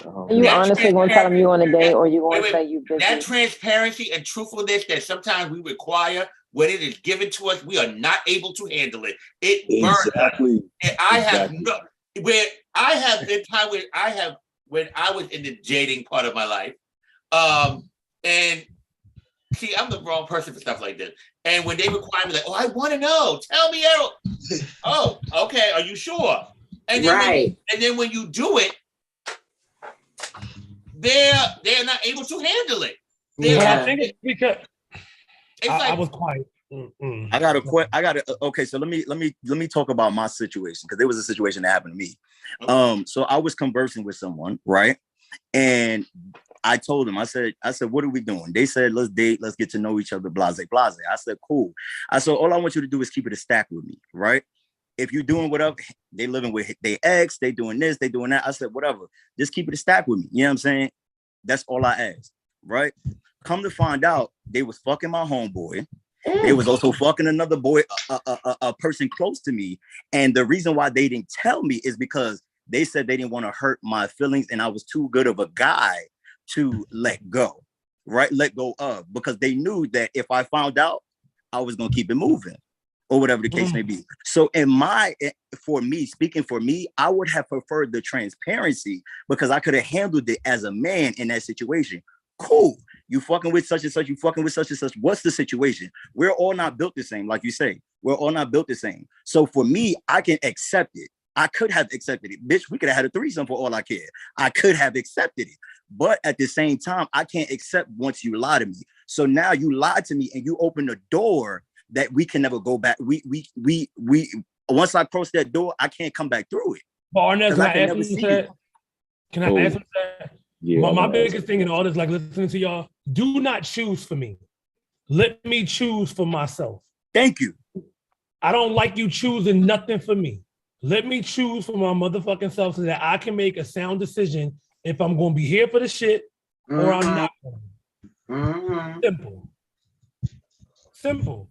Are you honestly going to tell them you on a date, or you going to say you busy? That transparency and truthfulness that sometimes we require, when it is given to us, we are not able to handle it. It burns us. And when I was in the dating part of my life, and see, I'm the wrong person for stuff like this. And when they require me, like, oh, I want to know, tell me, Errol. Oh, okay, are you sure? And then when you do it, they're not able to handle it. I think it's because I was quiet. I got okay, so let me talk about my situation, because there was a situation that happened to me. So I was conversing with someone, right? And I told them, I said, what are we doing? They said, let's date, let's get to know each other, blase, blase. I said, cool. I said, all I want you to do is keep it a stack with me, right? If you're doing whatever, they living with their ex, they doing this, they doing that. I said, whatever, just keep it a stack with me. You know what I'm saying? That's all I asked, right? Come to find out, they was fucking my homeboy. They was also fucking another boy, a person close to me. And the reason why they didn't tell me is because they said they didn't want to hurt my feelings, and I was too good of a guy to let go, right? Let go of, because they knew that if I found out, I was going to keep it moving, or whatever the case may be. So speaking for me, I would have preferred the transparency, because I could have handled it as a man in that situation. Cool. You fucking with such and such, you fucking with such and such. What's the situation? We're all not built the same, like you say. We're all not built the same. So for me, I can accept it. I could have accepted it. Bitch, we could have had a threesome for all I care. I could have accepted it. But at the same time, I can't accept once you lie to me. So now you lied to me and you open the door that we can never go back. We once I cross that door, I can't come back through it. But Arnett, can I can ask never you see that? you. Can I ask you that? Yeah, my biggest thing in all this, like listening to y'all, do not choose for me. Let me choose for myself. Thank you. I don't like you choosing nothing for me. Let me choose for my motherfucking self so that I can make a sound decision if I'm going to be here for the shit or I'm not going. Simple. Simple.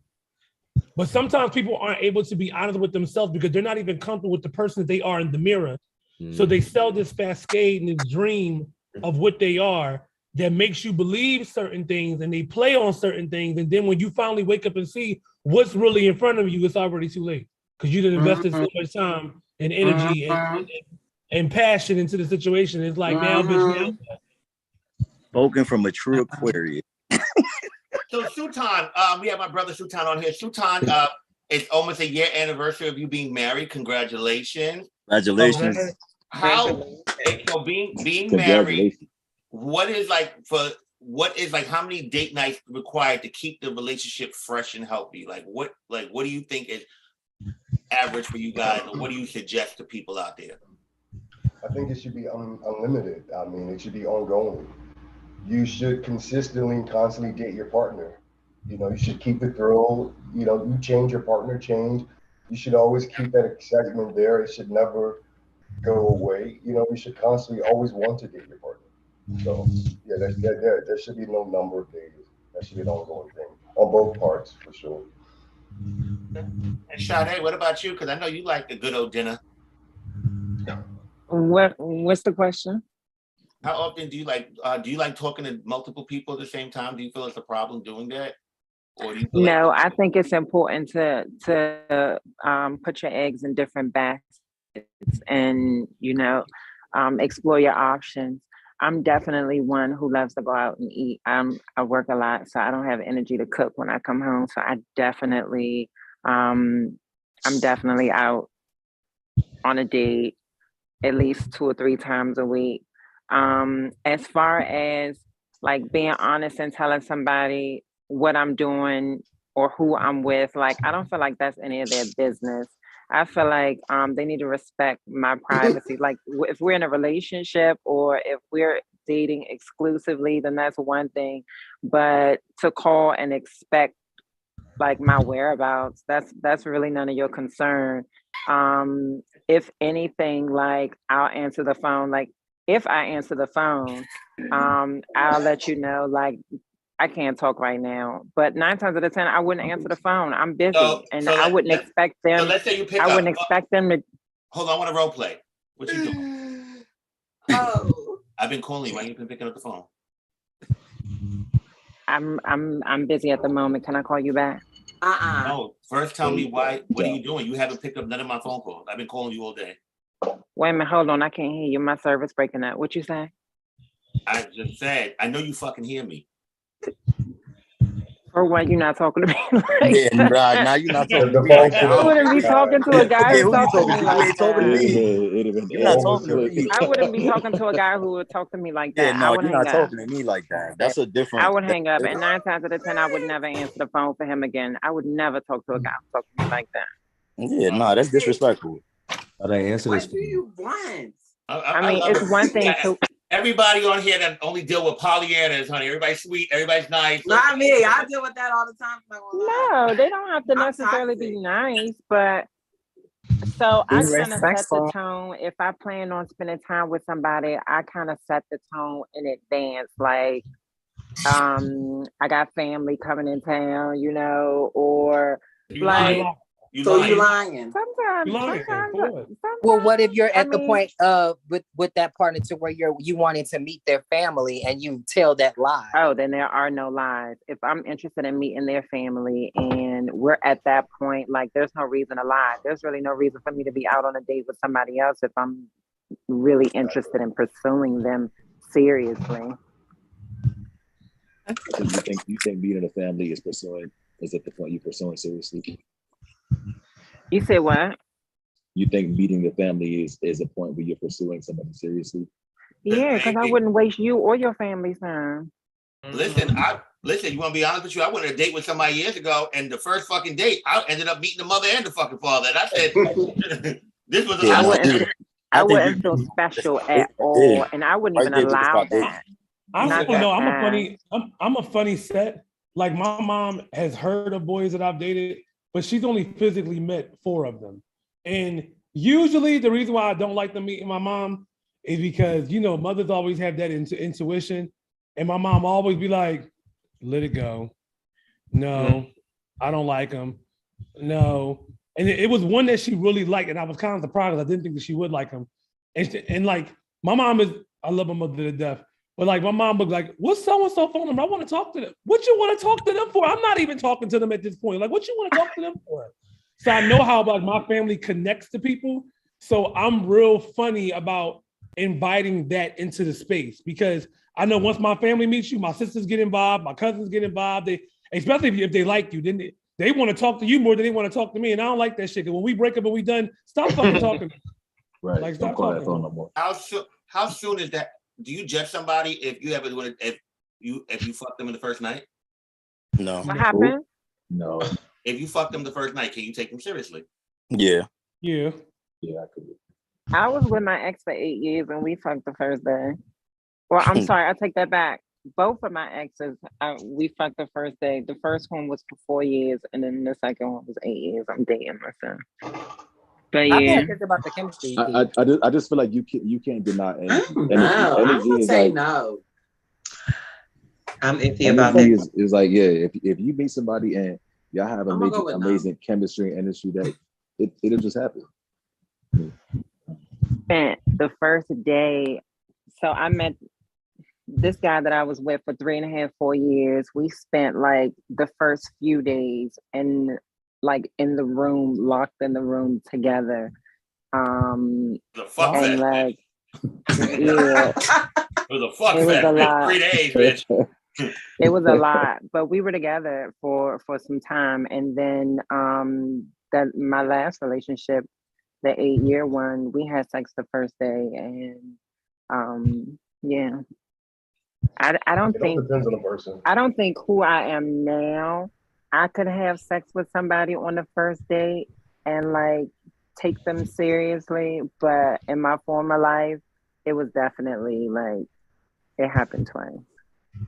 But sometimes people aren't able to be honest with themselves because they're not even comfortable with the person that they are in the mirror. So they sell this facade and this dream of what they are that makes you believe certain things, and they play on certain things. And then when you finally wake up and see what's really in front of you, it's already too late because you didn't invested so much time and energy and passion into the situation. It's like, now, bitch, now. Spoken from a true Aquarius. So Sultan, we have my brother Sultan on here. Sultan, it's almost a year anniversary of you being married. Congratulations. Congratulations. How, so being married, what is like how many date nights required to keep the relationship fresh and healthy? What do you think is average for you guys, or what do you suggest to people out there? I think it should be unlimited. I mean, it should be ongoing. You should constantly date your partner. You know, you should keep the thrill. You know, you change, your partner change. You should always keep that excitement there. It should never go away. You know, you should constantly always want to date your partner. So yeah, there should be no number of days. That should be an ongoing thing on both parts for sure. And Sade, what about you? Because I know you like a good old dinner. What's the question? How often do you like talking to multiple people at the same time? Do you feel it's a problem doing that? Or do you feel No, I think it's important to put your eggs in different baskets and, you know, explore your options. I'm definitely one who loves to go out and eat. I work a lot, so I don't have energy to cook when I come home. So I'm definitely out on a date at least 2 or 3 times a week. As far as like being honest and telling somebody what I'm doing or who I'm with, like, I don't feel like that's any of their business. I feel like they need to respect my privacy. Like if we're in a relationship or if we're dating exclusively, then that's one thing. But to call and expect like my whereabouts, that's really none of your concern. If anything, like I'll answer the phone. Like if I answer the phone, I'll let you know, like, I can't talk right now. But 9 times out of 10, I wouldn't answer the phone. I'm busy, I wouldn't expect them. So let's say you pick I up. wouldn't expect them to. Hold on, I want to role play. What you doing? Oh, I've been calling you. Why you been picking up the phone? I'm busy at the moment. Can I call you back? No. First, tell me why. What are you doing? You haven't picked up none of my phone calls. I've been calling you all day. Wait a minute. Hold on. I can't hear you. My service breaking up. What you say? I just said. I know you fucking hear me. Or when you're not talking to me like Yeah, that. right. Now you're not talking to me The like phone that. I wouldn't be talking to a guy Yeah, who who you talks to talking me to? You like ain't talking to that. me. You're not talking to me. I wouldn't be talking to a guy who would talk to me like Yeah, that. I no, would you're hang not up. talking to me like that. That's a different. I would hang up, that's and 9 times out of 10, I would never answer the phone for him again. I would never talk to a guy who talks to me like that. Yeah, no, that's disrespectful. How they answer this? What do you want? I mean, it's one thing to. Everybody on here that only deal with polyanas, honey. Everybody's sweet. Everybody's nice. Not me. I deal with that all the time. No, they don't have to necessarily be nice, but so I kind of set the tone. If I plan on spending time with somebody, I kind of set the tone in advance. Like, I got family coming in town, you know, or like. So you lying? Sometimes. Well, what if you're at the point of with that partner to where you wanting to meet their family and you tell that lie? Oh, then there are no lies. If I'm interested in meeting their family and we're at that point, like there's no reason to lie. There's really no reason for me to be out on a date with somebody else if I'm really interested in pursuing them seriously. So you think being in a family is at the point you're pursuing seriously? You say what? You think meeting the family is a point where you're pursuing somebody seriously? Yeah, because I wouldn't waste you or your family's time. Listen, you want to be honest with you? I went on a date with somebody years ago, and the first fucking date, I ended up meeting the mother and the fucking father. And I said, "This was." I wouldn't feel special at all, and I wouldn't even allow that. I'm a funny set. Like my mom has heard of boys that I've dated, but she's only physically met 4 of them. And usually the reason why I don't like them meeting my mom is because, you know, mothers always have that intuition. And my mom always be like, let it go. No, I don't like him. No. And it was one that she really liked. And I was kind of surprised. I didn't think that she would like him. And like, my mom I love my mother to death. But like my mom was like, what's so-and-so phone number? I want to talk to them. What you want to talk to them for? I'm not even talking to them at this point. Like, what you want to talk to them for? So I know how like my family connects to people. So I'm real funny about inviting that into the space because I know once my family meets you, my sisters get involved, my cousins get involved. Especially if they like you, then they want to talk to you more than they want to talk to me. And I don't like that shit. When we break up and we done, stop fucking talking. Right. Like, don't call that phone no more. How soon is that? Do you judge somebody if you fuck them in the first night? No. What happened? No. If you fuck them the first night, can you take them seriously? Yeah. Yeah. Yeah, I could. I was with my ex for 8 years and we fucked the first day. Well, I'm sorry, I take that back. Both of my exes, we fucked the first day. The first one was for 4 years, and then the second one was 8 years. I'm dating myself. But yeah, about the chemistry. I just feel like you can't deny energy. I would say no. I'm iffy about that. Is like, yeah, if you meet somebody and y'all have amazing chemistry and energy, that it'll just happen. spent the first day. So I met this guy that I was with for 3.5, 4 years. We spent like the first few days in the room, locked in the room together. The fuck and that. like, yeah, it was a fuck it was that. a lot. 3 days, bitch. It was a lot, but we were together for some time, and then that my last relationship, the 8-year one, we had sex the first day, and yeah, I don't think depends on the person. I don't think who I am now, I could have sex with somebody on the first date and like take them seriously, but in my former life, it was definitely like it happened twice.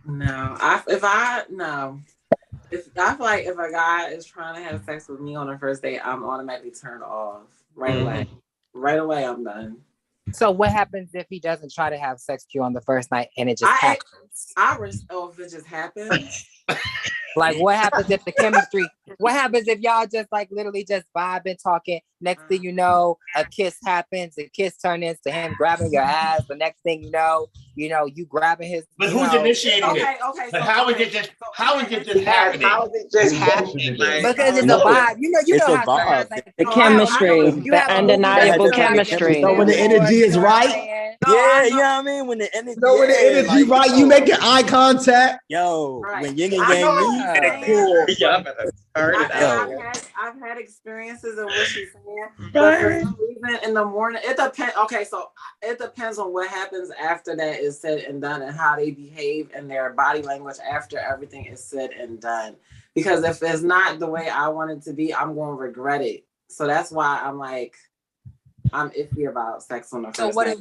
No, I feel like if a guy is trying to have sex with me on the first date, I'm automatically turned off right away. Right away, I'm done. So what happens if he doesn't try to have sex with you on the first night and it just happens? If it just happens. Like what happens if the chemistry? What happens if y'all just like literally just vibing, talking? Next thing you know, a kiss happens. The kiss turns into him grabbing your ass. The next thing you know, you grabbing his. But who's initiating it? Okay. But how is it just happening? How is it just happening? Because it's a vibe. You know a vibe. The chemistry, the undeniable chemistry. So when the energy is right, Yeah, you know what I mean? When the energy, when the energy like, right, you making eye contact. Yo, Right. when yin and I know yang what meet, she's saying. Y'all better turn it out. I've had experiences in what she's saying, but for some reason in the morning, it depends. Okay, so it depends on what happens after that is said and done, and how they behave and their body language after everything is said and done. Because if it's not the way I want it to be, I'm going to regret it. So that's why I'm like, I'm iffy about sex on the first So what night.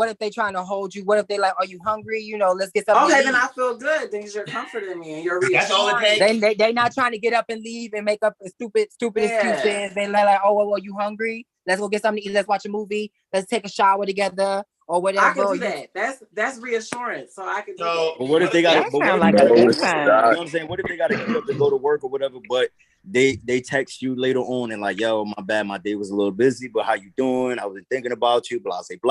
if they trying to hold you? What if they like, are you hungry? You know, let's get something. Okay, to then eat. I feel good. Then you're comforting me and you're That's all it reassuring. takes. They not trying to get up and leave and make up a stupid Yeah. excuses. They like, oh, well, you hungry? Let's go get something to eat. Let's watch a movie. Let's take a shower together or whatever. I can do that. That's reassurance. So I can do that. But what if they got That sound like a good time. You know what I'm saying? What if they got to get up to go to work or whatever, but they text you later on and like, yo, my bad, my day was a little busy, but how you doing? I was thinking about you, blase. You know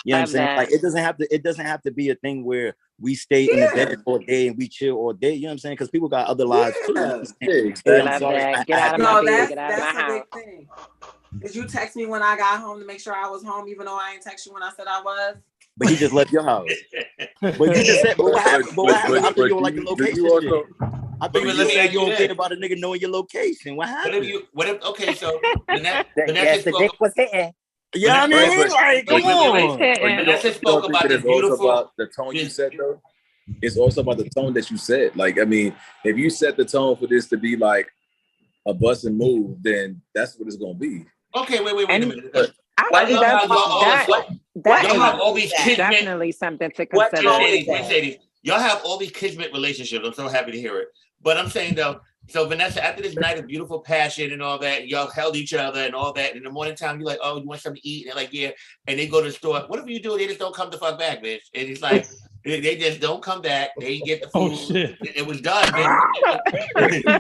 what I'm saying? Like, it doesn't have to be a thing where we stay in the bed all day and we chill all day. You know what I'm saying? Because people got other lives too. Hey, I'm sorry. Get out of my bed. Get out of my That's a house. big thing. Did you text me when I got home to make sure I was home, even though I ain't text you when I said I was? But he just left your house. But you just said, but what happened? I thought you were like the location shit. I thought you said you don't care about a nigga knowing your location. What happened? Okay, so Vanessa Yes, the dick was hitting. Yeah, I mean, like, come on. Vanessa spoke about the beautiful. About the tone you set, though. It's also about the tone that you set. Like, I mean, if you set the tone for this to be like a bust and move, then that's what it's gonna be. Okay, wait a minute. I think y'all have all these kismet. Definitely something to consider. Y'all have all these kismet relationships. I'm so happy to hear it. But I'm saying though, so Vanessa, after this night of beautiful passion and all that, y'all held each other and all that. In the morning time, you're like, oh, you want something to eat? And they're like, yeah. And they go to the store. Whatever you do, they just don't come the fuck back, bitch. And it's like, they just don't come back. They get the food. Oh, shit. It was done, bitch.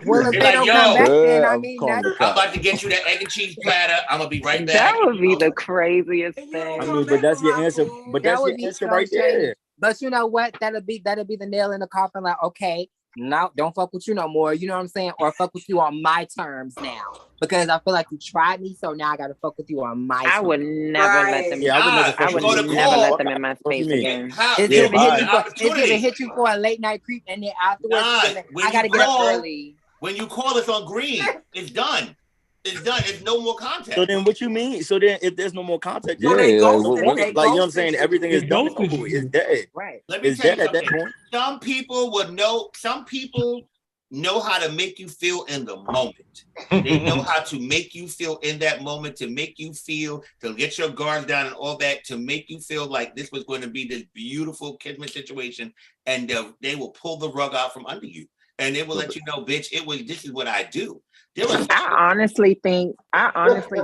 Well, if they don't come back, then I mean, I'm about to get you that egg and cheese platter. I'm gonna be right back. That would be the craziest thing. I mean, but that's your answer. But that's your answer right there. But you know what? That'll be the nail in the coffin. Like, okay, now don't fuck with you no more. You know what I'm saying? Or fuck with you on my terms now. Because I feel like you tried me, so now I gotta fuck with you on my terms. I would never let them. Yeah, I would never let them in my space again. It's gonna hit you for a late night creep, and then afterwards, I gotta get up early. When you call, it's on green. It's done. It's done. It's no more contact. So then what you mean? So then if there's no more contact, Yeah, like, you know ghosted. what I'm saying? Everything is done. It's dead. Right. Let me It's tell you dead at that something. point. Some people know how to make you feel in the moment. They know how to make you feel in that moment, to make you feel, to get your guards down and all that, to make you feel like this was going to be this beautiful kismet situation, and they will pull the rug out from under you. And they will let you know, bitch, this is what I do. I honestly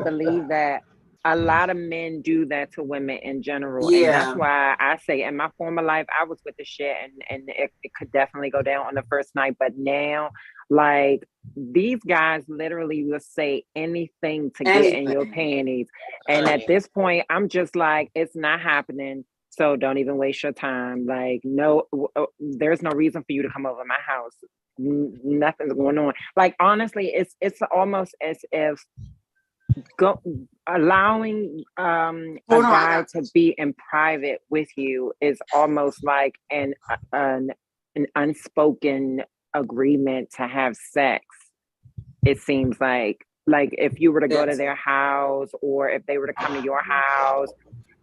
believe that a lot of men do that to women in general. Yeah. And that's why I say in my former life, I was with the shit and it could definitely go down on the first night. But now, like, these guys literally will say anything to get in your panties. And at this point, I'm just like, it's not happening. So don't even waste your time. Like, no, there's no reason for you to come over my house. Nothing's going on. Like, honestly, it's almost as if allowing a guy to be in private with you is almost like an unspoken agreement to have sex. It seems like if you were to go to their house or if they were to come to your house,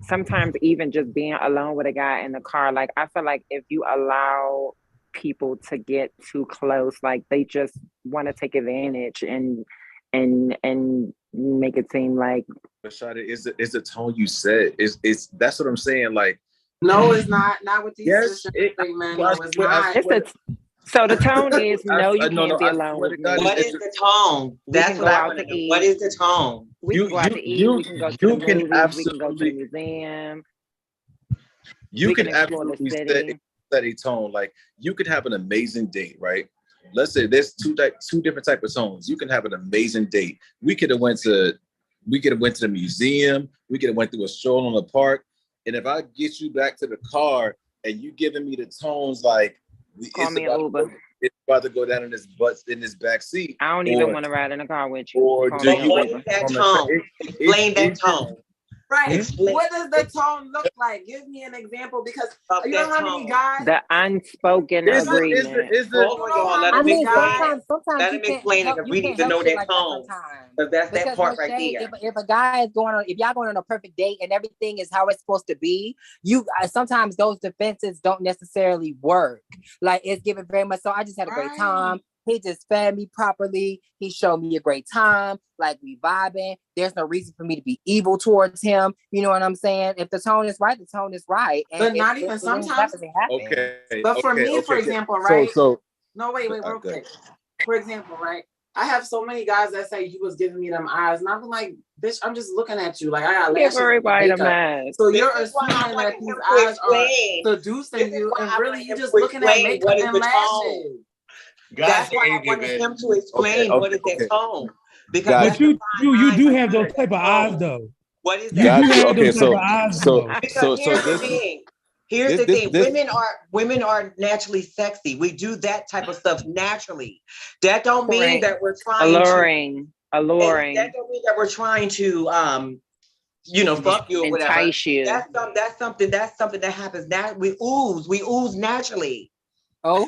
sometimes even just being alone with a guy in the car, like, I feel like if you allow people to get too close, like, they just want to take advantage and make it seem like. But Shada, it's the tone you said. It's that's what I'm saying. Like, no, it's not with these yes, man. No, it's not. So the tone is no, you can't be alone with me. What is the tone? That's what I want to know. What is the tone? We can go out to eat. We can go to the movies. We can go to the museum. You can absolutely set a tone. Like, you could have an amazing date, right? Let's say there's two different types of tones. You can have an amazing date. We could have went to the museum. We could have went through a stroll on the park. And if I get you back to the car and you giving me the tones like call me an Uber. It's about to go down in this back seat. I don't even want to ride in a car with you. Or do you? What is that tone? Explain that tone. Right. Explain. What does the tone look like? Give me an example, because you know how many guys. The unspoken agreement. Hold on, y'all. Let him explain. sometimes Let you him can't explain help, it. you We can't need to help know shit that like that tone. sometimes. Because that's that Because part let's right say there. if a guy is going on, if y'all going on a perfect date and everything is how it's supposed to be, sometimes those defenses don't necessarily work. Like it's given very much. So I just had a great time. He just fed me properly. He showed me a great time. Like we vibing. There's no reason for me to be evil towards him. You know what I'm saying? If the tone is right, the tone is right. And But not even sometimes. Okay. But for me, for example, right? So no, wait, real quick. For example, right? I have so many guys that say you was giving me them eyes, and I'm like, bitch, I'm just looking at you. Like I got lashes. Everybody a mess. So you're assuming that these eyes are seducing you, and really you just looking at makeup and lashes. That's why I wanted him to explain what is that tone. Because But you do have those type of eyes though. What is You that? do have those type of eyes though. Because here's the thing. Here's the thing. Women are naturally sexy. We do that type of stuff naturally. That don't mean that we're trying alluring. That don't mean that we're trying to fuck you or whatever. Entice you. That's something that happens naturally. We ooze naturally. Oh,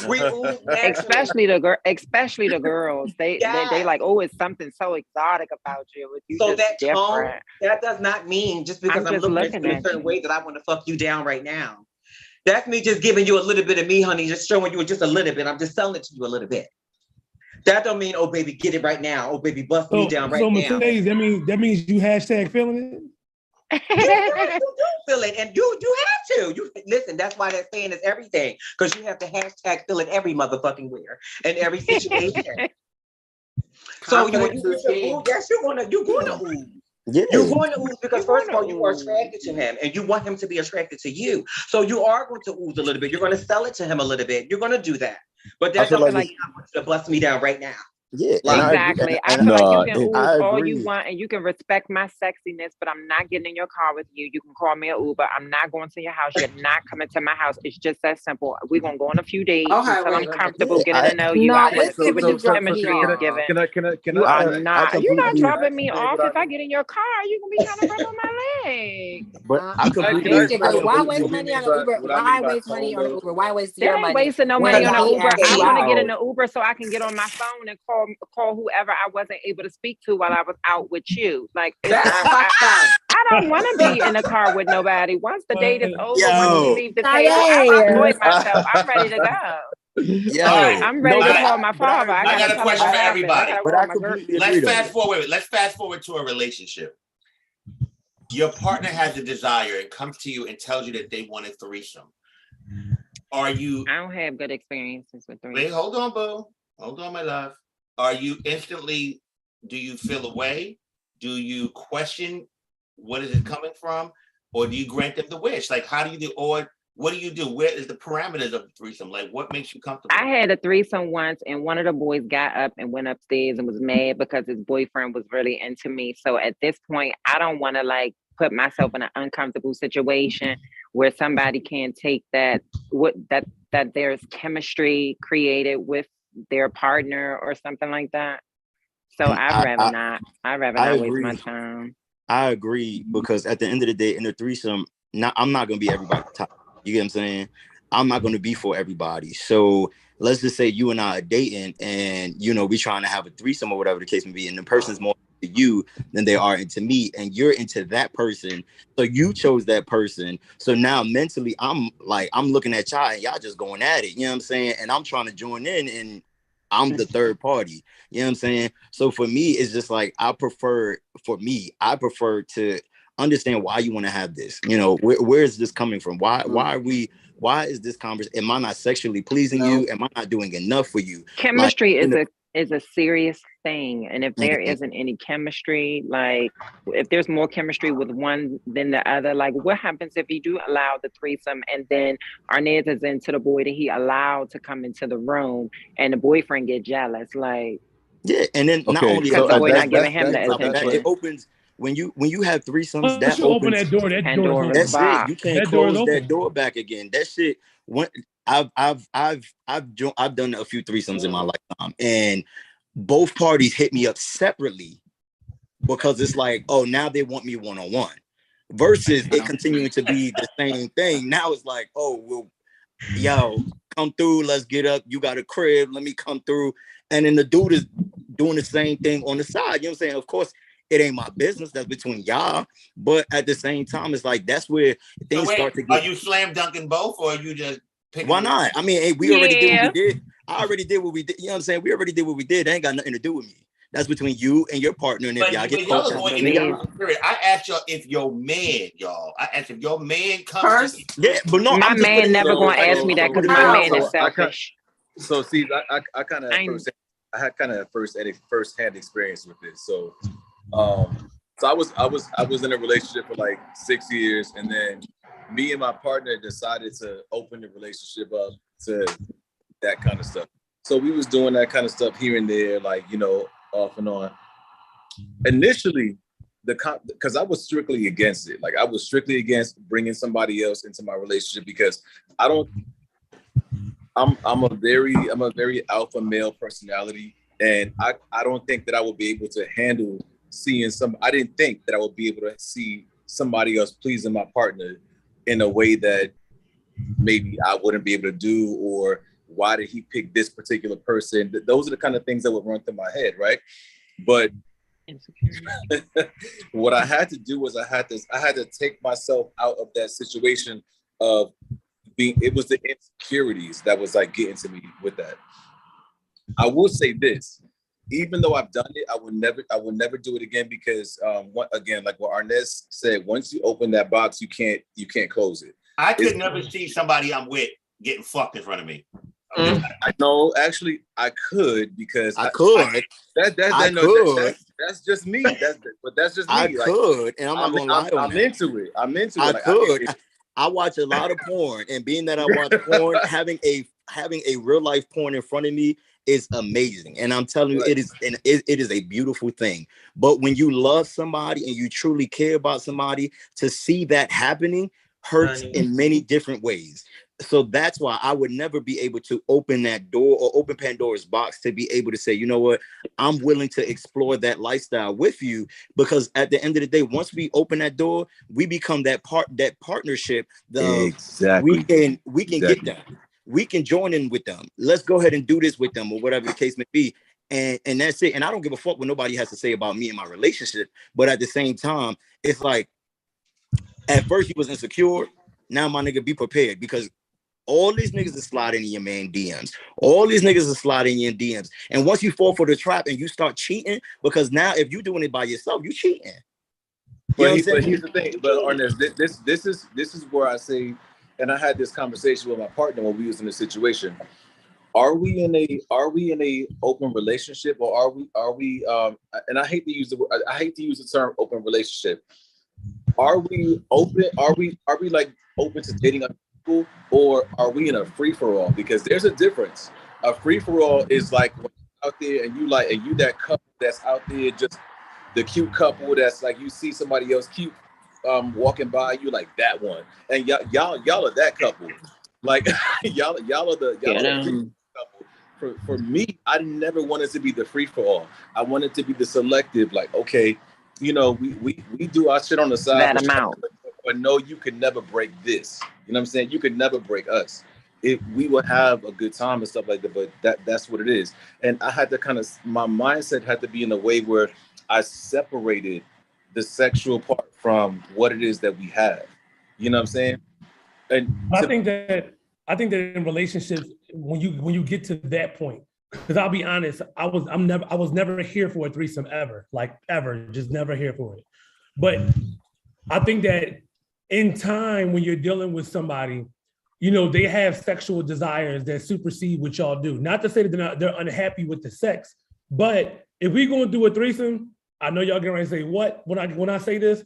we ooze naturally. especially the girls. They like, oh, it's something so exotic about you. You so just that different. tone, that does not mean just because I'm looking at you in a certain way that I want to fuck you down right now. That's me just giving you a little bit of me, honey, just showing you just a little bit. I'm just selling it to you a little bit. That don't mean, oh baby, get it right now. Oh baby, bust me down right now. So Mercedes, that means you hashtag feeling it? You do feel it, and you have to. You listen. That's why that saying is everything, because you have to hashtag feel it every motherfucking where and every situation. So when you get your ooh, yes, you're gonna ooh. Yeah. You're going to ooze because first of all, you are attracted to him, and you want him to be attracted to you. So you are going to ooze a little bit. You're going to sell it to him a little bit. You're going to do that, but that doesn't mean I want you to bust me down right now. Yeah, exactly. I feel like you can ooze all you want and you can respect my sexiness, but I'm not getting in your car with you. You can call me an Uber. I'm not going to your house. You're not coming to my house. It's just that simple. We're going to go on a few dates until I'm comfortable getting to know you. I want to see what your chemistry is giving. You're not dropping me off. If I get in your car, you're going to be trying to rub on my leg. But I why waste money on an Uber? Why waste money on an Uber? Why waste your money? Wasting no money on an Uber. I want to get in the Uber so I can get on my phone and call whoever I wasn't able to speak to while I was out with you. Like I don't want to be in a car with nobody. Once the date is over, once we leave the table, I've enjoyed myself. I'm ready to go. I'm ready to call my father. I got a question for everybody. Let's fast forward. Let's fast forward to a relationship. Your partner has a desire and comes to you and tells you that they want a threesome. I don't have good experiences with threesomes. Wait, hold on, boo. Hold on, my love. Are you instantly, do you feel away? Do you question what is it coming from? Or do you grant them the wish? Like, how do you do, or what do you do? Where is the parameters of the threesome? Like, what makes you comfortable? I had a threesome once, and one of the boys got up and went upstairs and was mad because his boyfriend was really into me. So at this point, I don't want to like put myself in an uncomfortable situation where somebody can't take that there's chemistry created with their partner or something like that. So I'd rather not waste my time. I agree, because at the end of the day, in the threesome, I'm not gonna be everybody's top. You get what I'm saying? I'm not gonna be for everybody. So let's just say you and I are dating, and we trying to have a threesome or whatever the case may be, and the person's more into you than they are into me, and you're into that person. So you chose that person. So now mentally, I'm looking at y'all, and y'all just going at it. You know what I'm saying? And I'm trying to join in, and I'm the third party. You know what I'm saying? So for me, it's just like I prefer to understand why you want to have this. Where is this coming from? Why is this conversation? Am I not sexually pleasing you? Am I not doing enough for you? Chemistry is a serious thing. And if there isn't any chemistry, like if there's more chemistry with one than the other, like what happens if you do allow the threesome and then Arnez is into the boy that he allowed to come into the room and the boyfriend get jealous? Like, yeah, and then not only because the boy not giving him the attention. It opens when you have threesomes. Once you open that door, that's it. You can't close that door back again. That shit. I've done a few threesomes in my lifetime, and both parties hit me up separately because it's like, oh, now they want me one-on-one, versus it continuing to be the same thing. Now it's like, oh, well, yo, come through, let's get up. You got a crib, let me come through. And then the dude is doing the same thing on the side. You know what I'm saying? Of course, it ain't my business. That's between y'all. But at the same time, it's like that's where things start to get. Are you slam dunking both, or are you just picking? Why not? I mean, hey, we already did what we did. I already did what we did. You know what I'm saying? We already did what we did. That ain't got nothing to do with me. That's between you and your partner. And if y'all get caught, I asked y'all if your man, I asked if your man comes. Yeah, but no, my man never gonna ask me that because my man is selfish. So see, I kind of had first-hand experience with this. So, so I was in a relationship for like 6 years, and then me and my partner decided to open the relationship up to that kind of stuff. So we was doing that kind of stuff here and there, like, you know, off and on. Initially, because I was strictly against it. Like I was strictly against bringing somebody else into my relationship because I'm a very alpha male personality, and I don't think that I would be able to handle seeing I didn't think that I would be able to see somebody else pleasing my partner in a way that maybe I wouldn't be able to do, or why did he pick this particular person? Those are the kind of things that would run through my head, right? But what I had to do was I had to take myself out of that situation of it was the insecurities that was like getting to me with that. I will say this, even though I've done it, I will never do it again because again, like what Arnez said, once you open that box, you can't close it. I could never see somebody I'm with getting fucked in front of me. I know, actually, I could because I could. That's just me. That's just me. I could, and I'm not gonna lie. I'm into it. I could. I watch a lot of porn, and being that I watch porn, having a real life porn in front of me is amazing. And I'm telling you, it is a beautiful thing. But when you love somebody and you truly care about somebody, to see that happening hurts in many different ways. So that's why I would never be able to open that door or open Pandora's box to be able to say, you know what, I'm willing to explore that lifestyle with you, because at the end of the day, once we open that door, we become that partnership. Exactly. We can get them. We can join in with them. Let's go ahead and do this with them, or whatever the case may be. And that's it. And I don't give a fuck what nobody has to say about me and my relationship. But at the same time, it's like, at first you was insecure. Now my nigga, be prepared, because all these niggas are sliding in your man DMs. All these niggas are sliding in your DMs. And once you fall for the trap and you start cheating, because now if you're doing it by yourself, you cheating. But here's the thing. But Arnez, this is where I say, and I had this conversation with my partner when we was in a situation. Are we in a open relationship, or are we and I hate to use the term open relationship. Are we open? Are we like open to dating other people, or are we in a free for all? Because there's a difference. A free for all is like when you're out there and you that couple that's out there, just the cute couple that's like, you see somebody else cute walking by, you like that one, and y'all are that couple. Like y'all are the couple. For me, I never wanted to be the free for all. I wanted to be the selective. Like, okay, you know, we do our shit on the side. That amount. But no, you could never break this. You know what I'm saying? You could never break us. We will have a good time and stuff like that, but that's what it is. And I had to my mindset had to be in a way where I separated the sexual part from what it is that we have. You know what I'm saying? And I think that in relationships, when you get to that point, because I'll be honest, I was never here for a threesome ever, just never here for it. But I think that in time, when you're dealing with somebody, you know, they have sexual desires that supersede what y'all do. Not to say that they're unhappy with the sex, but if we're going to do a threesome, I know y'all getting ready to say what when I say this,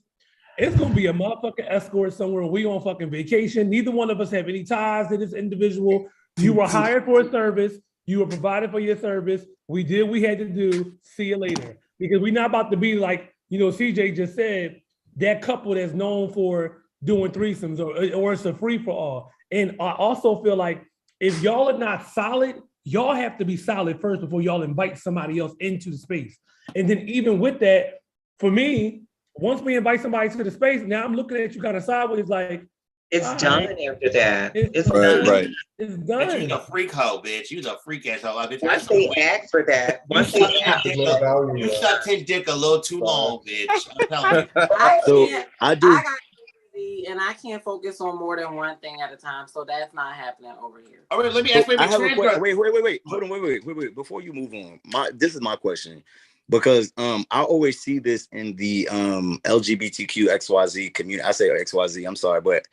it's gonna be a motherfucking escort somewhere. We on fucking vacation. Neither one of us have any ties to this individual. You were hired for a service. You were provided for your service. We did what we had to do. See you later. Because we're not about to be like, you know, CJ just said, that couple that's known for doing threesomes or it's a free for all. And I also feel like if y'all are not solid, y'all have to be solid first before y'all invite somebody else into the space. And then even with that, for me, once we invite somebody to the space, now I'm looking at you kind of sideways, like it's done after that. It's right, done. right. It's Bitch, done. you the freak hoe, bitch. You the freak ass hoe, bitch. Once they ask for that, once they ask, You sucked his dick a little too long, bitch. I'm telling you. I do. got ADD and I can't focus on more than one thing at a time, so that's not happening over here. All right, let me ask. I have a question. Wait. Hold on. Wait. Before you move on, this is my question, because I always see this in the LGBTQ XYZ community. I say XYZ. I'm sorry, but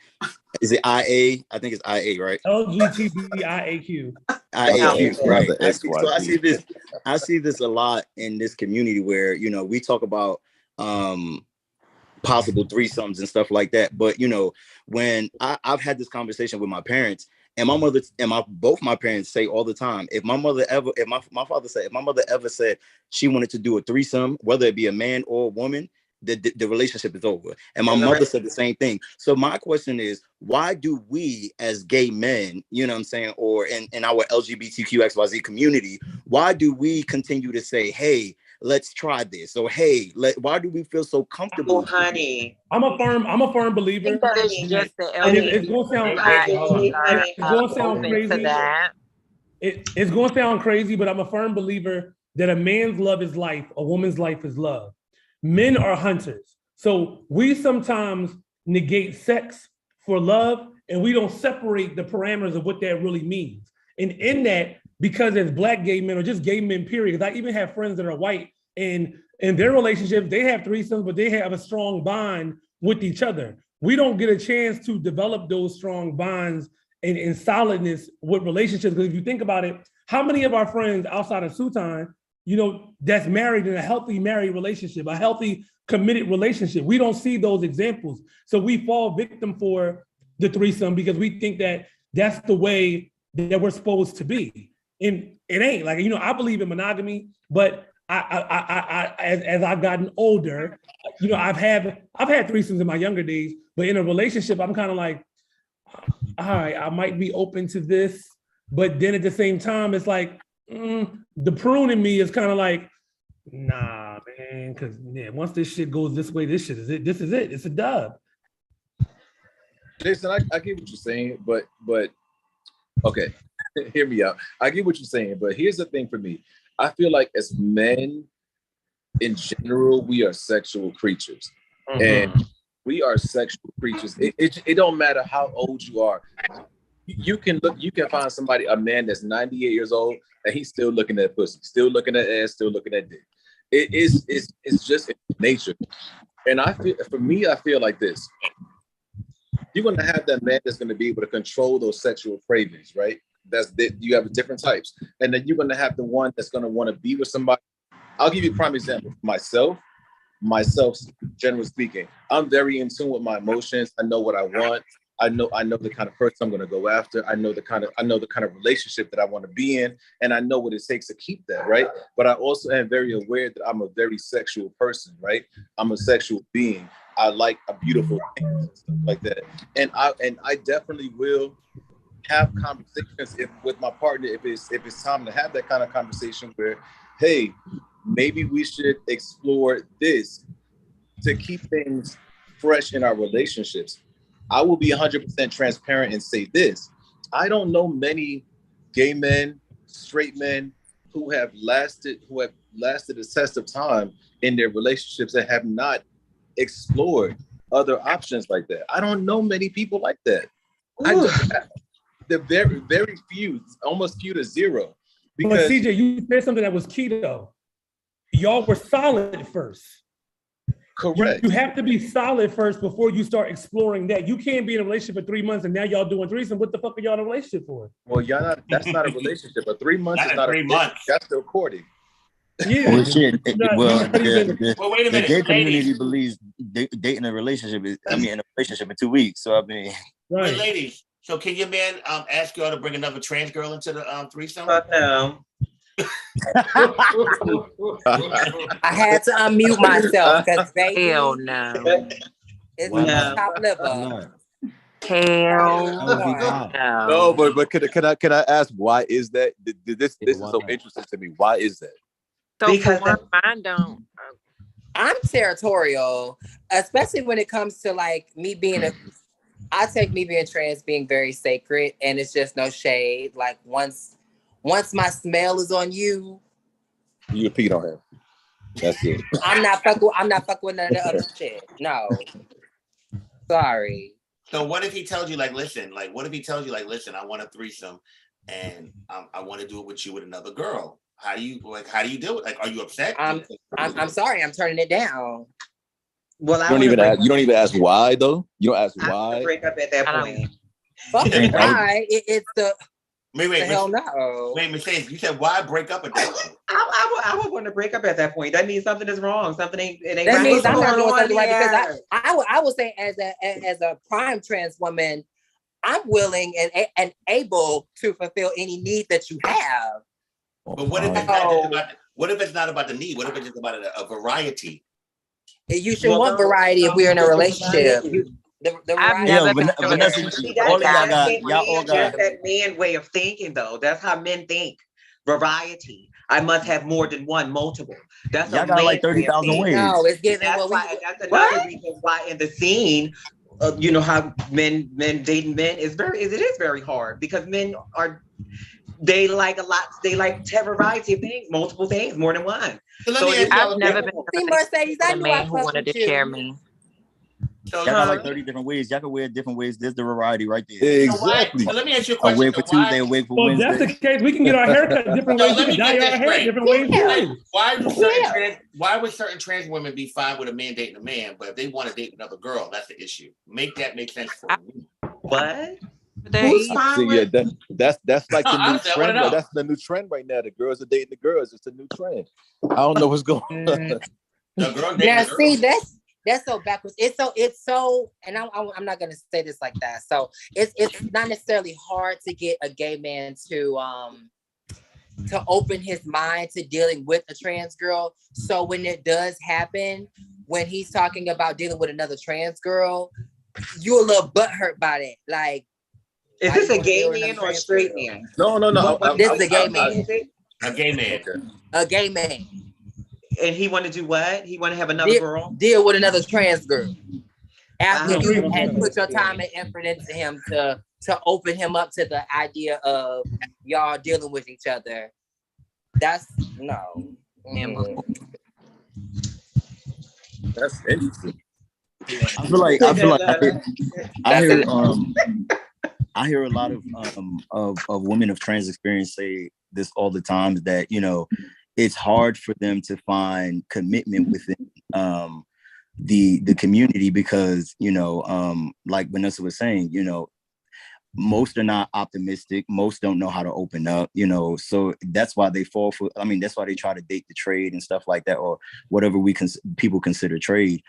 is it IA? I think it's IA, right? LGBTIAQ. IAQ, right? XYZ. I see this a lot in this community where we talk about possible threesomes and stuff like that. But when I've had this conversation with my parents, and my mother and both my parents say all the time, if my father said, if my mother ever said she wanted to do a threesome, whether it be a man or a woman, the relationship is over. And my mother said the same thing. So my question is, why do we as gay men, or in our LGBTQ XYZ community, why do we continue to say, hey, let's try this, or hey, why do we feel so comfortable? Oh, honey, I'm a firm believer. That it's just the it's gonna sound crazy. It's gonna sound crazy, but I'm a firm believer that a man's love is life, a woman's life is love. Men are hunters, so we sometimes negate sex for love, and we don't separate the parameters of what that really means. And in that, because as Black gay men or just gay men, period, because I even have friends that are white, and in their relationships, they have threesomes, but they have a strong bond with each other. We don't get a chance to develop those strong bonds and solidness with relationships. Because if you think about it, how many of our friends outside of Sutan, that's married in a healthy married relationship, a healthy committed relationship? We don't see those examples. So we fall victim for the threesome because we think that that's the way that we're supposed to be. And it ain't. Like, I believe in monogamy, but as I've gotten older, I've had threesomes in my younger days, but in a relationship, I'm kind of like, all right, I might be open to this, but then at the same time, it's like, the prune in me is kind of like, nah, man, because once this shit goes this way, this is it. It's a dub. Jason, I get what you're saying, but okay, hear me out. I get what you're saying, but here's the thing for me. I feel like as men, in general, we are sexual creatures, and we are sexual creatures. It don't matter how old you are. You can find somebody, a man that's 98 years old, and he's still looking at pussy, still looking at ass, still looking at dick. It's just nature. And I feel like this. You're gonna have that man that's gonna be able to control those sexual cravings, right? You have different types, and then you're gonna have the one that's gonna want to be with somebody. I'll give you a prime example. Myself, generally speaking, I'm very in tune with my emotions. I know what I want. I know the kind of person I'm going to go after. I know the kind of relationship that I want to be in, and I know what it takes to keep that, right? But I also am very aware that I'm a very sexual person, right? I'm a sexual being. I like a beautiful things and stuff like that, and I definitely will have conversations with my partner if it's time to have that kind of conversation where, hey, maybe we should explore this to keep things fresh in our relationships. I will be 100% transparent and say this. I don't know many gay men, straight men who have lasted the test of time in their relationships and have not explored other options like that. I don't know many people like that. They're very, very few, almost few to zero. Because CJ, you said something that was key though. Y'all were solid first. Correct. You have to be solid first before you start exploring that. You can't be in a relationship for 3 months and now y'all doing threesome. What the fuck are y'all in a relationship for? Well, that's not a relationship. But 3 months is not a relationship. That's still courting. Yeah. Well, shit. wait a minute. The gay community believes dating a relationship in a relationship in 2 weeks. So I mean, right. Wait, ladies. So can your man ask y'all to bring another trans girl into the threesome? Fuck no. I had to unmute myself because hell no. It's no. top liver. Hell no. No, but can I ask why is that? This is so interesting to me. Why is that? So because mine don't. I'm territorial, especially when it comes to like me being I take me being trans being very sacred, and it's just no shade. Like once my smell is on you, You repeat on him. That's it. I'm not fucking with none of the other shit. No. Sorry. So what if he tells you like, listen, I want a threesome and I want to do it with you with another girl. How do you deal with, like, are you upset? I'm sorry, I'm turning it down. Well, you don't even ask why though. You don't ask why. Break up at that point. Fucking why? It's the hell no. Wait, Mercedes, you said why break up at that point? I would want to break up at that point. That means something is wrong. Something ain't. It ain't That right. means I'm not doing something right, because I would say as a prime trans woman, I'm willing and able to fulfill any need that you have. But what if it's not about the need? What if it's just about a variety? You should want variety if we're in a relationship. I've never that man way of thinking though. That's how men think. Variety. I must have more than one, multiple. That's y'all got like 30,000 ways. No, it's giving that's another reason why in the scene, you know how men dating men it is very hard because men they like a lot. They like to have a variety of things, multiple things, more than one. I've never been a man who wanted to share me. Y'all got like 30 different ways. Y'all can wear different ways. There's the variety right there. Exactly. So let me ask you a question. A wig for Tuesday, a wig for Wednesday. Well, that's the case. We can get our haircut different ways. We can dye our hair different ways too. Why would certain trans women be fine with a man dating a man, but if they want to date another girl, that's the issue. Make that make sense for me. What? That's like the new trend. That's the new trend right now. The girls are dating the girls. It's a new trend. I don't know what's going on. Yeah, see, that's so backwards. It's so, and I'm not gonna say this like that. So it's not necessarily hard to get a gay man to open his mind to dealing with a trans girl. So when it does happen, when he's talking about dealing with another trans girl, you're a little butthurt by it. Like, is this a gay man or a straight man? No. This is a gay man. A gay man. A gay man. And he want to do what? He want to have another girl? Deal with another trans girl. After you had put your time and effort into him to open him up to the idea of y'all dealing with each other. That's no. That's interesting. I feel like I hear a lot of women of trans experience say this all the time, that, you know, it's hard for them to find commitment within the community because, you know, like Vanessa was saying, you know, most are not optimistic. Most don't know how to open up, you know, so that's why they fall for, that's why they try to date the trade and stuff like that, or whatever people consider trade.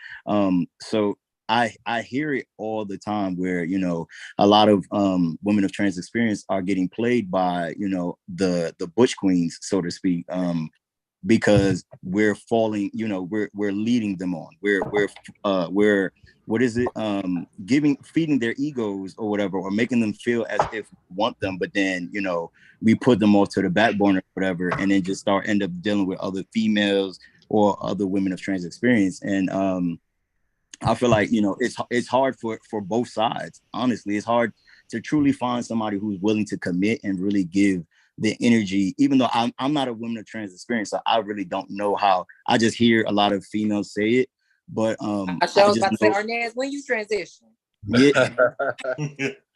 So I hear it all the time where, you know, a lot of women of trans experience are getting played by, you know, the butch queens, so to speak, because we're falling, you know, we're leading them on. We're what is it? Feeding their egos or whatever, or making them feel as if we want them, but then, you know, we put them off to the back burner or whatever, and then just end up dealing with other females or other women of trans experience. And I feel like, you know, it's hard for both sides. Honestly, it's hard to truly find somebody who's willing to commit and really give the energy, even though I'm not a woman of trans experience, so I really don't know how. I just hear a lot of females say it, but I was about to say, Arnaz, when you transition? Yeah.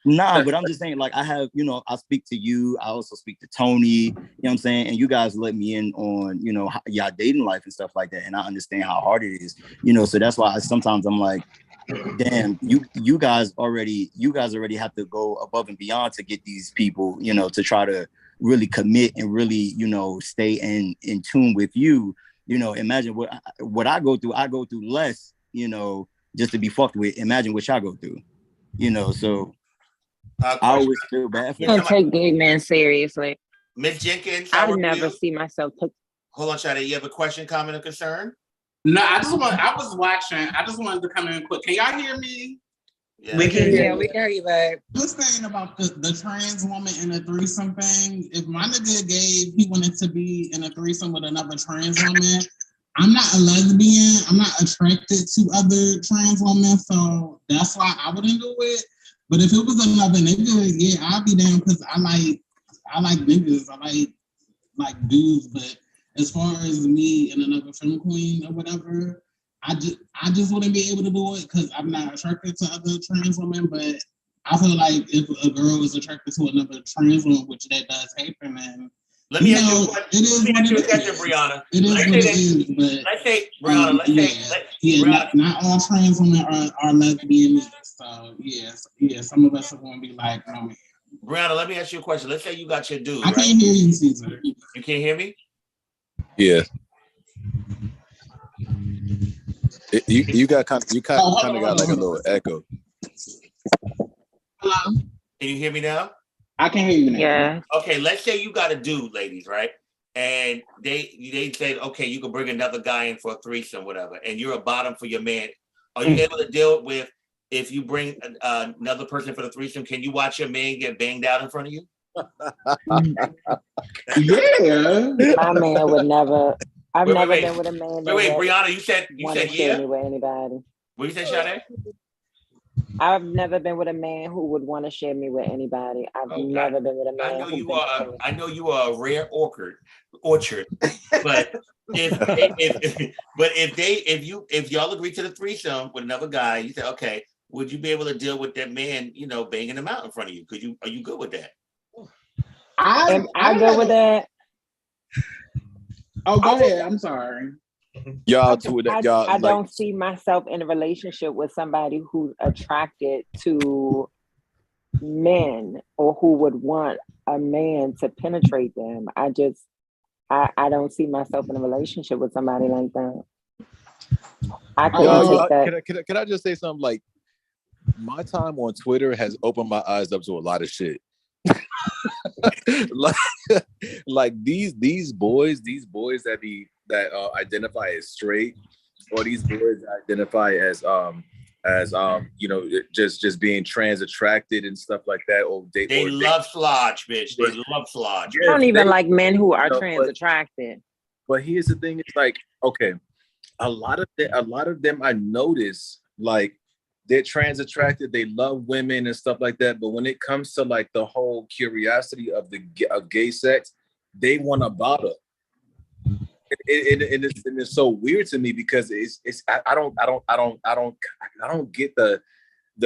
Nah, but I'm just saying, like, I have, you know, I speak to you, I also speak to Tony, you know what I'm saying? And you guys let me in on, you know, y'all dating life and stuff like that. And I understand how hard it is, you know, so that's why sometimes I'm like, damn, you guys already have to go above and beyond to get these people, you know, to try to really commit and really, you know, stay in tune with you. You know, imagine what I go through less, you know, just to be fucked with. Imagine what y'all go through, you know, so I always feel bad for you. Don't take gay men seriously. Miss Jenkins, I would never see myself take. Hold on, Shadi. You have a question, comment, or concern? No, I was watching. I just wanted to come in quick. Can y'all hear me? Yeah, we can hear you, babe. Just saying about the trans woman and the threesome thing. If my nigga he wanted to be in a threesome with another trans woman, I'm not a lesbian. I'm not attracted to other trans women, so that's why I wouldn't do it. But if it was another nigga, yeah, I'd be down because I like niggas. I like dudes. But as far as me and another femme queen or whatever, I just wouldn't be able to do it because I'm not attracted to other trans women. But I feel like if a girl is attracted to another trans woman, which that does happen, then let me ask you a question, Brianna. It is what it is, but let's say, Brianna, not all trans women are lesbian. So yeah, some of us are going to be like, no man. Brianna, let me ask you a question. Let's say you got your dude. I can't hear you, Caesar. You can't hear me? Yeah. You kind of got like a little echo. Hello? Can you hear me now? I can hear you now. Yeah. Okay, let's say you got a dude, ladies, right? And they say, okay, you can bring another guy in for a threesome, whatever, and you're a bottom for your man. Are you able to deal with if you bring another person for the threesome? Can you watch your man get banged out in front of you? Yeah. My man would never. I've never been with a man. Wait, Brianna, you said yeah. Me with anybody. What you say, Sade? I've never been with a man who would want to share me with anybody. I've never been with a man. I know you are a rare orchard, but if y'all agree to the threesome with another guy, you say, okay, would you be able to deal with that man, banging him out in front of you? Are you good with that? I'm good with that. Oh, go ahead. I'm sorry. Y'all two that y'all. I don't see myself in a relationship with somebody who's attracted to men or who would want a man to penetrate them. I don't see myself in a relationship with somebody like that. I couldn't take that. Can I just say something? Like, my time on Twitter has opened my eyes up to a lot of shit. like these boys that identify as straight, or these boys identify as just being trans attracted and stuff like that. Or they love slodge, bitch. They love slodge. I don't even like men who are trans attracted. But here's the thing: it's like, okay, a lot of them I notice, like, they're trans attracted, they love women and stuff like that. But when it comes to like the whole curiosity of gay sex, they want a bottom. It's so weird to me because I don't get the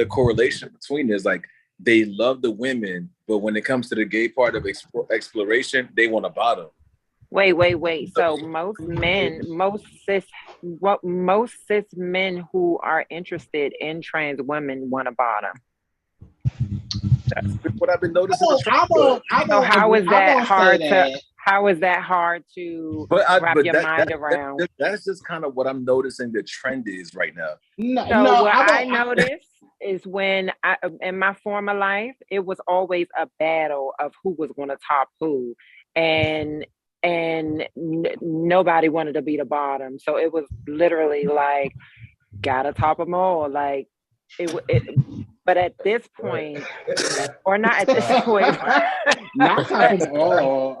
correlation between this. Like, they love the women, but when it comes to the gay part of exploration, they want a bottom. Wait. So most cis men who are interested in trans women want a bottom. That's what I've been noticing. How is that hard to wrap your mind around? That's just kind of what I'm noticing the trend is right now. I noticed is when in my former life, it was always a battle of who was going to top who. And nobody wanted to be the bottom. So it was literally like, gotta top them all. Like but at this point, or not at this point. Not top them all.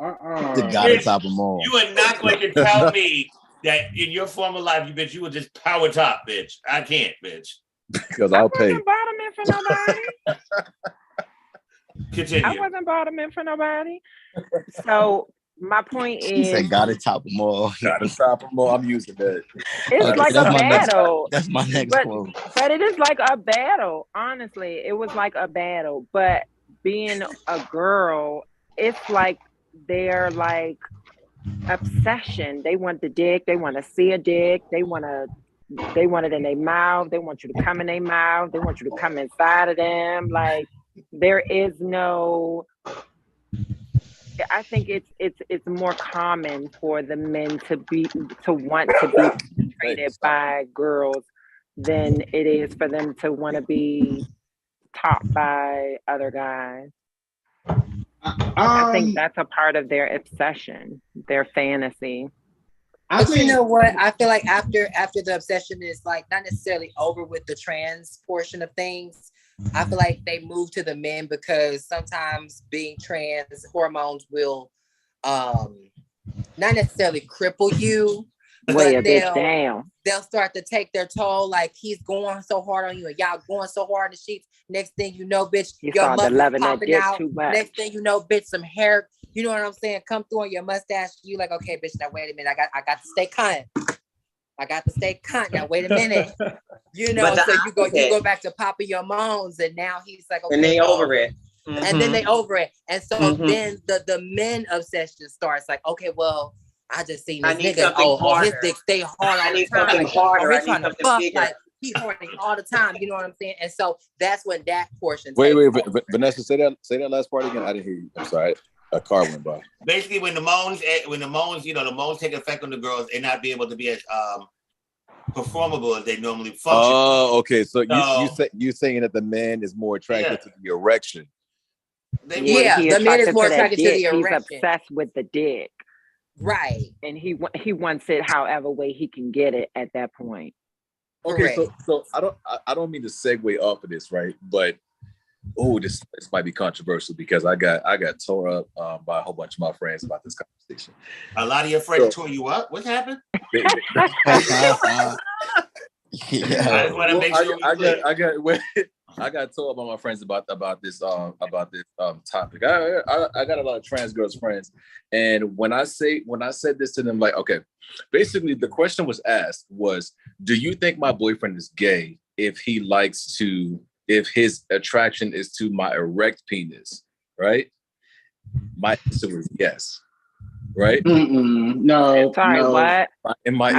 Gotta top them all. You are not going to tell me that in your former life, you were just power top, bitch. I can't, bitch. Because I'll pay. I wasn't bottoming for nobody. Continue. I wasn't bottoming for nobody. So my point is, he said, "Gotta top them all." Gotta top them all. I'm using that. It's like a battle. That's my next quote. But it is like a battle. Honestly, it was like a battle. But being a girl, it's like their like obsession. They want the dick. They want to see a dick. They want it in their mouth. They want you to come in their mouth. They want you to come inside of them. Like, there is no. I think it's more common for the men to want to be treated by girls than it is for them to want to be topped by other guys. I think that's a part of their obsession, their fantasy. But you know what? I feel like after the obsession is like not necessarily over with the trans portion of things, I feel like they move to the men because sometimes being trans, hormones will not necessarily cripple you, Weigh a but bitch down. they'll start to take their toll, like he's going so hard on you and y'all going so hard in the sheets. Next thing you know, bitch, You your started muscles loving that popping dick out. too much. Next thing you know, bitch, some hair, you know what I'm saying, come through on your mustache. You like, okay, bitch, now wait a minute. I got to stay cunt. I got to stay cunt. Now wait a minute. You know, so you go back to popping your moans, and now he's like, okay, and they no. over it. And then they over it. And so then the men obsession starts like, okay, well, I just seen this nigga. Oh, his dick stay hard all the time. Like, harder. He's trying to fuck, like he horny all the time. You know what I'm saying? And so that's when that portion. Wait, Vanessa, say that last part again. I didn't hear you. I'm sorry. A car went by. Basically, when the moans, you know, the moans take effect on the girls, and not be able to be as performable as they normally function. Oh, okay. So you saying that the man is more attracted to the erection. The man is more attracted to the erection. He's obsessed with the dick. Right. And he wants it however way he can get it at that point. Okay, so I don't mean to segue off of this, right? But this might be controversial because I got tore up by a whole bunch of my friends about this conversation. A lot of your friends tore you up. What happened? I want to make sure I got told by my friends about this topic. I got a lot of trans girls friends, and when I said this to them, like, okay, basically the question was asked was, do you think my boyfriend is gay if his attraction is to my erect penis, right? My answer was yes, right? No. Sorry, no. what? I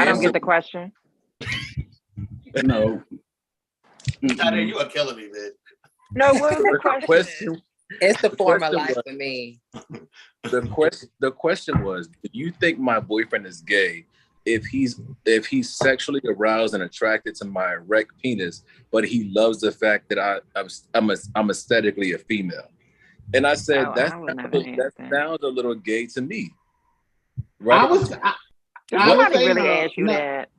don't get the was, question. No. Tyler, you are killing me, man. No, what was the question? It's the form of life for me. The question was, do you think my boyfriend is gay if he's sexually aroused and attracted to my erect penis, but he loves the fact that I'm aesthetically a female? And I said that sounds a little gay to me. Right? I would say really no. ask you that.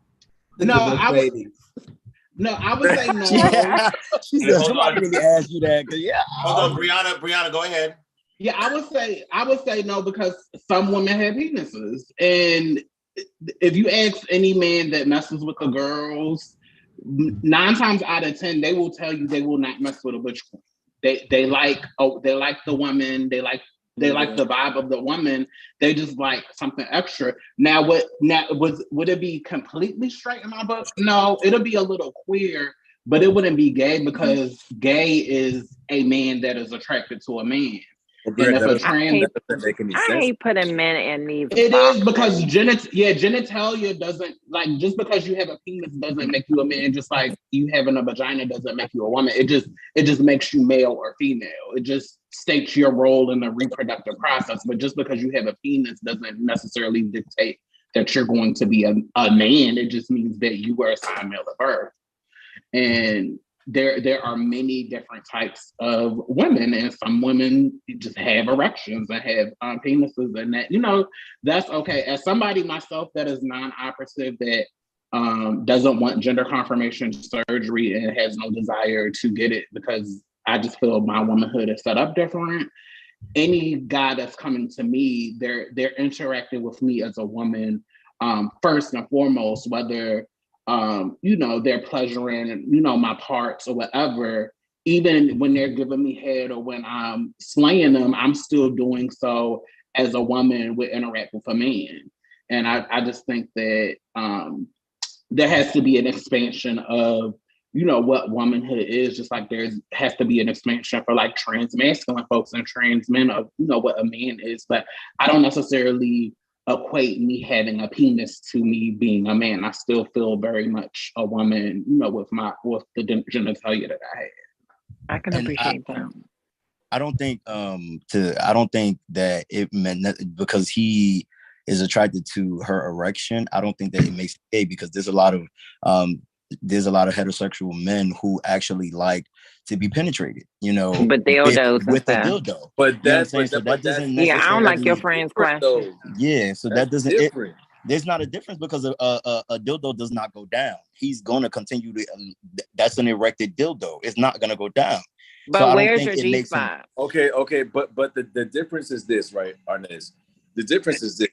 I would say no. She said somebody really asked you that. Hold on, Brianna, go ahead. Yeah, I would say no because some women have penises, and if you ask any man that messes with the girls, 9 times out of 10 they will tell you they will not mess with a butch queen. They like the woman, they like the vibe of the woman. They just like something extra. Now would it be completely straight in my book? No, it'll be a little queer, but it wouldn't be gay because gay is a man that is attracted to a man. And if a trans, I hate putting men in these it boxes. is because genitalia doesn't, like, just because you have a penis doesn't make you a man, just like you having a vagina doesn't make you a woman. It just makes you male or female. It just states your role in the reproductive process. But just because you have a penis doesn't necessarily dictate that you're going to be a man. It just means that you were assigned male at birth. And there are many different types of women, and some women just have erections and have penises, and that, that's okay. As somebody myself that is non-operative, that doesn't want gender confirmation surgery and has no desire to get it because I just feel my womanhood is set up different. Any guy that's coming to me, they're interacting with me as a woman first and foremost, whether they're pleasuring, my parts or whatever. Even when they're giving me head or when I'm slaying them, I'm still doing so as a woman would interact with a man. And I just think that there has to be an expansion of, what womanhood is, just like there has to be an expansion for like trans masculine folks and trans men of, what a man is. But I don't necessarily equate me having a penis to me being a man. I still feel very much a woman, with the genitalia that I have. I can appreciate that. I don't think that it meant that because he is attracted to her erection. I don't think that it makes it gay because there's a lot of heterosexual men who actually like to be penetrated, but dildos with a dildo. But that doesn't. Yeah, I don't like your friend's question. Yeah, so that doesn't. There's not a difference because a dildo does not go down. He's gonna continue to. That's an erected dildo. It's not gonna go down. But so where's your G spot? Okay, but the difference is this, right, Arnez? The difference is this.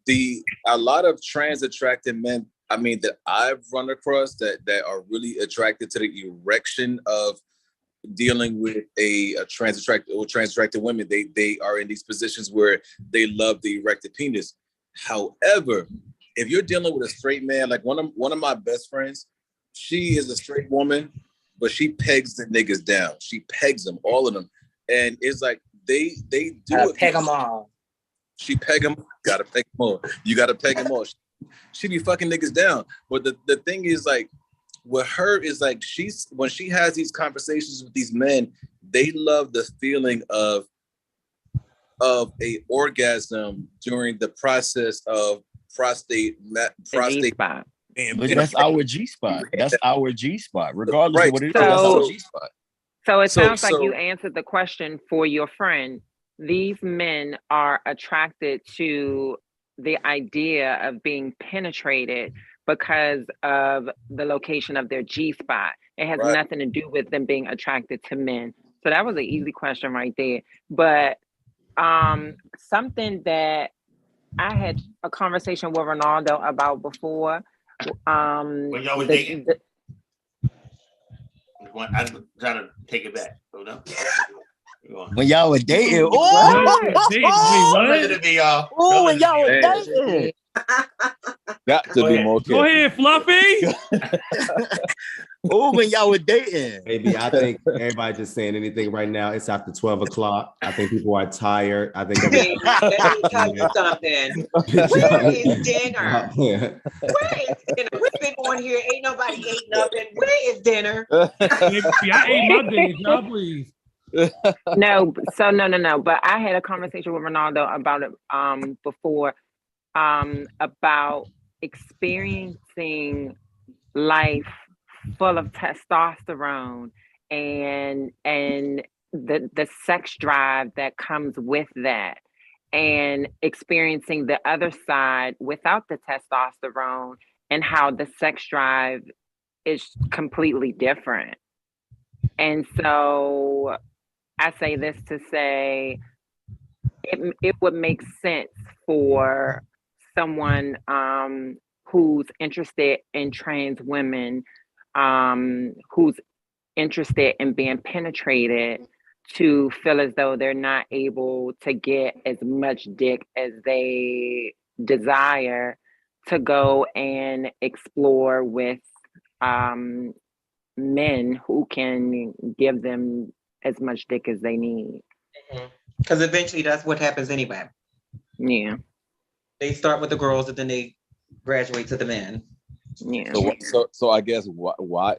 a lot of trans attracted men, I mean, that I've run across that are really attracted to the erection of dealing with a trans attracted women. They are in these positions where they love the erected penis. However, if you're dealing with a straight man, like one of my best friends, she is a straight woman, but she pegs the niggas down. She pegs them, all of them, and it's like they do it. Peg them all. She peg them. Gotta peg them all. You gotta peg them all. She be fucking niggas down. But the thing is, like, with her is like when she has these conversations with these men, they love the feeling of a orgasm during the process of prostate. But that's our G spot. That's our G spot, regardless of what it is. So, That's our G spot. So it sounds like you answered the question for your friend. These men are attracted to the idea of being penetrated because of the location of their G spot. It has nothing to do with them being attracted to men. So that was an easy question right there. But something that I had a conversation with Ronaldo about before. When y'all was dating? I'm trying to take it back. Hold on. When y'all were dating, when y'all were dating. Got to be more careful. Go ahead, Fluffy. When y'all were dating. Maybe I think everybody just saying anything right now. It's after 12 o'clock. I think people are tired. I think let me tell you something. Where is dinner? Where is dinner? We've been on here. Ain't nobody ate nothing. Where is dinner? I ate my dinner, y'all, please. No. But I had a conversation with Ronaldo about it before, about experiencing life full of testosterone and the sex drive that comes with that, and experiencing the other side without the testosterone, and how the sex drive is completely different. And so I say this to say it would make sense for someone who's interested in trans women, who's interested in being penetrated, to feel as though they're not able to get as much dick as they desire, to go and explore with men who can give them as much dick as they need. Because eventually that's what happens anyway. Yeah. They start with the girls and then they graduate to the men. Yeah. So I guess why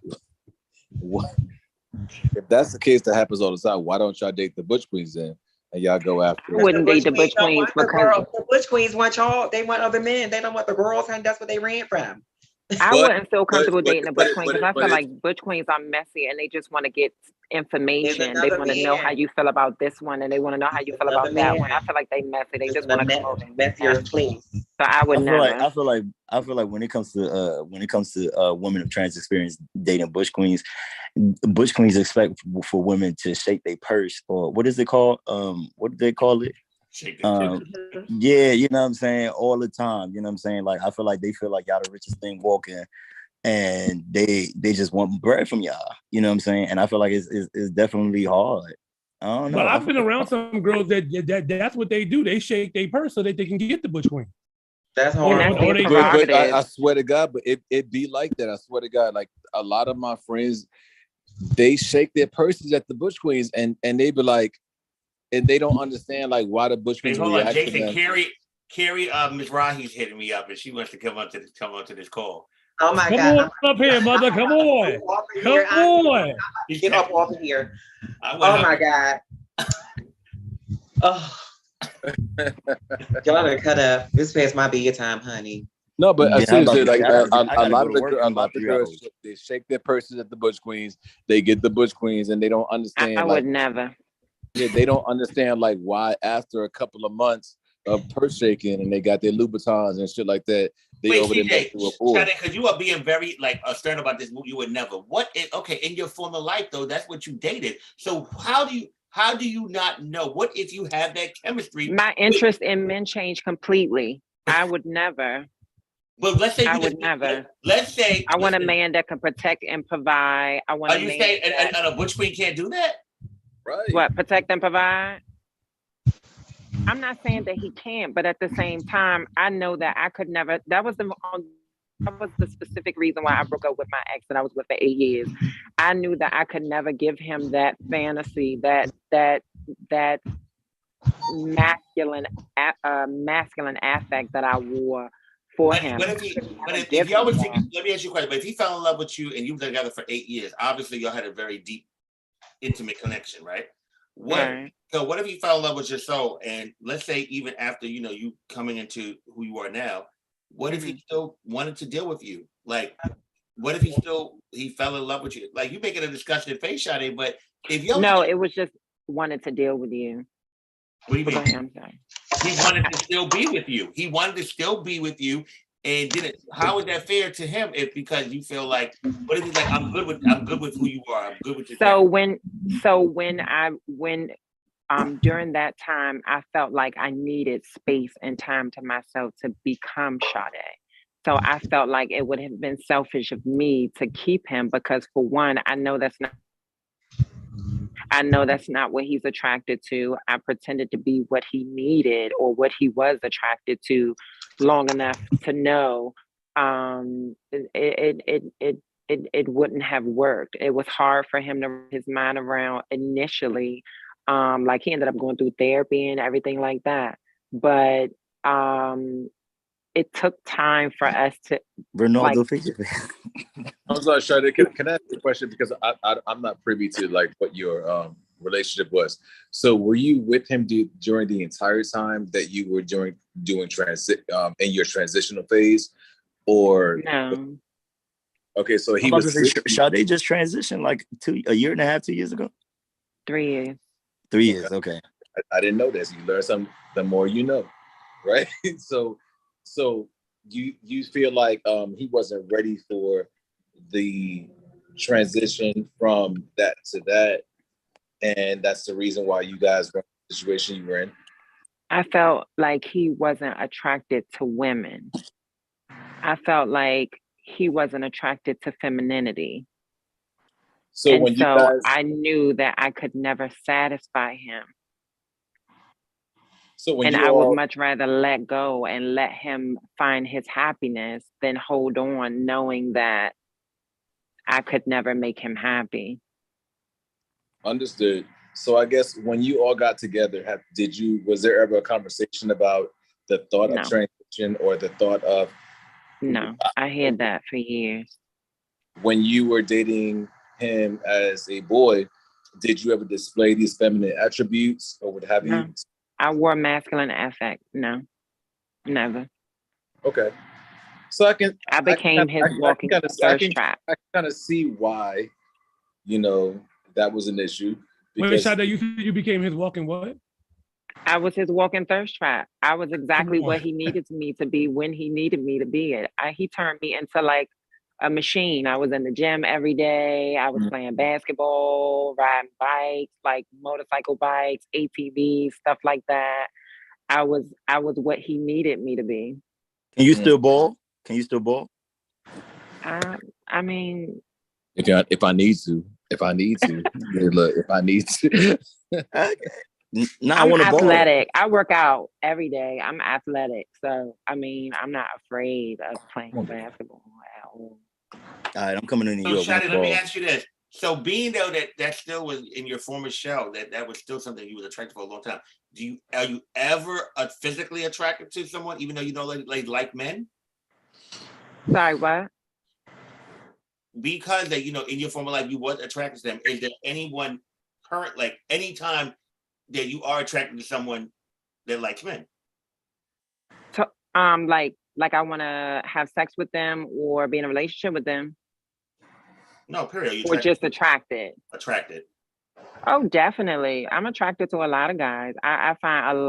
if that's the case that happens all the time, why don't y'all date the Butch Queens then? And y'all go after. I wouldn't date the Butch Queens because the Butch Queens want y'all. They want other men. They don't want the girls, and that's what they ran from. I wouldn't feel comfortable dating a Butch Queen because I feel like Butch Queens are messy and they just want to get information. They want to know how you feel about this one and they want to know how you feel about that one. I feel like they messy. They just want to come over and messier place. So I would never. I feel like when it comes to women of trans experience dating Butch Queens expect for women to shake their purse, or what is it called? What do they call it? Yeah, you know what I'm saying, all the time. You know what I'm saying? Like I feel like they feel like y'all the richest thing walking, and they just want bread from y'all. You know what I'm saying? And I feel like it's definitely hard. I don't know. But I've been around some girls that's what they do. They shake their purse so that they can get the Butch Queen. That's hard. But I swear to God, but it be like that. I swear to God, like a lot of my friends, they shake their purses at the Butch Queens, and they be like. And they don't understand like why the Butch Queens react to them. Carrie, Ms. Rahi's hitting me up, and she wants to come onto this call. Oh my God! Come on up here, mother. Come on. Come on. Get up off of here. Oh my God. Oh. Y'all better cut up. This past my bedtime, honey. No, but seriously, like a lot of the girls, they shake their purses at the Butch Queens. They get the Butch Queens, and they don't understand. I would never. Yeah, they don't understand like why after a couple of months of purse shaking and they got their Louboutins and shit like that, they over there because you are being very like stern about this. You would never. In your former life though, that's what you dated. So how do you not know? What if you have that chemistry? My interest in men changed completely. I would never. But let's say I would never. Let's say I want a man that can protect and provide. I want Are a you man saying and a butch queen can't do that? Right. What, protect and provide? I'm not saying that he can't, but at the same time, I know that I could never. That was the specific reason why I broke up with my ex that I was with for 8 years. I knew that I could never give him that fantasy, that masculine affect that I wore for him. But if y'all was together, let me ask you a question. But if he fell in love with you and you were together for 8 years, obviously y'all had a very deep, intimate connection, right? So what if he fell in love with your soul? And let's say even after you coming into who you are now, what if he still wanted to deal with you? Like, what if he fell in love with you? Like, you making a discussion face, Sade, but if y'all it was just wanted to deal with you. What do you mean? I'm sorry. He wanted to still be with you. He wanted to still be with you, and didn't. How is that fair to him? If because you feel like, what if he's like, I'm good with who you are. I'm good with your. When during that time, I felt like I needed space and time to myself to become Sade. So I felt like it would have been selfish of me to keep him because, for one, I know that's not what he's attracted to. I pretended to be what he needed or what he was attracted to long enough to know it wouldn't have worked. It was hard for him to wrap his mind around initially. Like, he ended up going through therapy and everything like that. But it took time for us to Ronaldo I'm sorry, Sade, can I ask you a question? Because I'm not privy to like what your relationship was. So were you with him during the entire time that you were doing transit in your transitional phase? Or no. Okay, so he was. Sade just transitioned like a year and a half, 2 years ago? 3 years. 3 years, okay. I didn't know this. You learn something the more you know, right? So you feel like he wasn't ready for the transition from that to that, and that's the reason why you guys were in the situation you were in? I felt like he wasn't attracted to women. I felt like he wasn't attracted to femininity. So I knew that I could never satisfy him. I would much rather let go and let him find his happiness than hold on knowing that I could never make him happy. Understood. So I guess when you all got together, was there ever a conversation about the thought of transition or the thought of? No, I heard that for years. When you were dating him as a boy, did you ever display these feminine attributes or what have you? I wore masculine affect. No, never. Okay. So I became his walking thirst trap. I kind of see why, that was an issue. Wait, Sade, you said you became his walking what? I was his walking thirst trap. I was exactly what he needed me to be when he needed me to be it. He turned me into like a machine. I was in the gym every day. I was playing basketball, riding bikes, like motorcycle bikes, ATVs, stuff like that. I was what he needed me to be. Can you still ball? I mean, if I need to, look, if I need to. I'm athletic. I work out every day. I'm athletic. So, I mean, I'm not afraid of playing basketball at all. All right, I'm coming to New York. So, Shadi, let me ask you this. So, being though that still was in your former show, that was still something you was attracted for a long time. Are you ever physically attracted to someone, even though you don't like men? Sorry, what? Because that in your former life you was attracted to them. Is there anyone current, like any time that you are attracted to someone that likes men? So, like I want to have sex with them or be in a relationship with them? No, period. Or just attracted? Attracted. Oh, definitely. I'm attracted to a lot of guys. I find a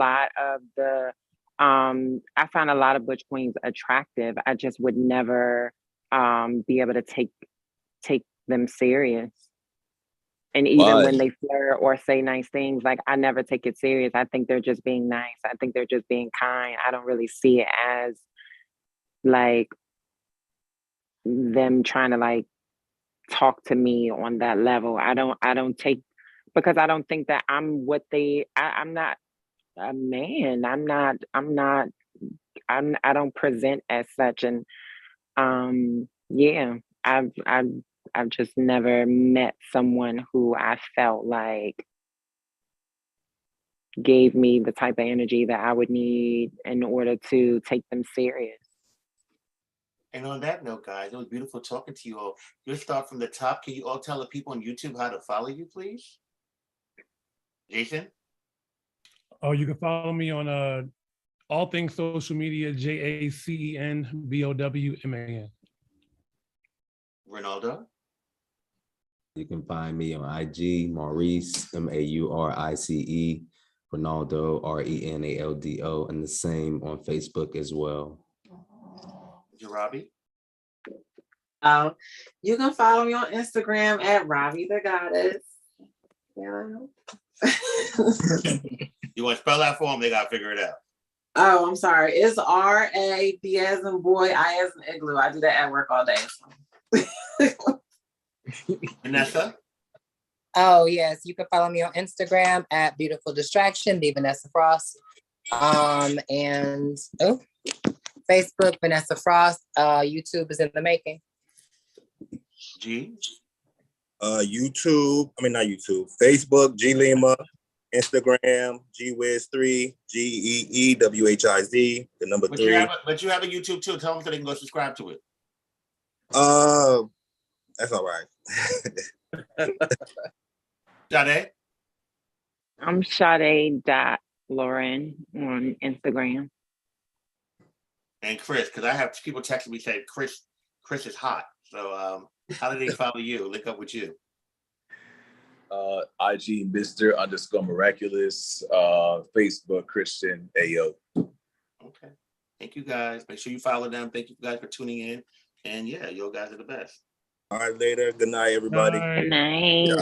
lot of butch queens attractive. I just would never be able to take them serious. And even when they flirt or say nice things, like I never take it serious. I think they're just being nice. I think they're just being kind. I don't really see it as like them trying to like talk to me on that level. I don't take, because I don't think that I'm what I'm not a man. I don't present as such. And yeah, I've just never met someone who I felt like gave me the type of energy that I would need in order to take them serious. And on that note, guys, it was beautiful talking to you all. You'll start from the top. Can you all tell the people on YouTube how to follow you, please? Jason? Oh, you can follow me on all things social media, JACENBOWMAN. Ronaldo? You can find me on IG, Maurice, MAURICE, Ronaldo, RENALDO, and the same on Facebook as well. Jarabi? You can follow me on Instagram at Ravi the Goddess. Yeah. You want to spell that for them? They got to figure it out. Oh, I'm sorry. It's RAB as in boy, I as in igloo. I do that at work all day. So. Vanessa? Oh, yes. You can follow me on Instagram at Beautiful Distraction, the Vanessa Frost. And Facebook, Vanessa Frost. YouTube is in the making. G? YouTube, not YouTube, Facebook, G Lima, Instagram, GWiz3, GEEWHIZ, the number 3. But you have a YouTube too. Tell them so they can go subscribe to it. That's all right. Sade? I'm Sade.Lauren on Instagram. And Chris, because I have people texting me saying Chris is hot. So how do they follow you? Link up with you? IG Mr._Miraculous, Facebook Christian AO. Okay. Thank you guys. Make sure you follow them. Thank you guys for tuning in. And yeah, you guys are the best. All right, later. Good night, everybody. Good night. Yeah.